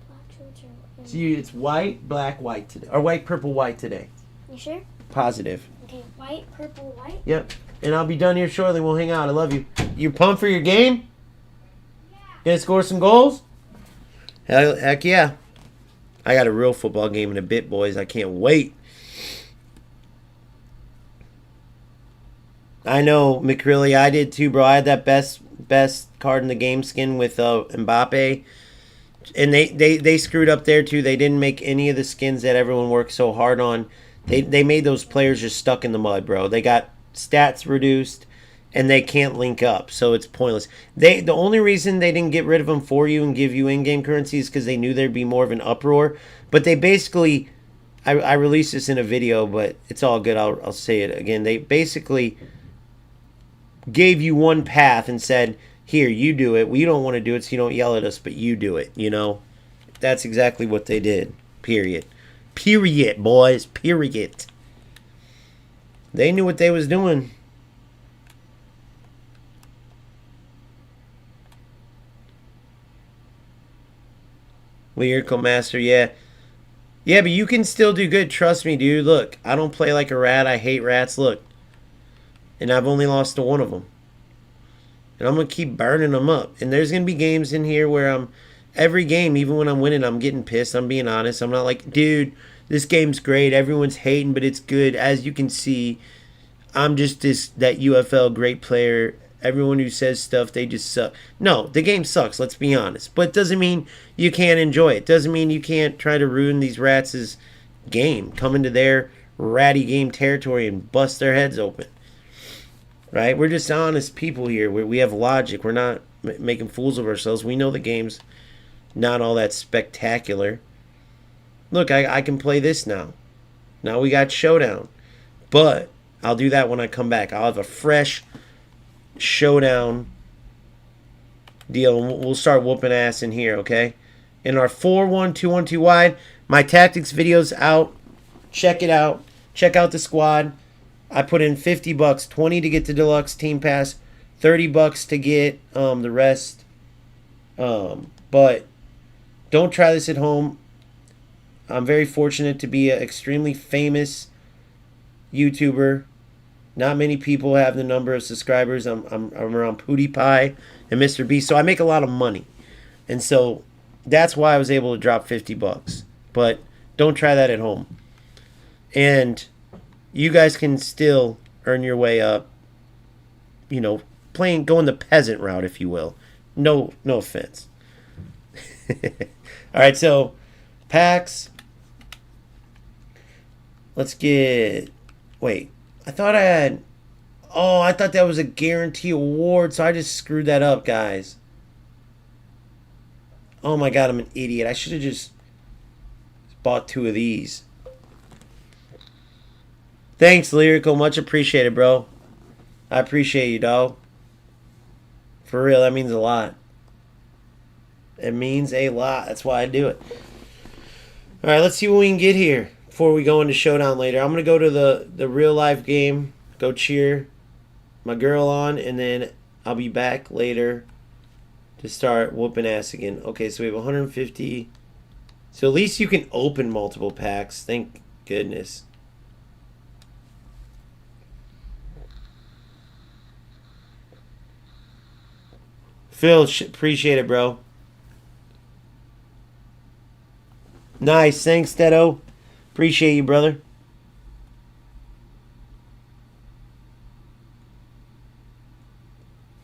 Black shorts or... So it's white, black, white today. Or white, purple, white today. You sure? Positive. Okay, white, purple, white? Yep. And I'll be done here shortly. We'll hang out. I love you. You pumped for your game? Yeah. Gonna score some goals? Heck yeah. I got a real football game in a bit, boys. I can't wait. I know, McCrilly. I did too, bro. I had that best card in the game skin with Mbappe. And they screwed up there too. They didn't make any of the skins that everyone worked so hard on. They made those players just stuck in the mud, bro. They got stats reduced, and they can't link up, so it's pointless. The only reason they didn't get rid of them for you and give you in-game currency is because they knew there'd be more of an uproar. But they basically I released this in a video, but it's all good. I'll say it again. They basically gave you one path and said, here, you do it. We don't want to do it, so you don't yell at us, but you do it, you know? That's exactly what they did. Period. Period, boys. Period. They knew what they was doing. Lyrical Master, yeah. Yeah, but you can still do good. Trust me, dude. Look, I don't play like a rat. I hate rats. Look. And I've only lost to one of them. And I'm going to keep burning them up. And there's going to be games in here where I'm... Every game, even when I'm winning, I'm getting pissed. I'm being honest. I'm not like, dude, this game's great. Everyone's hating, but it's good. As you can see, I'm just that UFL great player. Everyone who says stuff, they just suck. No, the game sucks, let's be honest. But it doesn't mean you can't enjoy it. Doesn't mean you can't try to ruin these rats' game. Come into their ratty game territory and bust their heads open. Right? We're just honest people here. We have logic. We're not making fools of ourselves. We know the game's not all that spectacular. Look, I can play this now. Now we got Showdown. But I'll do that when I come back. I'll have a fresh Showdown deal, and we'll start whooping ass in here, okay? In our 4-1-2-1-2 wide, my tactics video's out. Check it out. Check out the squad. I put in $50, $20 to get the deluxe team pass, $30 to get the rest. But don't try this at home. I'm very fortunate to be an extremely famous YouTuber. Not many people have the number of subscribers. I'm around PewDiePie and Mr. Beast, so I make a lot of money, and so that's why I was able to drop $50. But don't try that at home. And you guys can still earn your way up. You know, going the peasant route, if you will. No offense. All right, so packs. Let's get. Wait. I thought I had... Oh, I thought that was a guarantee award, so I just screwed that up, guys. Oh my god, I'm an idiot. I should have just bought 2 of these. Thanks, Lyrical. Much appreciated, bro. I appreciate you, dog. For real, that means a lot. It means a lot. That's why I do it. Alright, let's see what we can get here before we go into Showdown later. I'm going to go to the real life game, go cheer my girl on, and then I'll be back later to start whooping ass again. Okay, so we have 150. So at least you can open multiple packs. Thank goodness. Phil, appreciate it, bro. Nice. Thanks, Dedo. Appreciate you, brother.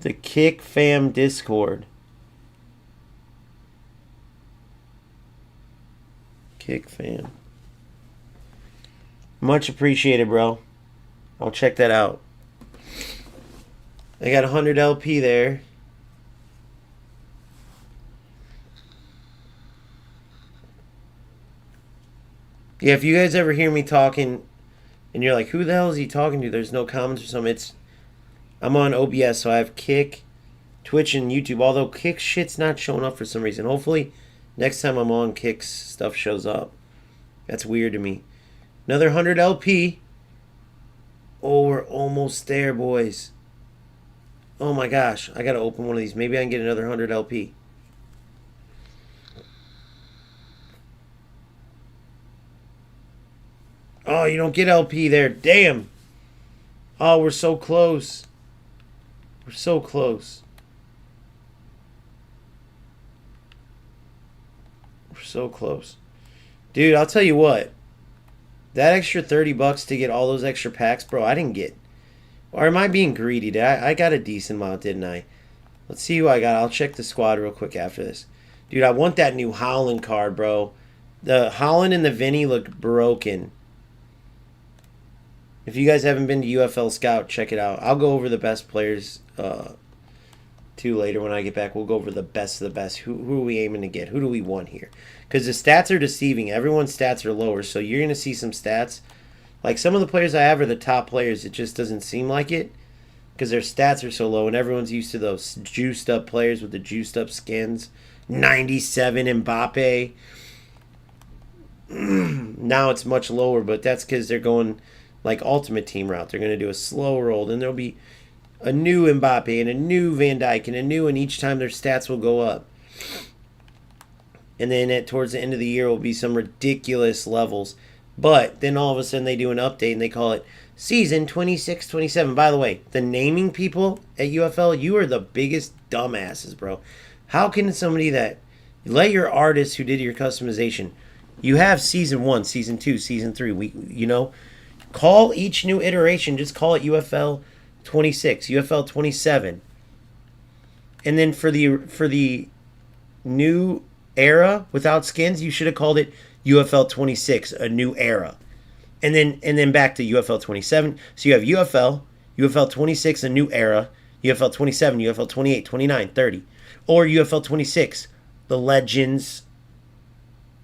The Kick Fam Discord. Kick Fam. Much appreciated, bro. I'll check that out. I got 100 LP there. Yeah, if you guys ever hear me talking and you're like, who the hell is he talking to? There's no comments or something. I'm on OBS, so I have Kick, Twitch, and YouTube. Although Kick shit's not showing up for some reason. Hopefully, next time I'm on, Kick's stuff shows up. That's weird to me. Another 100 LP. Oh, we're almost there, boys. Oh my gosh, I gotta open one of these. Maybe I can get another 100 LP. Oh, you don't get LP there. Damn. Oh, we're so close. We're so close. We're so close. Dude, I'll tell you what. That extra $30 to get all those extra packs, bro, I didn't get. Or am I being greedy? I got a decent amount, didn't I? Let's see who I got. I'll check the squad real quick after this. Dude, I want that new Holland card, bro. The Holland and the Vinny look broken. If you guys haven't been to UFL Scout, check it out. I'll go over the best players too later when I get back. We'll go over the best of the best. Who are we aiming to get? Who do we want here? Because the stats are deceiving. Everyone's stats are lower, so you're going to see some stats. Like some of the players I have are the top players. It just doesn't seem like it because their stats are so low, and everyone's used to those juiced up players with the juiced up skins. 97 Mbappe. Now it's much lower, but that's because they're going like Ultimate Team route. They're going to do a slow roll, then there'll be a new Mbappe and a new Van Dijk and a new, and each time their stats will go up. And then towards the end of the year will be some ridiculous levels. But then all of a sudden they do an update and they call it Season 26-27. By the way, the naming people at UFL, you are the biggest dumbasses, bro. How can somebody that... Let your artists who did your customization... You have Season 1, Season 2, Season 3. Call each new iteration. Just call it UFL 26, UFL 27. And then for the new era without skins, you should have called it UFL 26, a new era. And then back to UFL 27. So you have UFL 26, a new era, UFL 27, UFL 28, 29, 30. Or UFL 26, the legends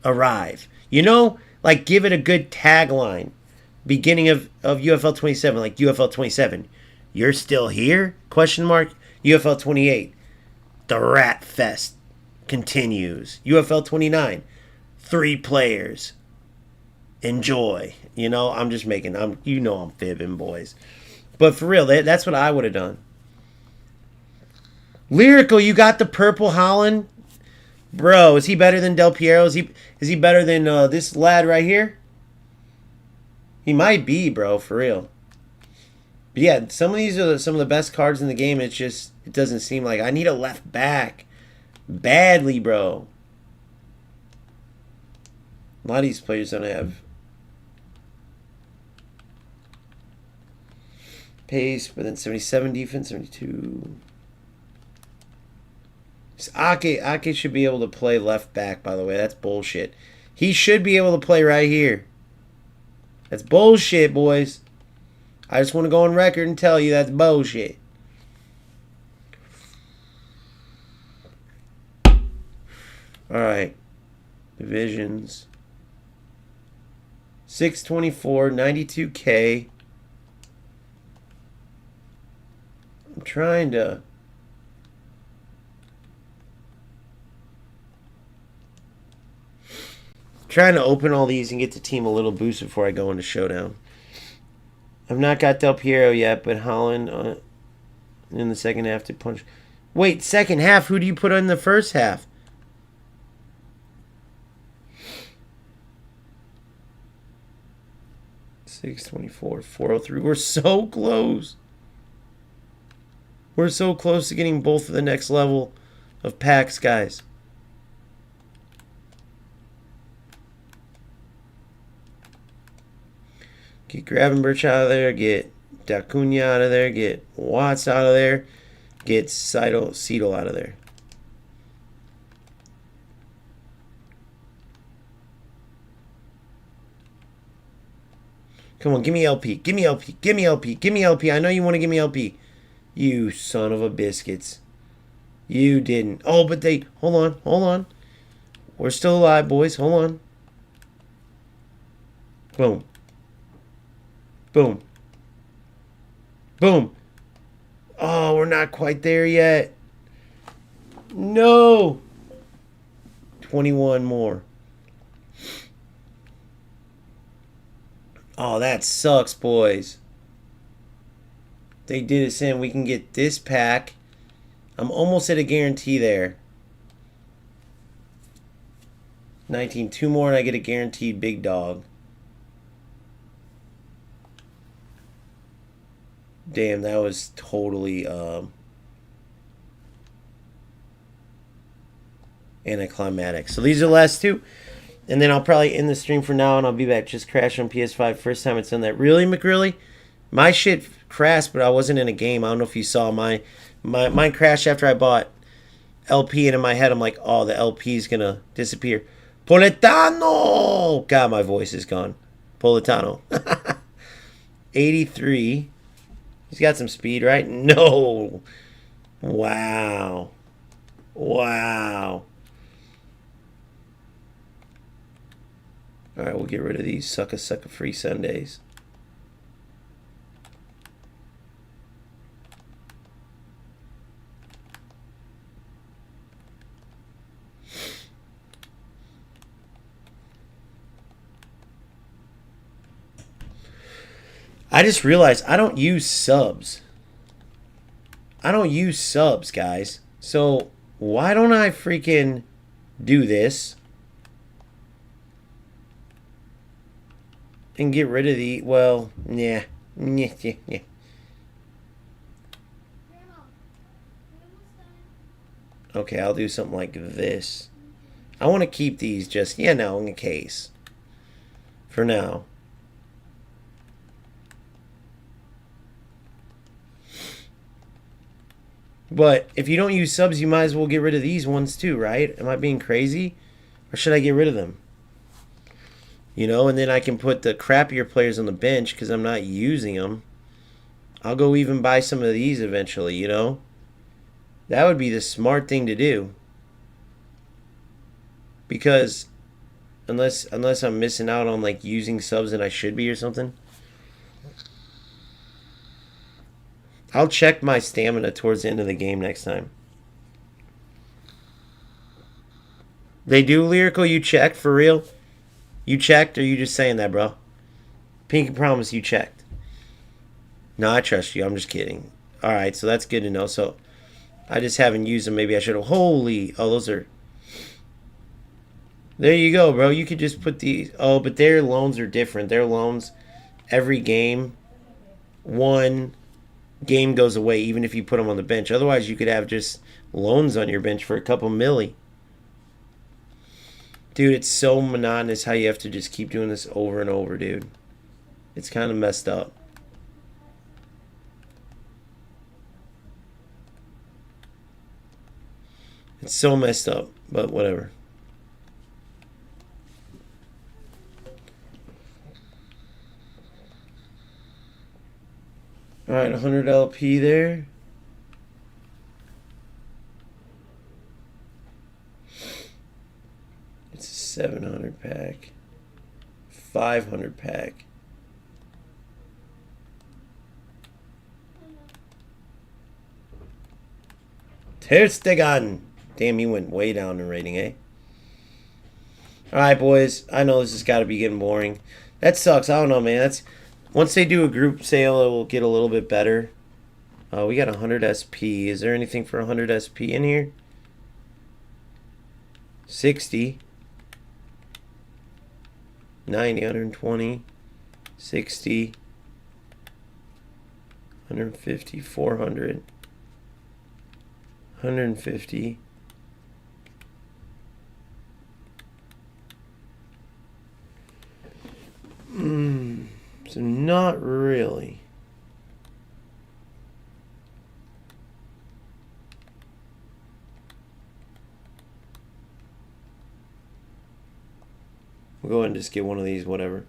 arrive. Like give it a good tagline. Beginning of UFL 27, like UFL 27. You're still here? Question mark. UFL 28. The Rat Fest continues. UFL 29. 3 players. Enjoy. I'm just making, I'm fibbing, boys. But for real, that's what I would have done. Lyrical, you got the purple Holland? Bro, is he better than Del Piero? Is he better than this lad right here? He might be, bro, for real. But yeah, some of these are some of the best cards in the game. It doesn't seem like I need a left back badly, bro. A lot of these players don't have pace, but then 77 defense, 72. Ake should be able to play left back, by the way. That's bullshit. He should be able to play right here. That's bullshit, boys. I just want to go on record and tell you that's bullshit. Alright. Divisions. 624, 92K. I'm trying to... open all these and get the team a little boost before I go into Showdown. I've not got Del Piero yet, but Holland in the second half to punch. Wait, second half? Who do you put in the first half? $624, $403. We're so close. We're so close to getting both of the next level of packs, guys. Get Gravenberch out of there. Get Dacunia out of there. Get Watts out of there. Get Seidel out of there. Come on, give me LP. Give me LP. Give me LP. Give me LP. I know you want to give me LP. You son of a biscuits. You didn't. Oh, but they... Hold on. Hold on. We're still alive, boys. Hold on. Boom. Boom. Boom. Oh, we're not quite there yet. No. 21 more. Oh, that sucks, boys. They did it saying we can get this pack. I'm almost at a guarantee there. 19. 2 more and I get a guaranteed big dog. Damn, that was totally anticlimactic. So these are the last 2. And then I'll probably end the stream for now and I'll be back. Just crashed on PS5. First time it's done that. Really, McReilly? My shit crashed, but I wasn't in a game. I don't know if you saw mine crashed after I bought LP, and in my head I'm like, oh, the LP's gonna disappear. Politano! God, my voice is gone. Politano. 83. He's got some speed, right? No. Wow. Wow. Alright, we'll get rid of these sucker free Sundays. I just realized I don't use subs. I don't use subs, guys. So why don't I freaking do this and get rid of the, well, yeah. Okay, I'll do something like this. I want to keep these just, in case. For now. But if you don't use subs, you might as well get rid of these ones too, right? Am I being crazy? Or should I get rid of them? You know, and then I can put the crappier players on the bench because I'm not using them. I'll go even buy some of these eventually, you know? That would be the smart thing to do. Because unless I'm missing out on like using subs and I should be or something. I'll check my stamina towards the end of the game next time. They do, Lyrical? You checked? For real? You checked, or you just saying that, bro? Pinky promise you checked. No, I trust you. I'm just kidding. Alright, so that's good to know. So, I just haven't used them. Maybe I should have. Holy. Oh, those are... There you go, bro. You could just put these... Oh, but their loans are different. Their loans, every game, one game goes away, even if you put them on the bench. Otherwise, you could have just loans on your bench for a couple milli. Dude, it's so monotonous how you have to just keep doing this over and over, dude. It's kind of messed up. It's so messed up, but whatever. Alright, 100 LP there. It's a 700 pack. 500 pack. Terstegan. Damn, you went way down in rating, eh? Alright, boys. I know this has got to be getting boring. That sucks. I don't know, man. Once they do a group sale, it will get a little bit better. We got 100 SP. Is there anything for 100 SP in here? 60. 90, 120. 60. 150, 400. 150. So not really. We'll go ahead and just get one of these, whatever.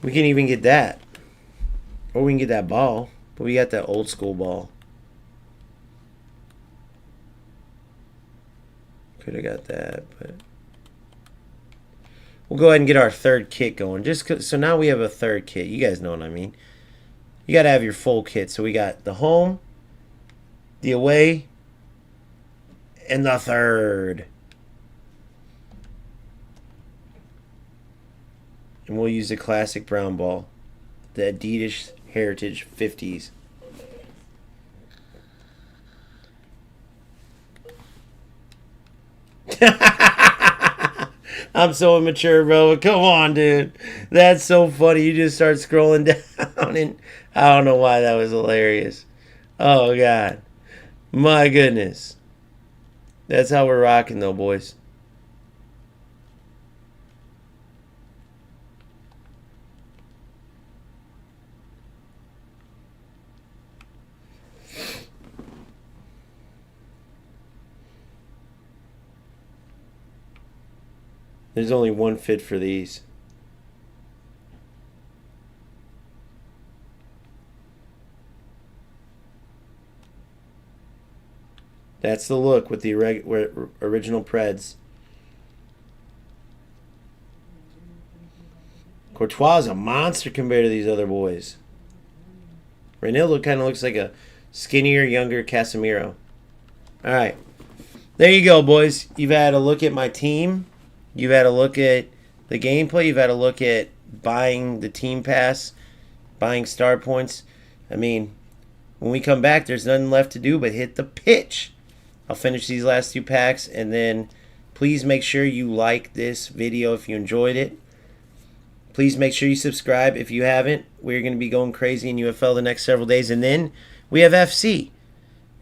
We can even get that. Or we can get that ball. But we got that old school ball. Could have got that, but... We'll go ahead and get our third kit going. So now we have a third kit. You guys know what I mean. You got to have your full kit. So we got the home, the away, and the third. And we'll use the classic brown ball. The Adidas Heritage 50s. I'm so immature, bro. Come on, dude. That's so funny. You just start scrolling down, and I don't know why that was hilarious. Oh, God. My goodness. That's how we're rocking, though, boys. There's only one fit for these. That's the look with the original Preds. Courtois is a monster compared to these other boys. Reinildo kind of looks like a skinnier, younger Casemiro. All right. There you go, boys. You've had a look at my team. You've had a look at the gameplay. You've had a look at buying the team pass, buying star points. I mean, when we come back, there's nothing left to do but hit the pitch. I'll finish these last 2 packs, and then please make sure you like this video if you enjoyed it. Please make sure you subscribe if you haven't. We're going to be going crazy in UFL the next several days, and then we have FC.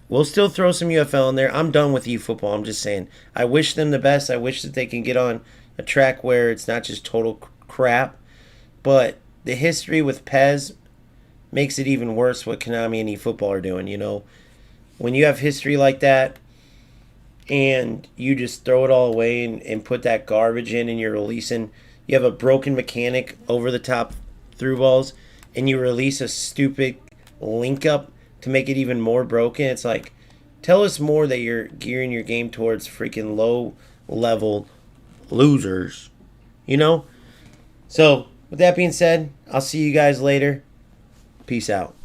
We'll still throw some UFL in there. I'm done with eFootball. I'm just saying. I wish them the best. I wish that they can get on a track where it's not just total crap. But the history with PES makes it even worse what Konami and eFootball are doing, you know. When you have history like that and you just throw it all away and put that garbage in and you're releasing, you have a broken mechanic over the top through balls and you release a stupid link up to make it even more broken. It's like, tell us more that you're gearing your game towards freaking low level losers, you know? So, with that being said, I'll see you guys later. Peace out.